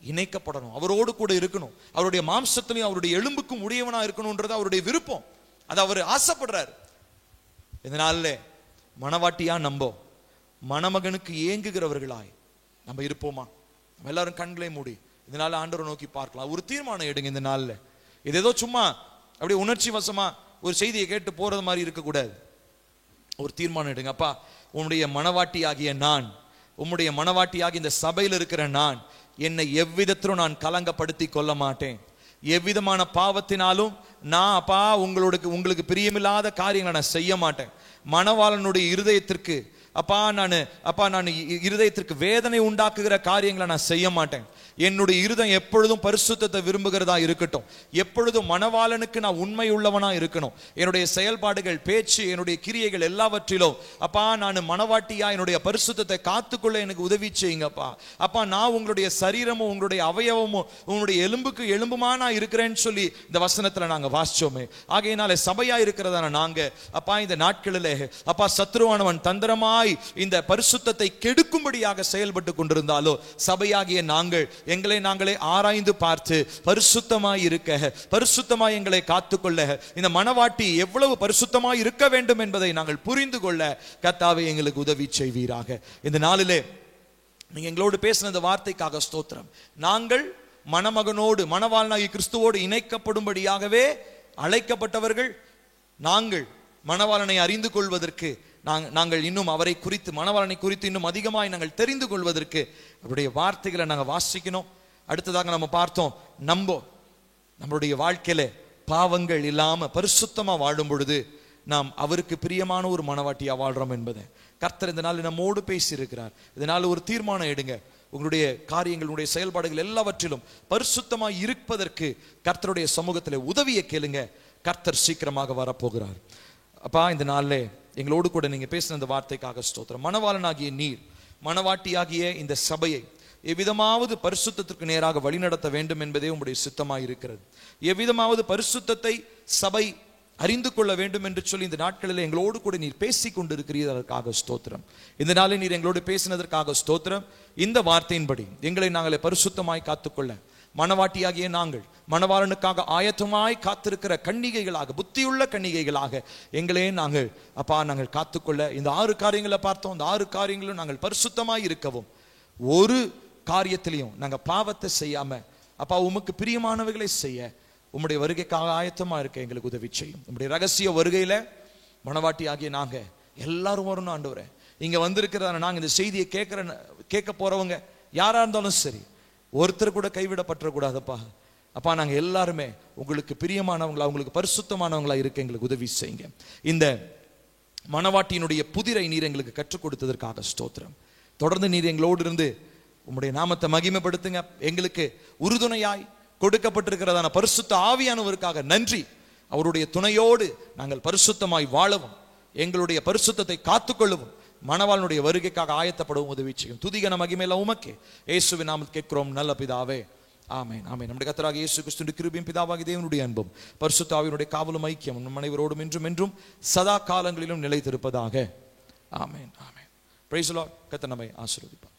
இணைக்கப்படணும், அவரோடு கூட இருக்கணும், அவருடைய மாம்சத்திலையும் அவருடைய எலும்புக்கும் உடையவனா இருக்கணும்ன்றது அவருடைய விருப்பம். அது அவர் ஆசைப்படுறாரு. இதனால மணவாட்டியா நம்ப மணமகனுக்கு ஏங்குகிறவர்களாய் நம்ம இருப்போமா? நம்ம எல்லாரும் கண்களை மூடி இதனால ஆண்டவரை நோக்கி பார்க்கலாம். ஒரு தீர்மானம் எடுங்க இந்த நாள்ல. இது ஏதோ சும்மா அப்படியே உணர்ச்சி வசமா ஒரு செய்தியை கேட்டு போறது மாதிரி இருக்கக்கூடாது. ஒரு தீர்மானம் எடுங்க. அப்பா, உன்னுடைய மணவாட்டி ஆகிய நான், உம்முடைய மணவாட்டியாகி இந்த சபையில் இருக்கிற நான், என்னை எவ்விதத்திலும் நான் கலங்கப்படுத்தி கொள்ள மாட்டேன். எவ்விதமான பாவத்தினாலும் நான் அப்பா உங்களுக்கு பிரியமில்லாத காரியங்களை நான் செய்ய மாட்டேன். மணவாளனுடைய இருதயத்திற்கு நான் இருதயத்திற்கு வேதனை உண்டாக்குகிற காரியங்களை நான் செய்ய மாட்டேன். என்னுடைய இருதயம் எப்பொழுதும் பரிசுத்தத்தை விரும்புகிறதா இருக்கட்டும். எப்பொழுதும் மணவாளனுக்கு நான் உண்மை உள்ளவனா இருக்கணும். என்னுடைய செயல்பாடுகள், பேச்சு, என்னுடைய கிரியைகள் எல்லாவற்றிலும் அப்பா நான் மணவாட்டியா என்னுடைய பரிசுத்தத்தை காத்துக்கொள்ள எனக்கு உதவி செய்யுங்கப்பா. அப்பா, நான் உங்களுடைய சரீரமும் உங்களுடைய அவயவமும் உங்களுடைய எலும்புக்கு எலும்புமா நான் இருக்கிறேன்னு சொல்லி இந்த வசனத்துல நாங்க வாசிச்சோமே. ஆகையினால சபையா இருக்கிறதான நாங்க அப்பா இந்த நாட்களிலே அப்பா சத்ருவானவன் தந்திரமாய் இந்த பரிசுத்தத்தை கெடுக்கும்படியாக செயல்பட்டு கொண்டிருந்தாலோ, சபையாகிய நாங்கள் எங்களை நாங்களே ஆராய்ந்து பார்த்து பரிசுத்தமாய் இருக்க, பரிசுத்தமாய் எங்களை காத்துக்கொள்ள, இந்த மணவாட்டி எவ்வளவு பரிசுத்தமாய் இருக்க வேண்டும் என்பதை நாங்கள் புரிந்து கொள்ள கர்த்தாவே எங்களுக்கு உதவி செய்வீராக. இந்த நாளிலே நீங்க எங்களோடு பேசின இந்த வார்த்தைக்காக ஸ்தோத்திரம். நாங்கள் மணமகனோடு மணவாளனாகி கிறிஸ்துவோடு இணைக்கப்படும்படியாகவே அழைக்கப்பட்டவர்கள். நாங்கள் மணவாளனை அறிந்து கொள்வதற்கு, நாங்கள் இன்னும் அவரை குறித்து, மணவாளனை குறித்து இன்னும் அதிகமாய் நாங்கள் தெரிந்து கொள்வதற்கு அவருடைய வார்த்தைகளை நாங்கள் வாசிக்கணும். அடுத்ததாக நம்ம பார்த்தோம், நம்மளுடைய வாழ்க்கையில பாவங்கள் இல்லாம பரிசுத்தமா வாழும் பொழுது நாம் அவருக்கு பிரியமான ஒரு மணவாட்டியா வாழ்றோம் என்பதை கர்த்தர் இந்த நாள் நம்மோடு பேசி இருக்கிறார். இதனால ஒரு தீர்மானம் எடுங்க. உங்களுடைய காரியங்களுடைய செயல்பாடுகள் எல்லாவற்றிலும் பரிசுத்தமாய் இருப்பதற்கு கர்த்தருடைய சமூகத்தில் உதவியை கேளுங்க. கர்த்தர் சீக்கிரமாக வரப்போகிறார். அப்பா, இந்த நாள்ல எங்களோடு கூட நீங்க பேசின இந்த வார்த்தைக்காக ஸ்தோத்திரம். மணவாளனாகிய நீர், மணவாட்டியாகிய இந்த சபையை எவ்விதமாவது பரிசுத்தத்திற்கு நேராக வழிநடத்த வேண்டும் என்பதே உம்முடைய சித்தமாய் இருக்கிறது. எவ்விதமாவது பரிசுத்தத்தை சபை அறிந்து கொள்ள வேண்டும் என்று சொல்லி இந்த நாட்களில் எங்களோடு கூட நீர் பேசிக் கொண்டிருக்கிறீர். அதற்காக ஸ்தோத்திரம். இந்த நாளில் நீர் எங்களோடு பேசினதற்காக ஸ்தோத்திரம். இந்த வார்த்தையின்படி எங்களை நாங்களே பரிசுத்தமாய் காத்துக்கொள்ள மணவாட்டியாகிய நாங்கள் மணவாளனுக்காக ஆயத்தமாய் காத்திருக்கிற கன்னிகைகளாக, புத்தியுள்ள கன்னிகைகளாக எங்களே நாங்கள் அப்பா நாங்கள் காத்துக்கொள்ள இந்த 6 காரியங்களை பார்த்தோம். இந்த 6 காரியங்களும் நாங்கள் பரிசுத்தமாய் இருக்கவும், ஒரு காரியத்திலையும் நாங்கள் பாவத்தை செய்யாம அப்பா உமக்கு பிரியமானவைகளை செய்ய உம்முடைய வருகைக்காக ஆயத்தமா இருக்க எங்களுக்கு உதவி செய்யும். உம்முடைய ரகசிய வருகையில மணவாட்டி ஆகிய நாங்க எல்லாரும் வரணும் ஆண்டவரே. இங்க வந்திருக்கிறதான நாங்க இந்த செய்தியை கேட்க போறவங்க யாரா இருந்தாலும் சரி, ஒருத்தர் கூட கைவிடப்பட்டக்கூடாதப்பா. அப்பா நாங்க எல்லாருமே உங்களுக்கு பிரியமானவங்களா, உங்களுக்கு பரிசுத்தமானவங்களா இருக்க எங்களுக்கு உதவி செய்யுங்க. இந்த மணவாட்டியினுடைய புதிரை நீர் எங்களுக்கு கற்றுக் கொடுத்ததற்காக ஸ்தோத்திரம். தொடர்ந்து நீர் எங்களோடு இருந்து உம்முடைய நாமத்தை மகிமைப்படுத்துங்க. எங்களுக்கு உறுதுணையாய் கொடுக்கப்பட்டிருக்கிறதான பரிசுத்த ஆவியானவருக்காக நன்றி. அவருடைய துணையோடு நாங்கள் பரிசுத்தமாய் வாழவும், எங்களுடைய பரிசுத்தத்தை காத்துக்கொள்ளவும், மணவாளனுடைய வருகைக்காக ஆயத்தப்படவும் உதவி செய்யும். துதிகன மகிமையில உமக்கே இயேசுவின் நாமத்தில் கேட்கிறோம் நல்ல பிதாவே, ஆமென் ஆமென். நம்முடைய கர்த்தராகிய இயேசு கிறிஸ்துவின் கிருபையும் பிதாவாகிய தேவனுடைய அன்பும் பரிசுத்த ஆவியினுடைய காவலும் ஐக்கியம் நம் அனைவரோடும் என்றும் என்றும் சதா காலங்களிலும் நிலைத்திருப்பதாக. ஆமென் ஆமென். Praise the Lord. கர்த்தர் நம்மை ஆசீர்வதிப்பார்.